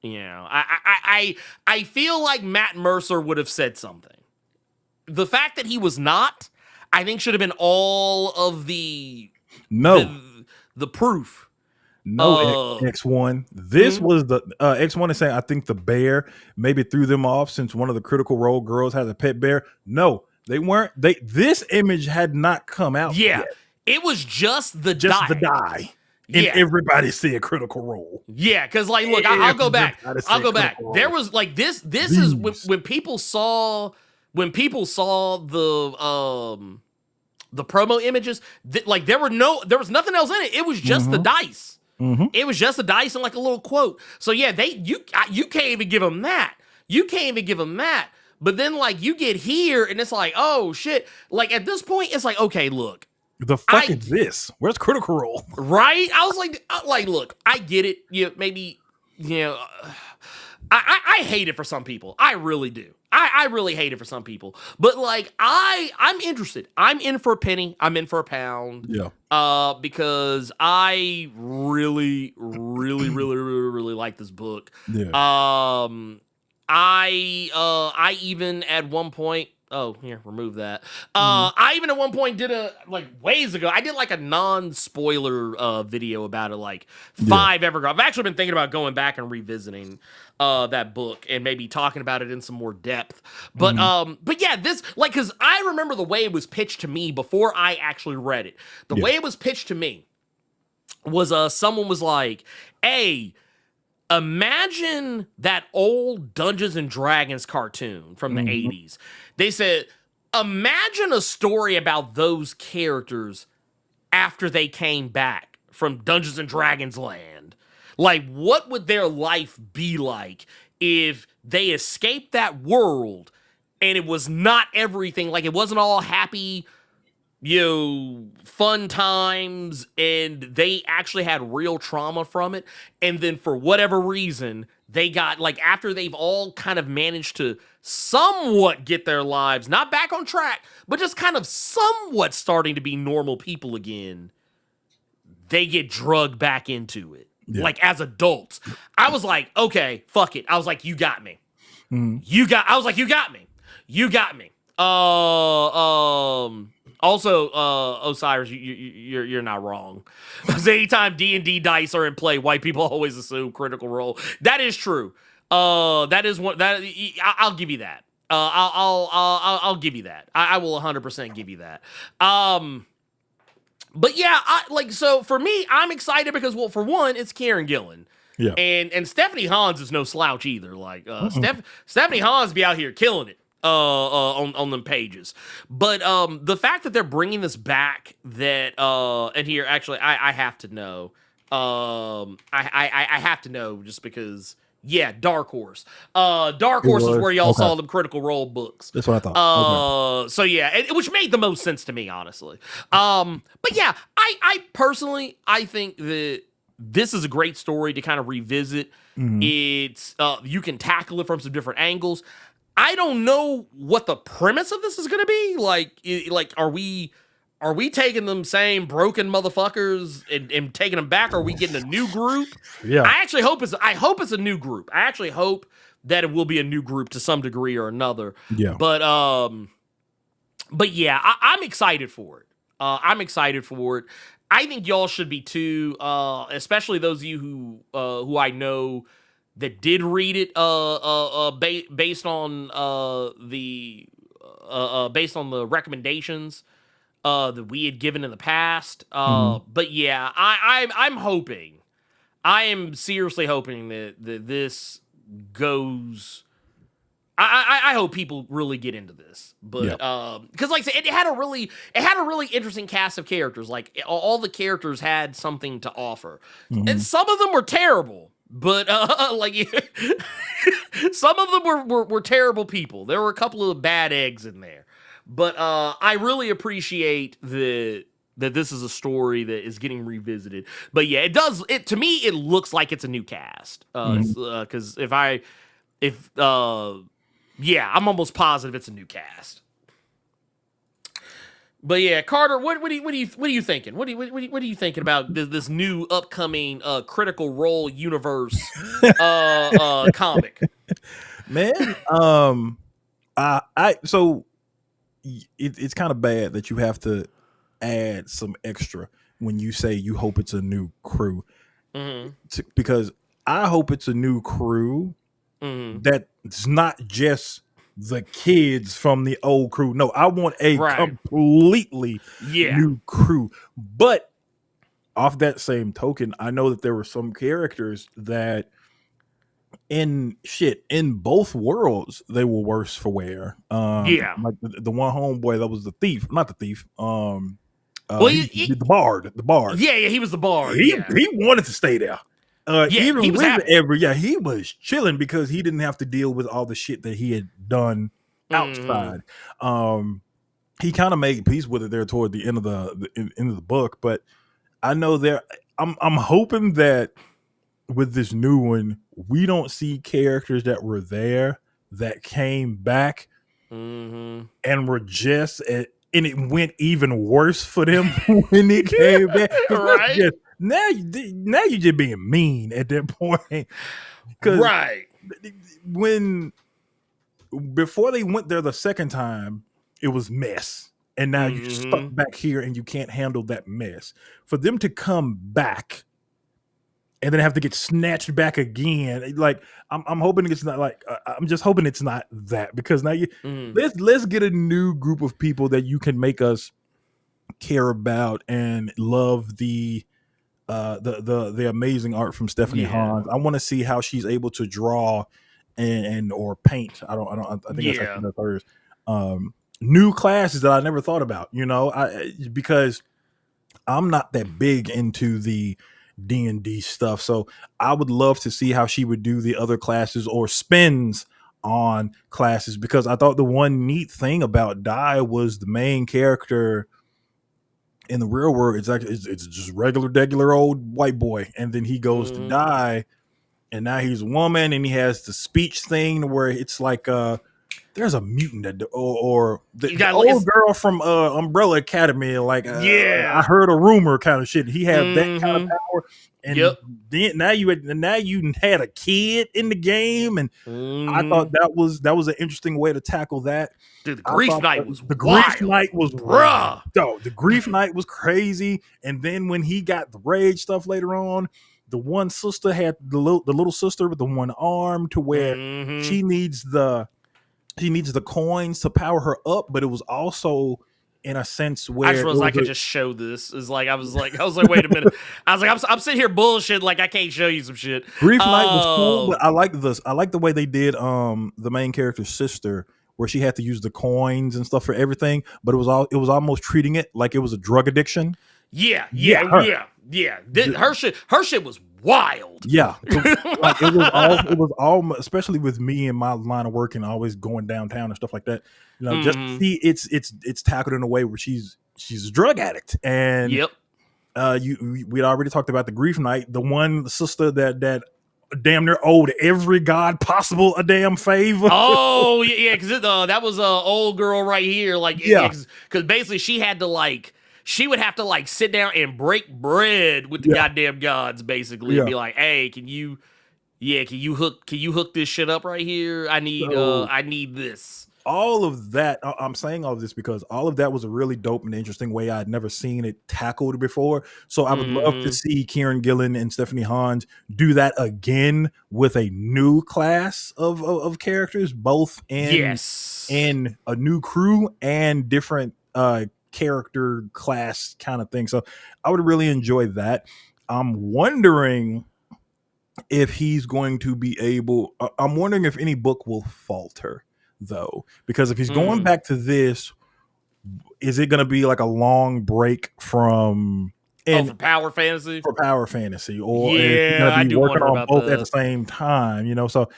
I feel like Matt Mercer would have said something. The fact that he was not, I think, should have been all of the proof. No, X1. This was the X1 is saying, I think the bear maybe threw them off since one of the Critical Role girls has a pet bear. No, they weren't. This image had not come out yet. It was just the die. And everybody see a Critical Role. Yeah, because like, look, I'll go back. There was like this is when people saw the promo images, like there was nothing else in it. It was just the dice. It was just the dice and like a little quote. So yeah, you can't even give them that. But then like you get here and it's like, oh shit. Like at this point, it's like, okay, look. The fuck is this? Where's Critical Role? Right? I was like, look, I get it. I hate it for some people. I really do. I really hate it for some people. But like I'm interested. I'm in for a penny. I'm in for a pound. Yeah. Because I really, really, really, really, really like this book. Yeah. I even at one point, remove that. I even at one point did ways ago, I did like a non-spoiler video about it, like 5 ever ago. I've actually been thinking about going back and revisiting that book and maybe talking about it in some more depth. But yeah, this, like, because I remember the way it was pitched to me before I actually read it. The way it was pitched to me was someone was like, hey, imagine that old Dungeons and Dragons cartoon from the 80s. They said, imagine a story about those characters after they came back from Dungeons and Dragons land. Like, what would their life be like if they escaped that world and it was not everything, like it wasn't all happy, fun times, and they actually had real trauma from it. And then for whatever reason, they got, like, after they've all kind of managed to somewhat get their lives, not back on track, but just kind of somewhat starting to be normal people again, they get drugged back into it. Yeah. Like, as adults. I was like, okay, fuck it. I was like, you got me. You got me. Also, Osiris, you're not wrong. Because anytime D&D dice are in play, white people always assume Critical Role. That is true. That is one that I'll give you that. I'll give you that. I will 100% give you that. But yeah, so for me, I'm excited because, well, for one, it's Kieran Gillen. Yeah. And Stephanie Hans is no slouch either. Like, Stephanie Hans be out here killing it. On them pages. But the fact that they're bringing this back, that and here actually I have to know. I have to know just because Yeah, Dark Horse. Dark Horse is where y'all saw them Critical Role books. That's what I thought. So yeah, which made the most sense to me, honestly. But yeah, I personally, I think that this is a great story to kind of revisit. It's you can tackle it from some different angles. I don't know what the premise of this is going to be. Like, are we taking them same broken motherfuckers and taking them back? Or are we getting a new group? Yeah. I hope it's a new group. I actually hope that it will be a new group to some degree or another. Yeah. But yeah, I'm excited for it. I'm excited for it. I think y'all should be too, especially those of you who I know that did read it based on the recommendations that we had given in the past. But yeah, I'm hoping, I am seriously hoping that this goes. I hope people really get into this, but because like I said, it had a really interesting cast of characters. Like all the characters had something to offer, and some of them were terrible. But like some of them were terrible people. There were a couple of bad eggs in there. But I really appreciate that this is a story that is getting revisited. But yeah, to me it looks like it's a new cast. Because I'm almost positive it's a new cast. But yeah, Carter, what are you thinking? What are you thinking about this new upcoming Critical Role universe comic? Man, it's kind of bad that you have to add some extra when you say you hope it's a new crew, because I hope it's a new crew that's not just the kids from the old crew. No, I want a completely new crew. But off that same token, I know that there were some characters that in both worlds they were worse for wear. Like the one homeboy that was the thief, not the thief. The bard. Yeah, he was the bard. He wanted to stay there. Even he was happy. He was chilling because he didn't have to deal with all the shit that he had done outside. He kind of made peace with it there toward the end of the book, but I know I'm hoping that with this new one, we don't see characters that were there that came back and were just and it went even worse for them when it came back. Right. Now you're just being mean at that point. Right. Before they went there the second time, it was mess. And now you're stuck back here and you can't handle that mess. For them to come back and then have to get snatched back again, like I'm hoping it's not like I'm just hoping it's not that, because now let's get a new group of people that you can make us care about and love the amazing art from Stephanie Hans. I want to see how she's able to draw and or paint. I think that's like hers. New classes that I never thought about, because I'm not that big into the D&D stuff. So I would love to see how she would do the other classes or spins on classes, because I thought the one neat thing about Dai was the main character in the real world. It's just regular old white boy, and then he goes to die, and now he's a woman, and he has the speech thing where it's like there's a mutant that or the old girl from Umbrella Academy, like I heard a rumor kind of shit. He had that kind of power, and then now you had a kid in the game, and I thought that was an interesting way to tackle that. Dude, the Grief Knight was the Grief Knight was bruh. The Grief Knight was crazy, and then when he got the rage stuff later on, the one sister had the little sister with the one arm to where she needs the coins to power her up, but it was also in a sense where I just realized I could just show this. Is like I was like, wait a minute. I was like, I'm sitting here bullshit, like I can't show you some shit. Grief Knight was cool, but I like the way they did the main character's sister, where she had to use the coins and stuff for everything, but it was almost treating it like it was a drug addiction. Her shit was wild. Yeah, like it was all, especially with me and my line of work and always going downtown and stuff like that. You know, just to see it's tackled in a way where she's a drug addict, and Yep. we'd already talked about the grief night, the one sister that damn near owed every god possible a damn favor. Oh yeah, because that was a old girl right here, like because basically she would have to like sit down and break bread with the goddamn gods basically and be like, hey, can you hook this shit up right here? I need this. All of that, I'm saying all of this because all of that was a really dope and interesting way I'd never seen it tackled before. So I would love to see Kieran Gillen and Stephanie Hans do that again with a new class of characters, both in a new crew and different character class kind of thing. So I would really enjoy that. I'm wondering if he's going to be able, I'm wondering if any book will falter though, because if he's going back to this, is it going to be like a long break from for Power Fantasy? For Power Fantasy, or is he going to be working on both at the same time? You know, so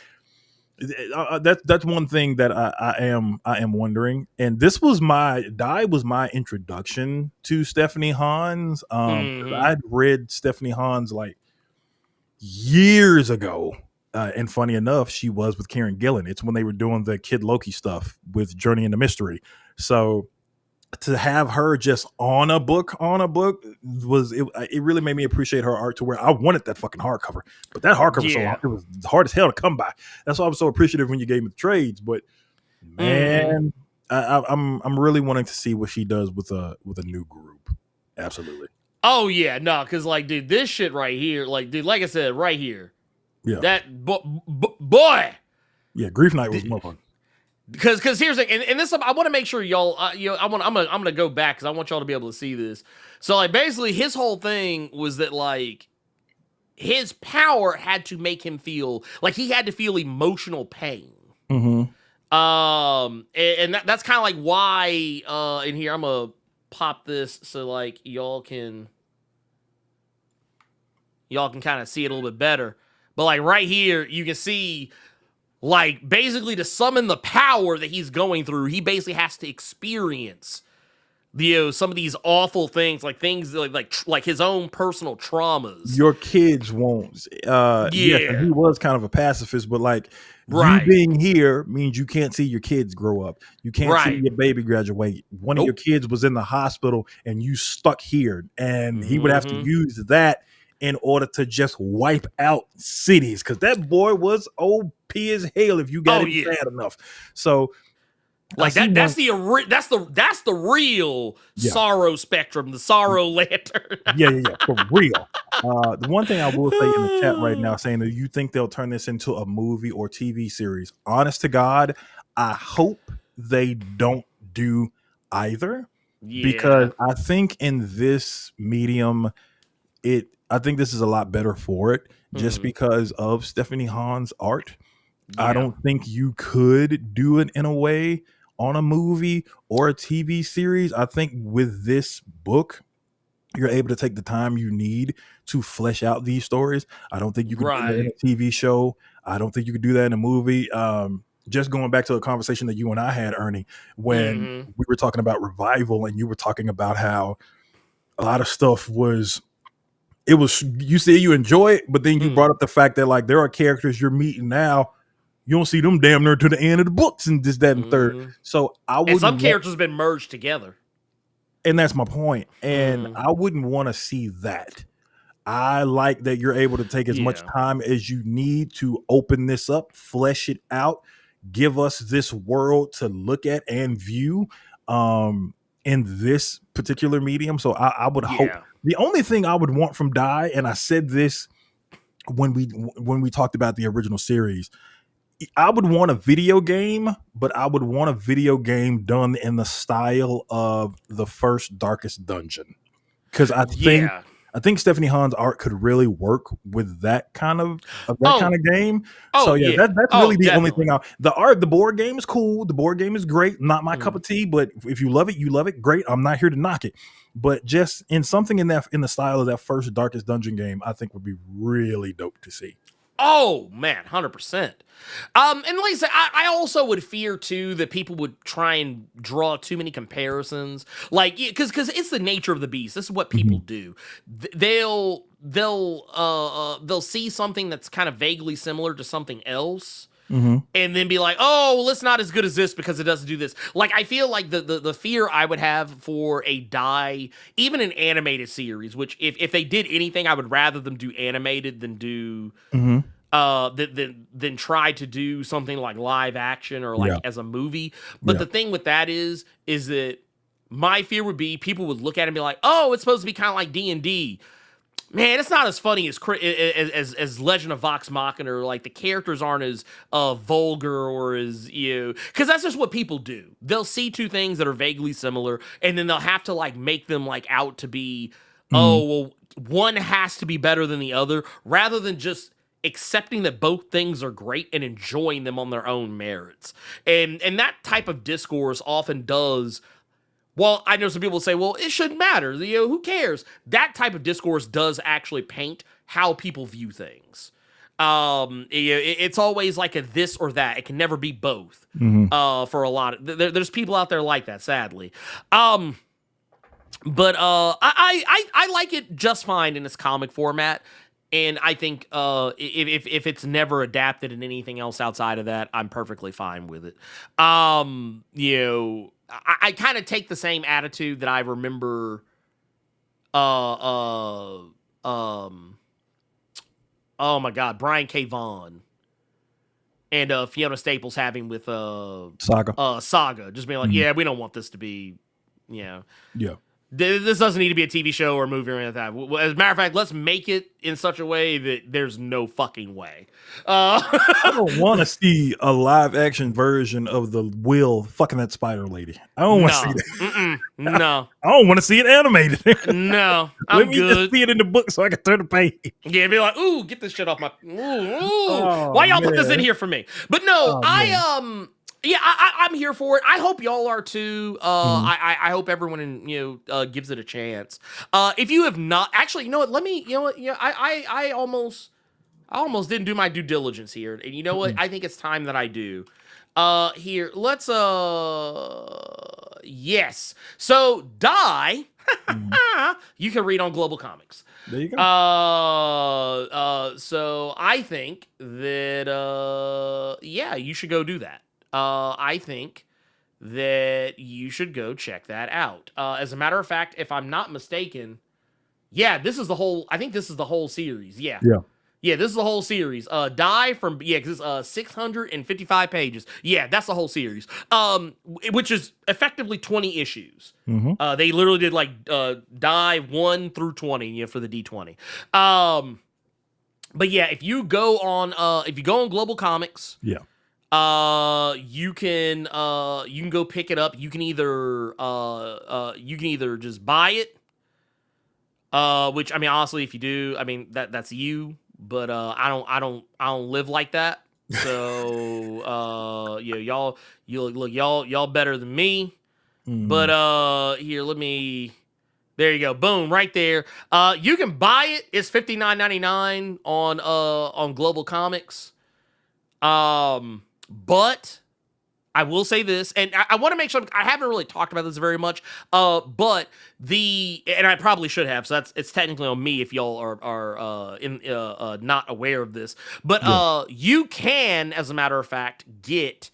that's one thing that I am wondering. And this was my introduction to Stephanie Hans. I'd read Stephanie Hans like years ago. And funny enough, she was with Kieran Gillen. It's when they were doing the Kid Loki stuff with Journey into Mystery. So to have her just on a book was it really made me appreciate her art to where I wanted that fucking hardcover. But that hardcover it was hard as hell to come by. That's why I was so appreciative when you gave me the trades. But man, I'm really wanting to see what she does with a new group. Absolutely. Oh yeah, no, because like, dude, this shit right here, like, dude, like I said, right here. Yeah, that boy. Yeah, Grief Night was more fun. Because here's the and this I want to make sure y'all I'm gonna go back because I want y'all to be able to see this. So like basically his whole thing was that like his power had to make him feel like he had to feel emotional pain. Mm-hmm. And that's kind of like why in here I'm gonna pop this so like y'all can kind of see it a little bit better. But like right here, you can see like basically to summon the power that he's going through, he basically has to experience some of these awful things, like things like his own personal traumas. Your kids won't. Yes, he was kind of a pacifist, but like you being here means you can't see your kids grow up. You can't see your baby graduate. One of your kids was in the hospital and you stuck here, and he would have to use that in order to just wipe out cities, because that boy was OP as hell if you got it bad enough. So like that's the real sorrow spectrum, the sorrow lantern. yeah, for real. The one thing I will say in the chat right now, saying that you think they'll turn this into a movie or TV series. Honest to God, I hope they don't do either, because I think in this medium, I think this is a lot better for it, just because of Stephanie Hans' art. I don't think you could do it in a way on a movie or a TV series. I think with this book, you're able to take the time you need to flesh out these stories. I don't think you could do that in a TV show. I don't think you could do that in a movie. Just going back to a conversation that you and I had, Ernie, when we were talking about revival, and you were talking about how a lot of stuff you say you enjoy it, but then you brought up the fact that like there are characters you're meeting now, you don't see them damn near to the end of the books and this, that, and third. So some characters have been merged together. And that's my point. And I wouldn't want to see that. I like that you're able to take as much time as you need to open this up, flesh it out, give us this world to look at and view in this particular medium. So I would hope. The only thing I would want from Die, and I said this when we talked about the original series, I would want a video game, but I would want a video game done in the style of the first Darkest Dungeon. Because I I think Stephanie Hahn's art could really work with that kind of kind of game. So yeah, that's really the only thing. The board game is cool. The board game is great. Not my cup of tea, but if you love it, you love it. Great. I'm not here to knock it. But just in something in the style of that first Darkest Dungeon game, I think would be really dope to see. Oh man, 100%. And like I said, I also would fear too that people would try and draw too many comparisons, like because it's the nature of the beast. This is what people do. They'll see something that's kind of vaguely similar to something else. And then be like, oh, well, it's not as good as this because it doesn't do this. Like, I feel like the fear I would have for a die, even an animated series, which if they did anything, I would rather them do animated than do than try to do something like live action or like as a movie. But the thing with that is that my fear would be people would look at it and be like, oh, it's supposed to be kind of like D&D. Man, it's not as funny as Legend of Vox Machina, or like the characters aren't as vulgar or as, because that's just what people do. They'll see two things that are vaguely similar, and then they'll have to like make them like out to be, oh, well, one has to be better than the other, rather than just accepting that both things are great and enjoying them on their own merits. And that type of discourse often does. Well, I know some people say, well, it shouldn't matter. Who cares? That type of discourse does actually paint how people view things. It's always like a this or that. It can never be both. For a lot of there's people out there like that, sadly. But I like it just fine in its comic format. And I think if it's never adapted in anything else outside of that, I'm perfectly fine with it. I kind of take the same attitude that I remember oh my God, Brian K. Vaughan and Fiona Staples having with Saga. Just being like, yeah, we don't want this to be, this doesn't need to be a TV show or a movie or anything like that. As a matter of fact, let's make it in such a way that there's no fucking way. I don't want to see a live action version of the Will fucking that spider lady. I don't want to see that. No. I don't want to see it animated. No, Let me just see it in the book so I can turn the page. Yeah, be like, ooh, get this shit off my. Why y'all put this in here for me? But no, I'm here for it. I hope y'all are too. I hope everyone gives it a chance. If you have not, actually, you know what? Let me. I almost didn't do my due diligence here, and you know what? I think it's time that I do. Here, let's. Yes. So, Die. You can read on Global Comics. There you go. So I think that you should go do that. I think that you should go check that out. As a matter of fact, if I'm not mistaken, this is the whole. I think this is the whole series. Yeah, this is the whole series. Die from because it's 655 pages. Yeah, that's the whole series. Which is effectively 20 issues. They literally did like Die 1 through 20 for the D20. But yeah, if you go on Global Comics, you can go pick it up. You can either just buy it, which I mean honestly, if you do, I mean that's you. But I don't live like that. So y'all better than me. But here, there you go. Boom, right there. You can buy it. It's $59.99 on Global Comics. But I will say this, and I want to make sure I haven't really talked about this very much. But and I probably should have. So it's technically on me if y'all are not aware of this. But you can, as a matter of fact, get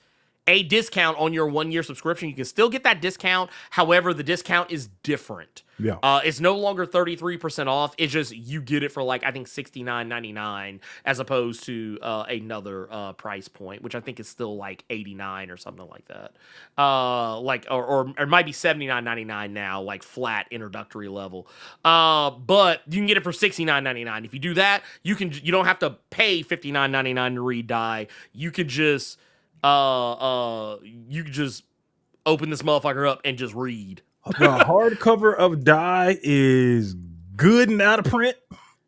a discount on your 1-year subscription. You can still get that discount. However, the discount is different. It's no longer 33% off. It's just you get it for like I think $69.99 as opposed to another price point, which I think is still like $89 or something like that. Or it might be $79.99 now, like flat introductory level. But you can get it for $69.99. If you do that, you don't have to pay $59.99 to read Die. You could just open this motherfucker up and just read. The hardcover of Die is good and out of print.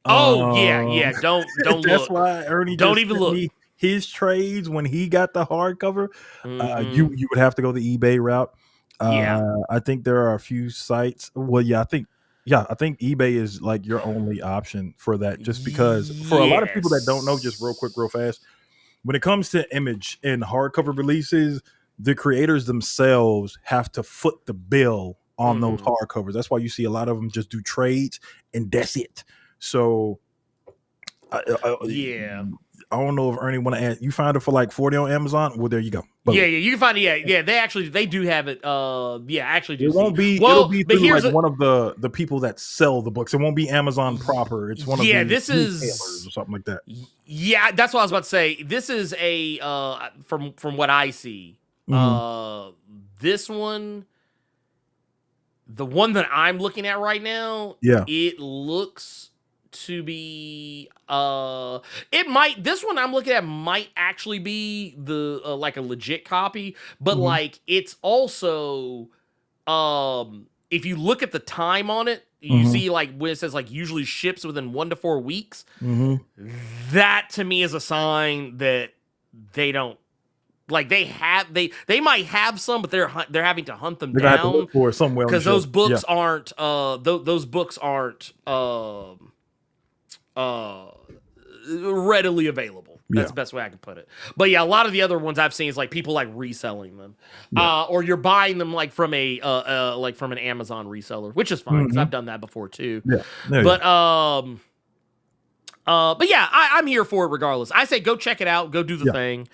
Oh yeah. Don't That's look. why Ernie Don't just even sent look. me his trades when he got the hardcover. Mhm. You would have to go the eBay route. Yeah. I think there are a few sites. Well, I think eBay is like your only option for that, just because for a lot of people that don't know, just real quick, real fast, when it comes to image and hardcover releases, the creators themselves have to foot the bill on those hardcovers. That's why you see a lot of them just do trades and that's it. So Yeah. I don't know if Ernie want to add. You find it for like 40 on Amazon. Well, there you go. Boom. Yeah, you can find it. Yeah. They do have it. Actually, do It won't be. Well, It'll be but through here's like one of the people that sell the books. It won't be Amazon proper. It's one of the this is retailers or something like that. Yeah, that's what I was about to say. This is a from what I see. This one, the one that I'm looking at right now, it looks to be this one I'm looking at might actually be the like a legit copy, but like it's also if you look at the time on it, you see like when it says like usually ships within 1 to 4 weeks. That to me is a sign that they don't like they might have some, but they're having to hunt them down, have to look for it somewhere, because those books aren't those books aren't readily available. That's the best way I can put it. But yeah, a lot of the other ones I've seen is like people like reselling them, or you're buying them like from an Amazon reseller, which is fine because I've done that before too. But yeah, I'm here for it regardless. I say go check it out, go do the thing,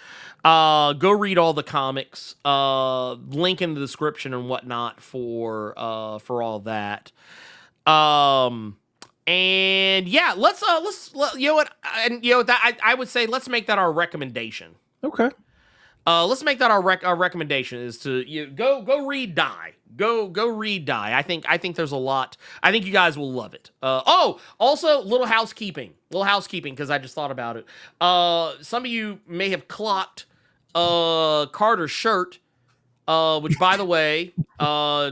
go read all the comics, link in the description and whatnot for all that. And yeah, let's you know what, and you know that I would say let's make that our recommendation. Okay. Let's make that our recommendation is to go read Die. Go read Die. I think there's a lot. I think you guys will love it. Also little housekeeping because I just thought about it. Some of you may have clocked Carter's shirt. Which by the way,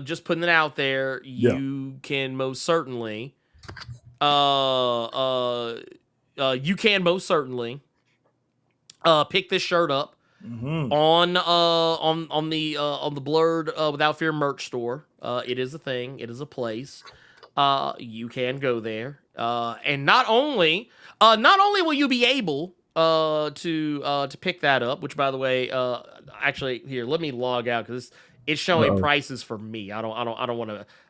just putting it out there, you can most certainly. Pick this shirt up on the Blerd Without Fear merch store. It is a thing. It is a place. You can go there. And not only will you be able to pick that up, which by the way, actually here, let me log out because it's showing prices for me. I don't want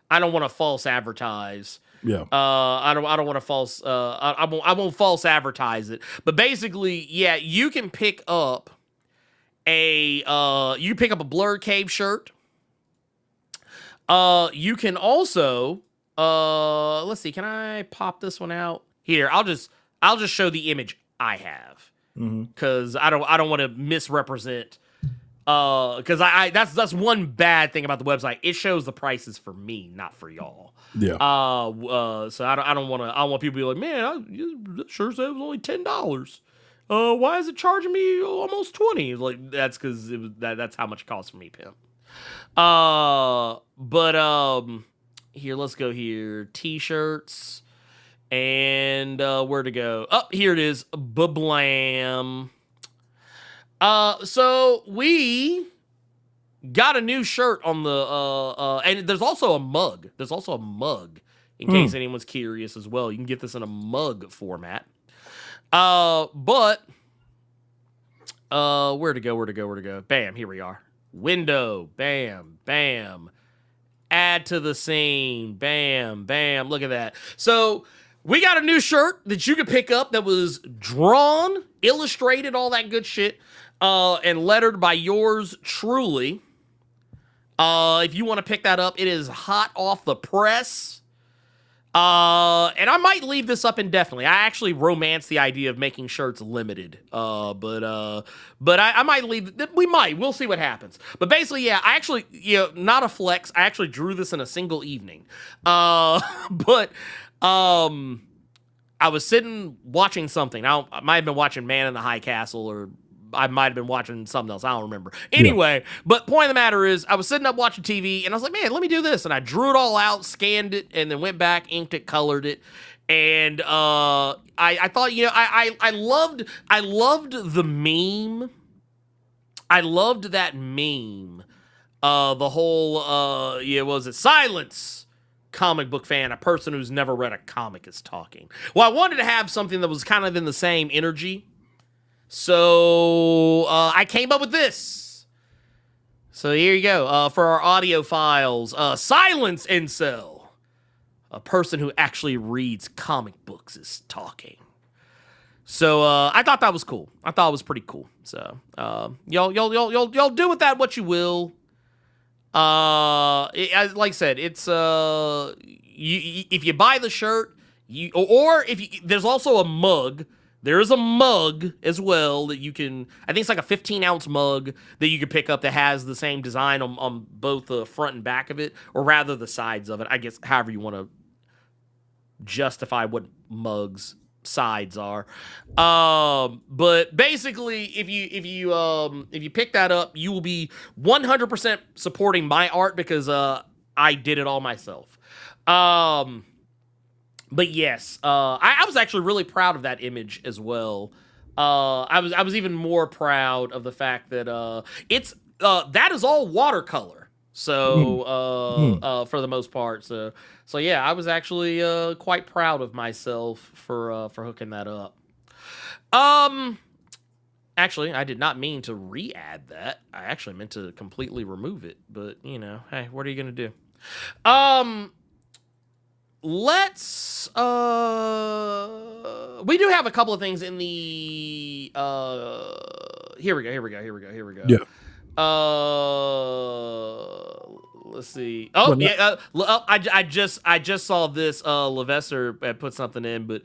to false advertise. Yeah. I don't want to false. I won't false advertise it. But basically, yeah, you can pick up a Blerd Cave shirt. You can also let's see. Can I pop this one out here? I'll just show the image I have because I don't want to misrepresent. Because that's one bad thing about the website. It shows the prices for me, not for y'all. Yeah. So I don't want people to be like, man, that shirt said it was only $10. Why is it charging me almost $20? Like that's because that's how much it costs for me, pimp. But here, let's go here. T-shirts and where to go? Oh, here it is. Bablam. So we got a new shirt on the and there's also a mug. There's also a mug in case anyone's curious as well. You can get this in a mug format. But where to go? Bam, here we are. Window, bam, bam. Add to the scene, bam, bam. Look at that. So we got a new shirt that you can pick up that was drawn, illustrated, all that good shit. And lettered by yours truly. If you want to pick that up, it is hot off the press. And I might leave this up indefinitely. I actually romance the idea of making shirts limited. But I might leave. We'll see what happens. But basically, yeah, I actually, not a flex. I actually drew this in a single evening. But I was sitting watching something. I might have been watching Man in the High Castle or I might have been watching something else. I don't remember. Anyway, but point of the matter is, I was sitting up watching TV, and I was like, man, let me do this. And I drew it all out, scanned it, and then went back, inked it, colored it. And I thought, you know, I loved the meme. I loved that meme. The whole, what was it? Silence, comic book fan, a person who's never read a comic is talking. Well, I wanted to have something that was kind of in the same energy. So I came up with this. So here you go. For our audio files, Silence Incel. A person who actually reads comic books is talking. So I thought that was cool. I thought it was pretty cool. So y'all do with that what you will. Like I said, it's if you buy the shirt, there's also a mug. There is a mug as well that you can, I think it's like a 15-ounce mug that you can pick up that has the same design on both the front and back of it, or rather the sides of it. I guess however you want to justify what mugs sides are. But basically, if you pick that up, you will be 100% supporting my art because I did it all myself. But yes, I was actually really proud of that image as well. I was even more proud of the fact that it's that is all watercolor. So for the most part, so yeah, I was actually quite proud of myself for hooking that up. Actually, I did not mean to re-add that. I actually meant to completely remove it. But you know, hey, what are you gonna do? Let's we do have a couple of things in the here we go. Yeah. Let's see. Oh, yeah. I just saw this. Levester had put something in, but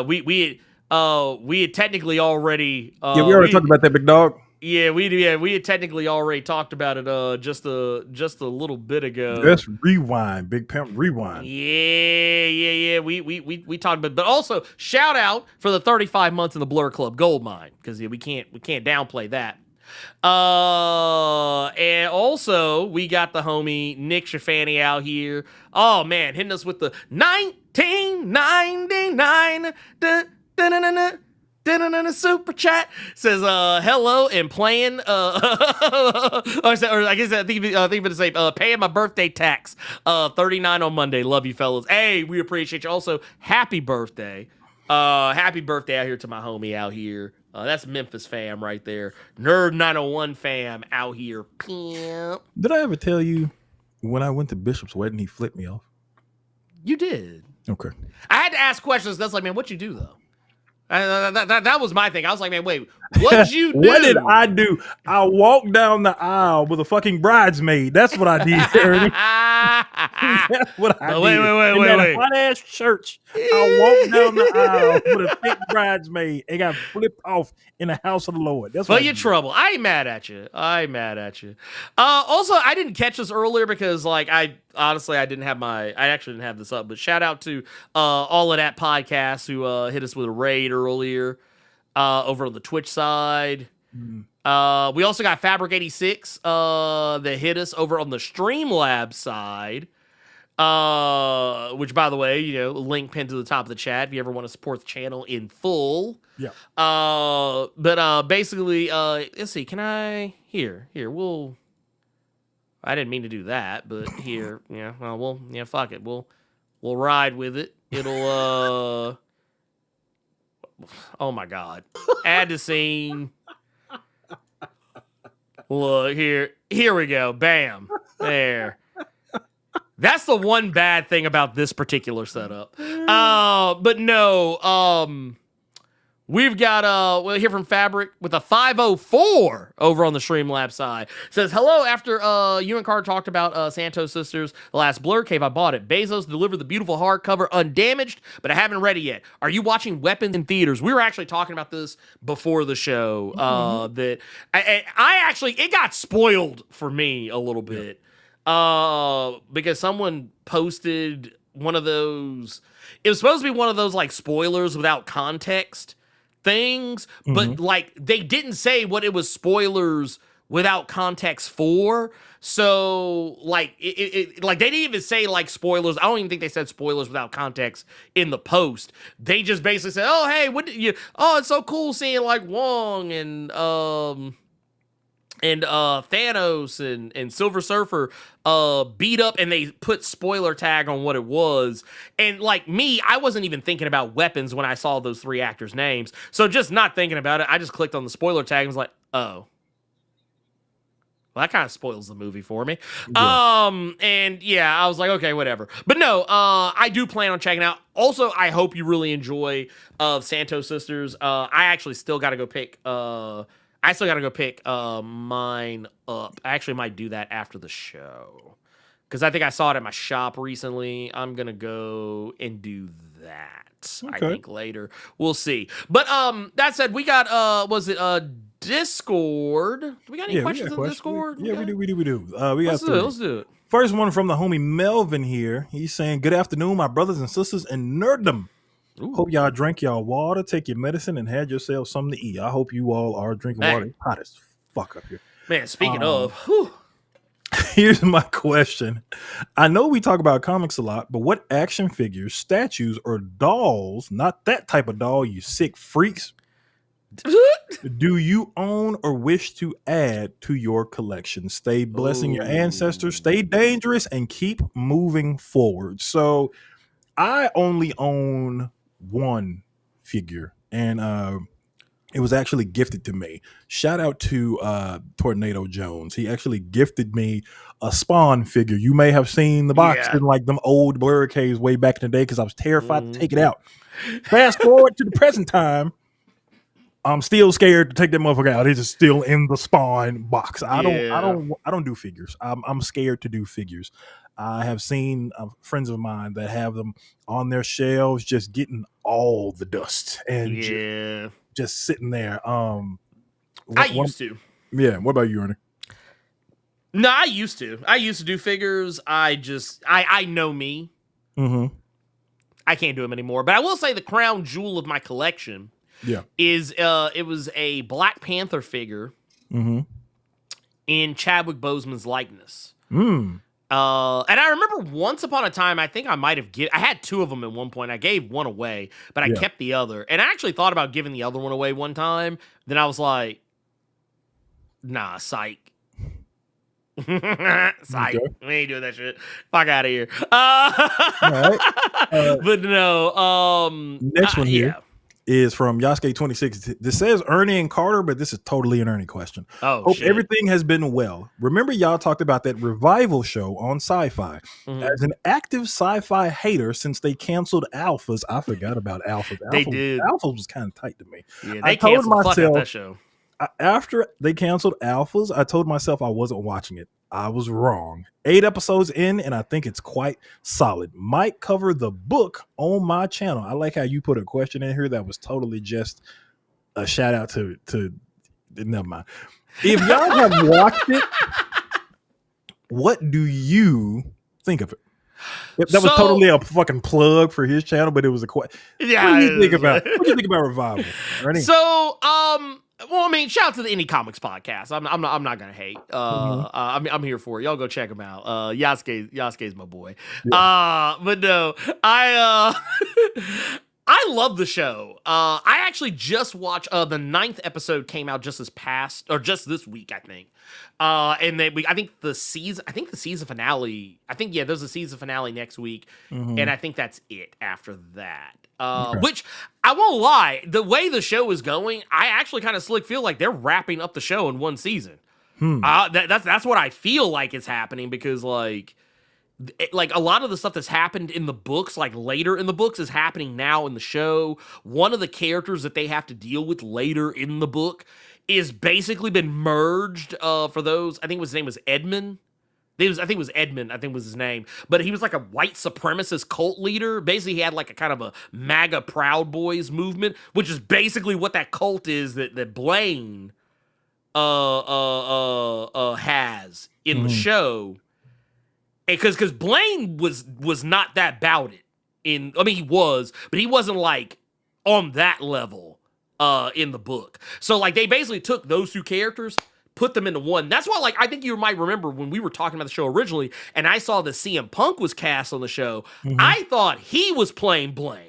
we had technically already. We already talked about that, big dog. Yeah, we had technically already talked about it just a little bit ago. Let's rewind, Big Pimp, rewind. Yeah. We talked about, but also shout out for the 35 months in the Blerd Club Gold Mine, because we can't downplay that. And also we got the homie Nick Shafani out here. Oh man, hitting us with the 1999 super chat. Says hello and playing or I guess I think to say paying my birthday tax 39 on Monday. Love you fellas. Hey, we appreciate you. Also happy birthday out here to my homie out here. That's Memphis fam right there. Nerd 901 fam out here. Pimp. Did I ever tell you when I went to Bishop's wedding he flipped me off? You did. Okay. I had to ask questions. That's like, man, what'd you do though? That was my thing. I was like, man, wait, what'd you do? What did I do? I walked down the aisle with a fucking bridesmaid. That's what I did, Ernie. That's what I did. Wait. A hot ass church. I walked down the aisle with a thick bridesmaid and got flipped off in the house of the Lord. That's what you're trouble. I ain't mad at you. Also, I didn't catch this earlier because, like, I actually didn't have this up. But shout out to All of That Podcast who hit us with a raid earlier over on the Twitch side. We also got Fabric 86 that hit us over on the Streamlabs side. Which, by the way, link pinned to the top of the chat if you ever want to support the channel in full. Yeah. But basically, let's see. Can I I didn't mean to do that, but here, fuck it. We'll ride with it. It'll oh my God. Add to scene. Look here. Here we go. Bam. There. That's the one bad thing about this particular setup. But no, we've got we'll hear from Fabric with a 504 over on the Streamlabs side. Says, hello, after you and Carter talked about Santos Sisters, The Last Blerd Cave, I bought it. Bezos delivered the beautiful hardcover undamaged, but I haven't read it yet. Are you watching Weapons in theaters? We were actually talking about this before the show. That I actually, it got spoiled for me a little bit. Because someone posted one of those, it was supposed to be one of those like spoilers without context things, but like they didn't say what it was spoilers without context for. So like like they didn't even say like spoilers. I don't even think they said spoilers without context in the post. They just basically said, "Oh, hey, what did you? Oh, it's so cool seeing like Wong and Thanos and Silver Surfer beat up," and they put spoiler tag on what it was. And like me, I wasn't even thinking about weapons when I saw those three actors' names. So just not thinking about it, I just clicked on the spoiler tag and was like, oh. Well, that kind of spoils the movie for me. Yeah. And yeah, I was like, okay, whatever. But no, I do plan on checking out. Also, I hope you really enjoy Santos Sisters. I actually still got to go pick mine up. I actually might do that after the show because I think I saw it at my shop recently. I'm gonna go and do that. Okay. I think later. We'll see. But that said, we got Discord. Do we got any questions in Discord? We do. We got three. Let's do it. First one from the homie Melvin here. He's saying, "Good afternoon, my brothers and sisters in nerddom. Ooh. Hope y'all drink y'all water, take your medicine, and had yourself something to eat. I hope you all are drinking water. It's hot as fuck up here." Man, speaking of, whew. Here's my question. I know we talk about comics a lot, but what action figures, statues, or dolls, not that type of doll, you sick freaks, do you own or wish to add to your collection? Stay blessing your ancestors, stay dangerous, and keep moving forward. So I only own one figure, and it was actually gifted to me. Shout out to Tornado Jones. He actually gifted me a Spawn figure. You may have seen the box in like them old Blerd caves way back in the day because I was terrified to take it out. Fast forward to the present time, I'm still scared to take that motherfucker out. It's still in the Spawn box. I don't do figures. I'm scared to do figures. I have seen friends of mine that have them on their shelves, just getting all the dust and just sitting there. I used to. Yeah. What about you, Ernie? No, I used to. I used to do figures. I know me. Mm-hmm. I can't do them anymore. But I will say the crown jewel of my collection is it was a Black Panther figure in Chadwick Boseman's likeness. And I remember once upon a time, I think I might have I had two of them at one point. I gave one away, but I kept the other. And I actually thought about giving the other one away one time. Then I was like, nah, psych. Psych. Okay. We ain't doing that shit. Fuck out of here. Right. But no. Next one here is from Yasuke26. This says Ernie and Carter, but this is totally an Ernie question. Hope everything has been well. Remember y'all talked about that revival show on Sci-Fi. As an active Sci-Fi hater, since they canceled Alphas, I forgot about Alphas. They did. Alphas was kind of tight to me. Yeah, they canceled the fuck out that show. After they canceled Alphas, I told myself I wasn't watching it. I was wrong. 8 episodes in, and I think it's quite solid. Might cover the book on my channel. I like how you put a question in here that was totally just a shout out to never mind. If y'all have watched it, what do you think of it? That was totally a fucking plug for his channel, but it was a question. Yeah. What do you think about Revival, Ernie? So, well, I mean, shout out to the Indie Comics podcast. I'm not gonna hate. I'm here for it. Y'all go check him out. Yasuke's my boy. Yeah. But no, I love the show. I actually just watched the 9th episode came out just this week, I think. And then I think the season finale. There's a season finale next week, and I think that's it after that. Which I won't lie, the way the show is going, I actually kind of feel like they're wrapping up the show in one season. That's what I feel like is happening because like a lot of the stuff that's happened in the books, like later in the books, is happening now in the show. One of the characters that they have to deal with later in the book is basically been merged. For those, I think his name was Edmund. I think it was Edmund, I think was his name. But he was like a white supremacist cult leader. Basically, he had like a kind of a MAGA Proud Boys movement, which is basically what that cult is that Blaine has in the show. Because Blaine was not that about it. He was, but he wasn't like on that level in the book. So like they basically took those two characters, put them into one. That's why, like, I think you might remember when we were talking about the show originally, and I saw that CM Punk was cast on the show. I thought he was playing Blaine.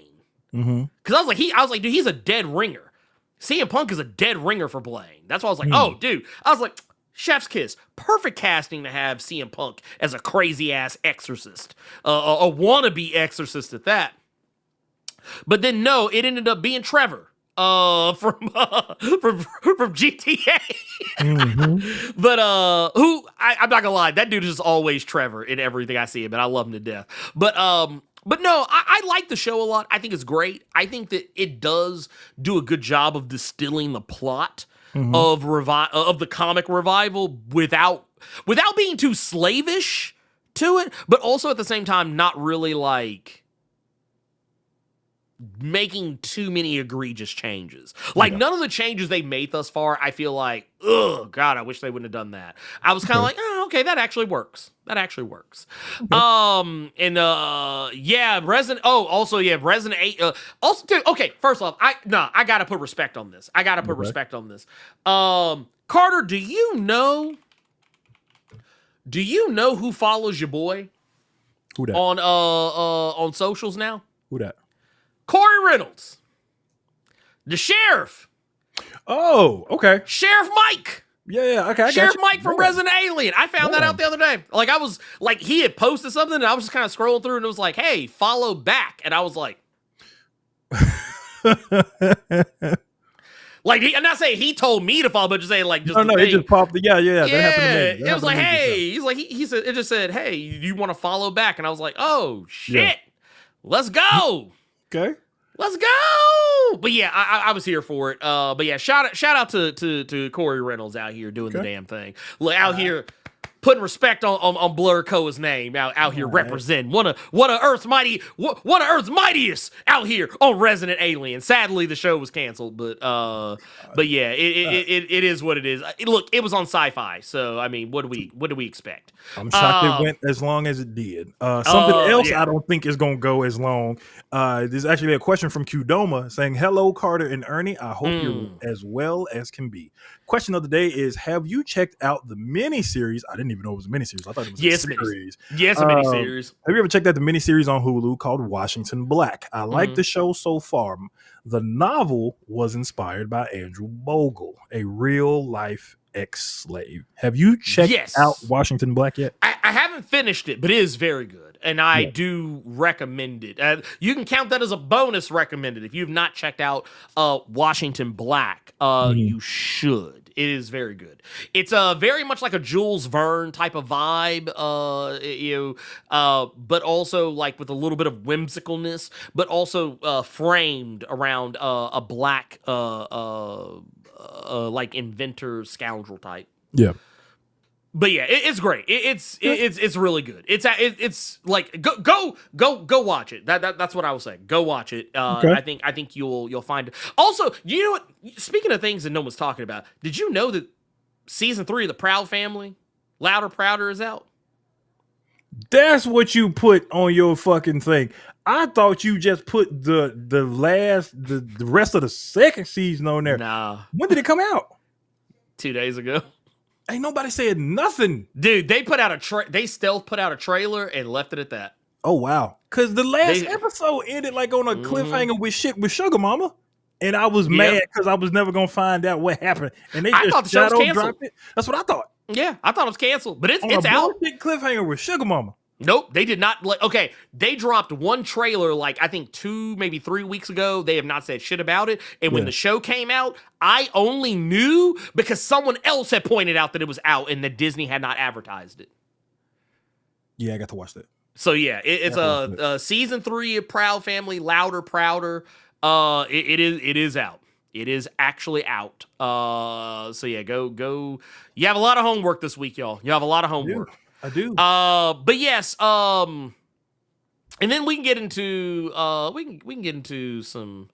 Because I was like, dude, he's a dead ringer. CM Punk is a dead ringer for Blaine. That's why I was like, oh, dude. I was like, chef's kiss. Perfect casting to have CM Punk as a crazy ass exorcist, a wannabe exorcist at that. But then no, it ended up being Trevor from GTA. But I'm not gonna lie, that dude is just always Trevor in everything I see him, and I love him to death. But no, I like the show a lot. I think it's great. I think that it does do a good job of distilling the plot of the comic revival without being too slavish to it, but also at the same time not really like making too many egregious changes. Like none of the changes they made thus far, I feel like, oh God, I wish they wouldn't have done that. I was kind of like, oh, okay, that actually works. That actually works. Resident 8. Also, too, okay, first off, I gotta put respect on this. Carter, do you know who follows your boy? Who that? On socials now? Who that? Corey Reynolds, the sheriff. Oh, okay. Sheriff Mike. Yeah, okay. Sheriff Mike from Resident Alien. I found that out the other day. Like I was like, he had posted something, and I was just kind of scrolling through, and it was like, "Hey, follow back," and I was like, like I'm not saying he told me to follow, but just saying like, just no, it just popped. Yeah. That happened to me. It was like, hey, he's like, he said, it just said, hey, you want to follow back, and I was like, oh shit, let's go. Okay. Let's go. But yeah, I was here for it. But yeah, shout out to Corey Reynolds out here doing the damn thing. Out here putting respect on Blerd Coa's name. Out here representing one of Earth's mightiest out here on Resident Alien. Sadly, the show was canceled, but yeah, it is what it is. Look, it was on Sci-Fi, so I mean, what do we expect? I'm shocked it went as long as it did. Something else I don't think is going to go as long. There's actually a question from Qdoma saying, hello, Carter and Ernie. I hope you're as well as can be. Question of the day is, have you checked out the miniseries? I didn't even know it was a miniseries. I thought it was a series. Yes, a miniseries. Have you ever checked out the miniseries on Hulu called Washington Black? I like the show so far. The novel was inspired by Andrew Bogle, a real-life ex-slave. Have you checked out Washington Black yet? I haven't finished it, but it is very good, and I do recommend it. You can count that as a bonus recommended. If you've not checked out Washington Black, you should. It is very good. It's very much like a Jules Verne type of vibe, but also like with a little bit of whimsicalness, but also framed around a black like inventor scoundrel type. Yeah. But yeah, it's great. It's really good. It's like go watch it. That's what I will say. Go watch it. I think you'll find it. Also, you know what? Speaking of things that no one's talking about, did you know that season 3 of the Proud Family, Louder Prouder, is out? That's what you put on your fucking thing. I thought you just put the rest of the second season on there. Nah. When did it come out? 2 days ago. Ain't nobody said nothing. Dude, they put out they stealth put out a trailer and left it at that. Oh wow. Cause the last episode ended like on a cliffhanger with Sugar Mama. And I was mad because I was never gonna find out what happened. And they just thought the show was canceled. Dropped it. That's what I thought. Yeah, I thought it was canceled, but it's out. Cliffhanger with Sugar Mama. Nope, they did not. Okay, they dropped one trailer like I think 2, maybe 3 weeks ago. They have not said shit about it. And when the show came out, I only knew because someone else had pointed out that it was out and that Disney had not advertised it. Yeah, I got to watch that. So yeah, it's a season 3 of Proud Family, Louder Prouder. It is out. It is actually out. So yeah, go. You have a lot of homework this week, y'all. You have a lot of homework. I do. But yes, and then we can get into we can get into some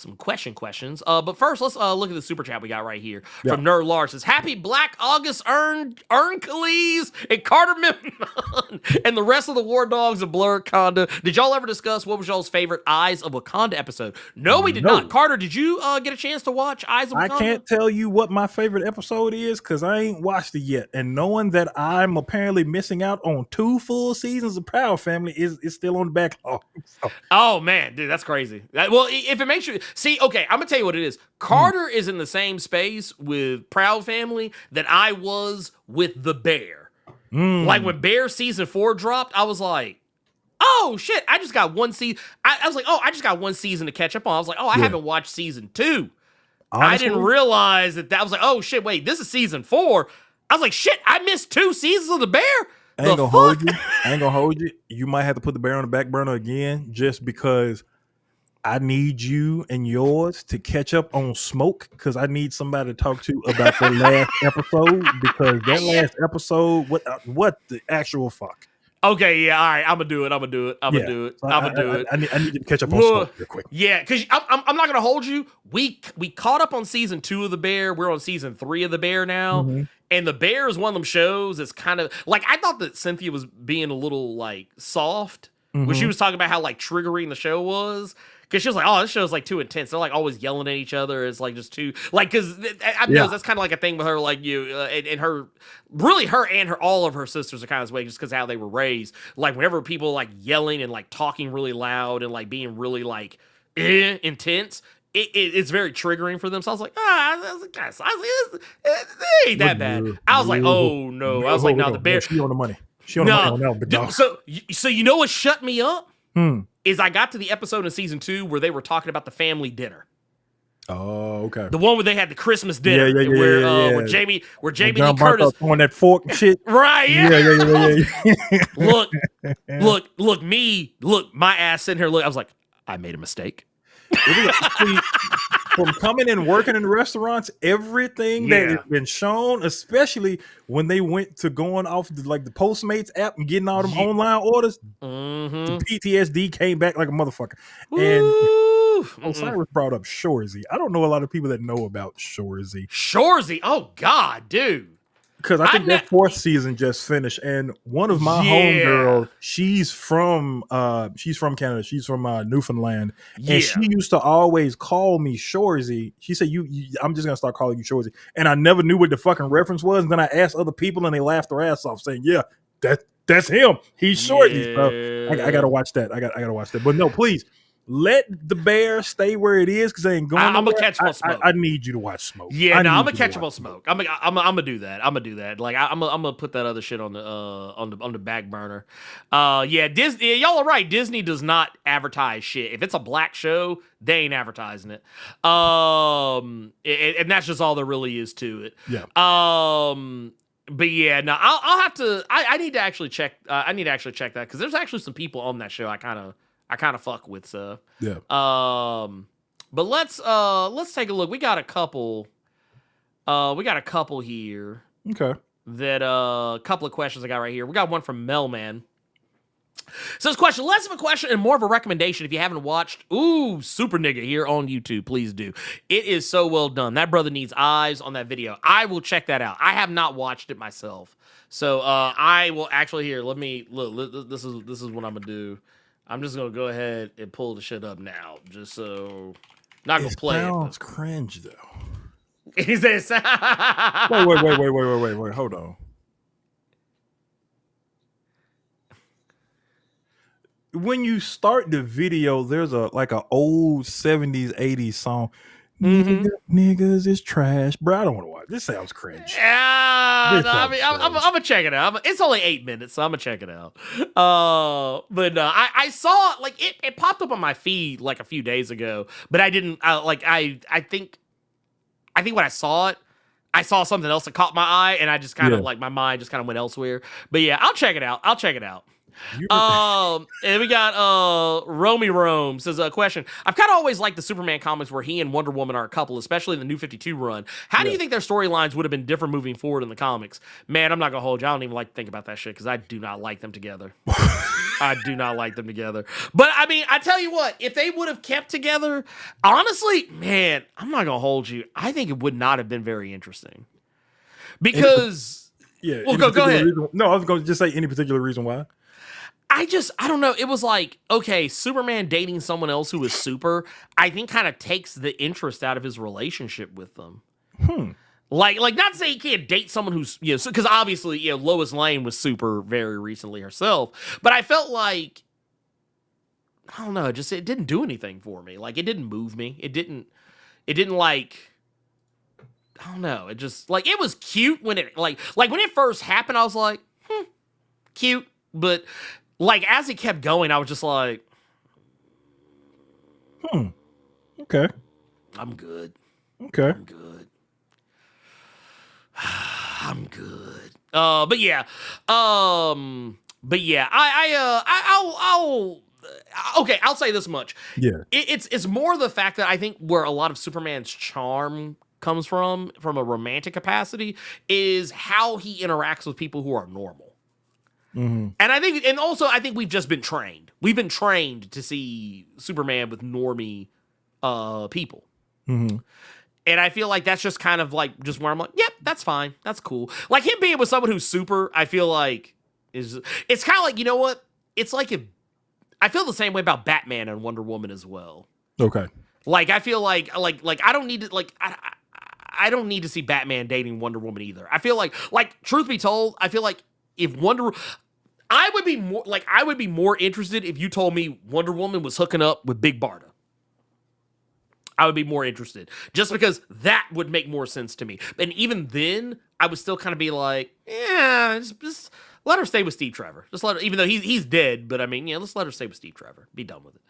some questions. But first, let's look at the super chat we got right here from Nerd Lars. Says, Happy Black August, Ern Khalees and Carter Memnon and the rest of the War Dogs of Blerd Conda. Did y'all ever discuss what was y'all's favorite Eyes of Wakanda episode? No, we did not. Carter, did you get a chance to watch Eyes of Wakanda? I can't tell you what my favorite episode is because I ain't watched it yet. And knowing that I'm apparently missing out on 2 full seasons of Proud Family is still on the backlog. So. Oh, man, dude, that's crazy. Well, if it makes you... See, okay, I'm going to tell you what it is. Carter is in the same space with Proud Family that I was with The Bear. Like, when Bear Season 4 dropped, I was like, oh, shit, I just got one season. I was like, oh, I just got one season to catch up on. I was like, oh, I haven't watched Season 2. Honestly? I didn't realize that I was like, oh, shit, wait, this is Season 4. I was like, shit, I missed 2 seasons of The Bear? I ain't gonna hold you. You might have to put The Bear on the back burner again just because I need you and yours to catch up on Smoke because I need somebody to talk to about the last episode because that last episode, what the actual fuck? Okay, yeah, all right, I'm gonna do it. I need you to catch up on Smoke real quick. Yeah, because I'm not gonna hold you. We caught up on season 2 of The Bear. We're on season 3 of The Bear now, and The Bear is one of them shows that's kind of like I thought that Cynthia was being a little like soft when she was talking about how like triggering the show was. Because she was like, oh, this show's like too intense. They're like always yelling at each other. It's like just too like because I know that's kind of like a thing with her, like you and her, really her and all of her sisters are kind of this way just because how they were raised. Like whenever people like yelling and like talking really loud and like being really like intense, it's very triggering for them. So I was like, it ain't that bad. I was like, oh no. I was like, no, The Bear. She on the money. She on the money on that, but dog. So you know what shut me up? Is I got to the episode in season 2 where they were talking about the family dinner. Oh, okay. The one where they had the Christmas dinner, where Jamie Lee Curtis on that fork and shit. Right? Yeah. Look, Look, my ass sitting here. Look, I was like, I made a mistake. From coming and working in restaurants, everything that has been shown, especially when they went to going off the Postmates app and getting all them online orders, the PTSD came back like a motherfucker. And Osiris brought up Shorzy. I don't know a lot of people that know about Shorzy. Shorzy? Oh, God, dude. Because I think that 4th season just finished, and one of my homegirls, she's from Canada. She's from Newfoundland, and she used to always call me Shorzy. She said, I'm just gonna start calling you Shorzy," and I never knew what the fucking reference was. And then I asked other people, and they laughed their ass off, saying, "Yeah, that's him. He's Shorzy." So I gotta watch that. I gotta watch that. But no, please. Let The Bear stay where it is because they ain't going. I'm gonna catch him on Smoke. I need you to watch Smoke. Yeah, I'm gonna catch him on Smoke. I'm gonna do that. I'm gonna do that. Like I'm gonna put that other shit on the back burner. Disney. Y'all are right. Disney does not advertise shit. If it's a black show, they ain't advertising it. And that's just all there really is to it. Yeah. But yeah, no, I'll have to. I need to actually check. I need to actually check that because there's actually some people on that show I kind of fuck with, so yeah. But let's take a look. We got a couple here. Okay. That a couple of questions I got right here. We got one from Melman. So this question, less of a question and more of a recommendation. If you haven't watched, Super Nigga here on YouTube, please do. It is so well done. That brother needs eyes on that video. I will check that out. I have not watched it myself, so I will actually here. Let me look. This is what I'm gonna do. I'm just gonna go ahead and pull the shit up now, just so not gonna play it. Sounds cringe though. He says, wait, hold on. When you start the video, there's a old 70s, 80s song. Niggas is trash, bro. I don't want to watch. This sounds cringe. I'm gonna check it out. It's only 8 minutes, so I'm gonna check it out. But I saw it popped up on my feed like a few days ago, but I didn't I think when I saw it, I saw something else that caught my eye, and I just kind of my mind just kind of went elsewhere. But yeah, I'll check it out. And we got Romy Rome says a question. I've kind of always liked the Superman comics where he and Wonder Woman are a couple, especially in the New 52 run. How do you think their storylines would have been different moving forward in the comics? Man, I'm not gonna hold you. I don't even like to think about that shit because I do not like them together. I do not like them together. But I mean, I tell you what, if they would have kept together, honestly, man, I'm not gonna hold you. I think it would not have been very interesting. Because well, go ahead. No, I was gonna just say any particular reason why. I don't know. It was like, okay, Superman dating someone else who is super, I think kind of takes the interest out of his relationship with them. Like not to say he can't date someone who's, you know, because obviously, you know, Lois Lane was super very recently herself, but I felt like, I don't know, just it didn't do anything for me. Like it didn't move me. It didn't like, I don't know. It just like, it was cute when it like when it first happened, I was like, cute, but like as it kept going, I was just like, okay, I'm good. Okay, I'm good. I'm good. But yeah. I'll okay, I'll say this much. Yeah. It's more the fact that I think where a lot of Superman's charm comes from a romantic capacity is how he interacts with people who are normal. And I think we've just been trained. We've been trained to see Superman with normie people. And I feel like that's just kind of like just where I'm like, yep, that's fine. That's cool. Like him being with someone who's super, I feel like it's kind of like, you know what? It's like I feel the same way about Batman and Wonder Woman as well. Okay. Like I feel like I don't need to I don't need to see Batman dating Wonder Woman either. I feel like truth be told, I feel like if I would be more interested if you told me Wonder Woman was hooking up with Big Barda. I would be more interested just because that would make more sense to me. And even then, I would still kind of be like, yeah, just let her stay with Steve Trevor. Just let her, even though he's dead, but I mean, yeah, let's let her stay with Steve Trevor. Be done with it.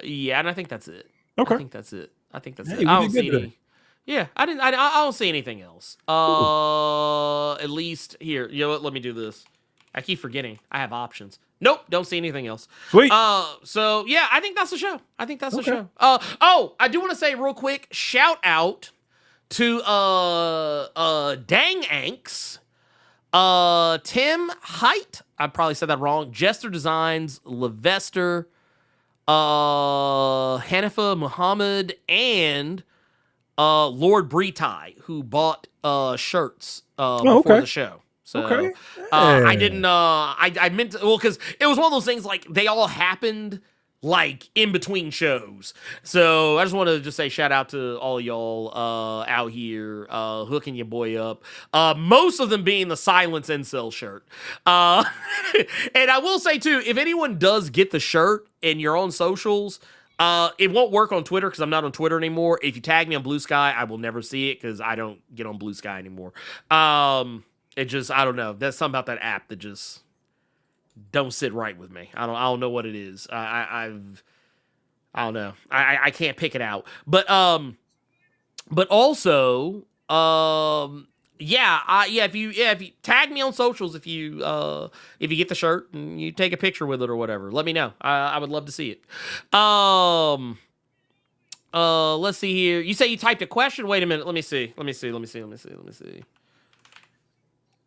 Yeah, and I think that's it. Okay. I think that's it. I don't see any. Yeah, I don't see anything else. At least here, you know what? Let me do this. I keep forgetting. I have options. Nope, don't see anything else. Sweet. So yeah, I think that's the show. The show. I do want to say real quick, shout out to Dang Anks, Tim Height. I probably said that wrong. Jester Designs, Levester, Hanifa Muhammad, and Lord Bretai, who bought shirts before the show. So I didn't I meant to, well, because it was one of those things like they all happened like in between shows. So I just want to just say shout out to all y'all out here hooking your boy up. Most of them being the Silence Incel shirt. And I will say too, if anyone does get the shirt in your own socials, it won't work on Twitter because I'm not on Twitter anymore. If you tag me on Blue Sky, I will never see it because I don't get on Blue Sky anymore. It just, I don't know. There's something about that app that just don't sit right with me. I don't know what it is. I don't know. I can't pick it out. But also, if you tag me on socials, if you get the shirt and you take a picture with it or whatever, let me know. I would love to see it. Let's see here. You say you typed a question. Wait a minute. Let me see.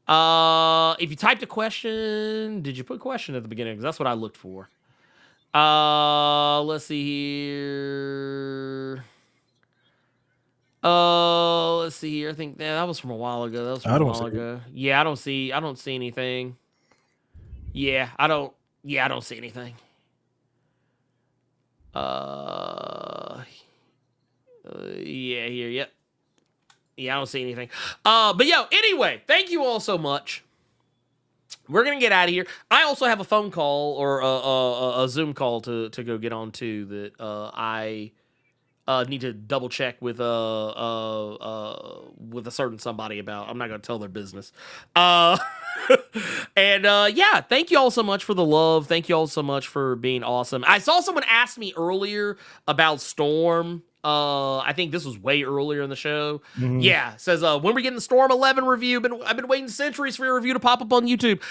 If you typed a question, did you put question at the beginning? Because that's what I looked for. Let's see here. Let's see here. I think that was from a while ago. Yeah, I don't see anything. Yeah, I don't see anything. Yeah, here, yep. Yeah, I don't see anything. But anyway, thank you all so much. We're gonna get out of here. I also have a phone call or a Zoom call to go get on to that I need to double check with a certain somebody about. I'm not gonna tell their business. And thank you all so much for the love. Thank you all so much for being awesome. I saw someone ask me earlier about Storm I think this was way earlier in the show. Yeah, says when we get the Storm 11 review. I've been waiting centuries for your review to pop up on YouTube.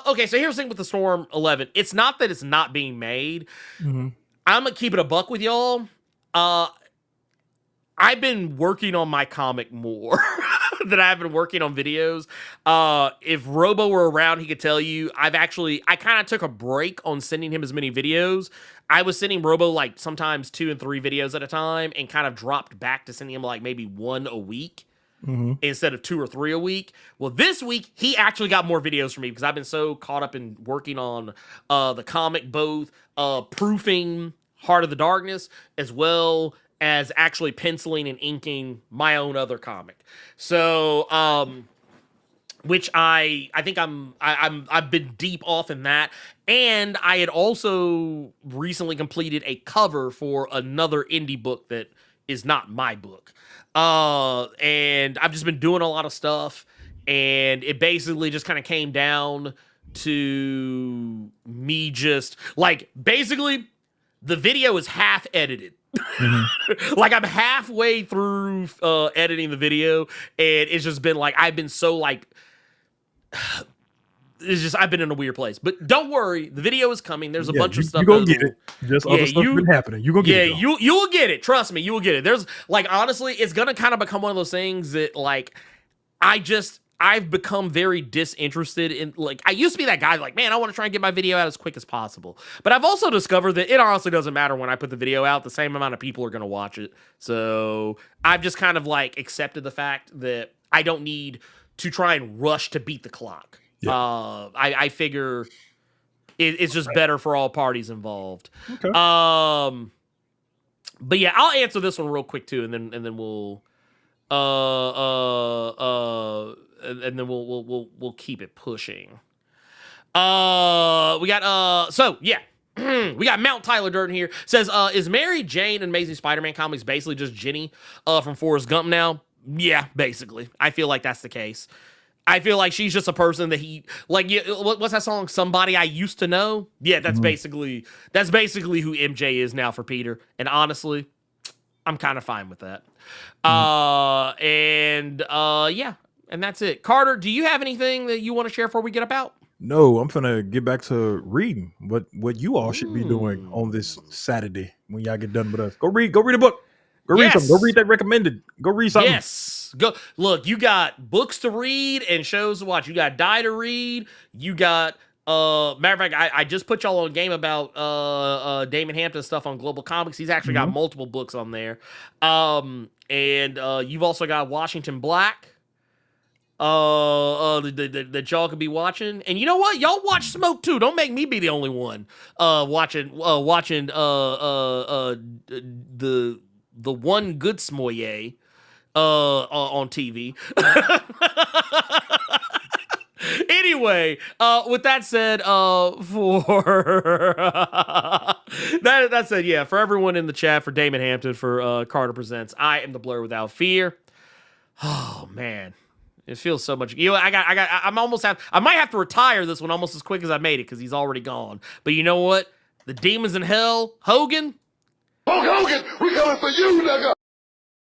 Okay, so here's the thing with the Storm 11. It's not that it's not being made. I'm gonna keep it a buck with y'all. I've been working on my comic more than I've been working on videos. If Robo were around, he could tell you I kind of took a break on sending him as many videos. I was sending Robo like sometimes 2 and 3 videos at a time and kind of dropped back to sending him like maybe 1 a week instead of 2 or 3 a week. Well, this week he actually got more videos from me because I've been so caught up in working on the comic, both proofing Heart of the Darkness as well as actually penciling and inking my own other comic. So, which I think I've been deep off in that. And I had also recently completed a cover for another indie book that is not my book. And I've just been doing a lot of stuff, and it basically just kind of came down to me just like, basically the video is half edited. Like I'm halfway through editing the video, and it's just been like I've been so like it's just I've been in a weird place. But don't worry, the video is coming. There's a bunch of stuff. You gonna get it. Just other stuff been happening. You gonna get it. Yeah, you will get it. Trust me, you will get it. There's like honestly, it's gonna kind of become one of those things that like I've become very disinterested in, like, I used to be that guy, like, man, I want to try and get my video out as quick as possible. But I've also discovered that it honestly doesn't matter when I put the video out, the same amount of people are going to watch it. So I've just kind of, like, accepted the fact that I don't need to try and rush to beat the clock. Yeah. I figure it's just better for all parties involved. Okay. But yeah, I'll answer this one real quick, too, and then we'll... and then we'll keep it pushing. We got so yeah. We got Mount Tyler Durden here. Says, is Mary Jane in Amazing Spider-Man comics basically just Jenny from Forrest Gump now? Yeah, basically. I feel like that's the case. I feel like she's just a person that he like. Yeah, what's that song? Somebody I Used to Know. Yeah, that's basically who MJ is now for Peter. And honestly, I'm kind of fine with that. Yeah, and that's it. Carter, do you have anything that you want to share before we get about? No, I'm gonna get back to reading what you all should be doing on this Saturday when y'all get done with us. Go read a book. Go read something. Go read that recommended. Go read something. Yes. Go look. You got books to read and shows to watch. You got Die to read. You got matter of fact, I just put y'all on a game about Daimon Hampton stuff on Global Comics. He's actually got multiple books on there. And you've also got Washington Black. That y'all could be watching. And you know what? Y'all watch Smoke too. Don't make me be the only one watching the one good Smoye on TV. Anyway, with that said, that said, yeah, for everyone in the chat, for Daimon Hampton, for Carter Presents, I am the Blerd Without Fear. Oh man, it feels so much. You know, I might have to retire this one almost as quick as I made it because he's already gone. But you know what? The demons in hell, Hogan. Hulk Hogan, we coming for you, nigga.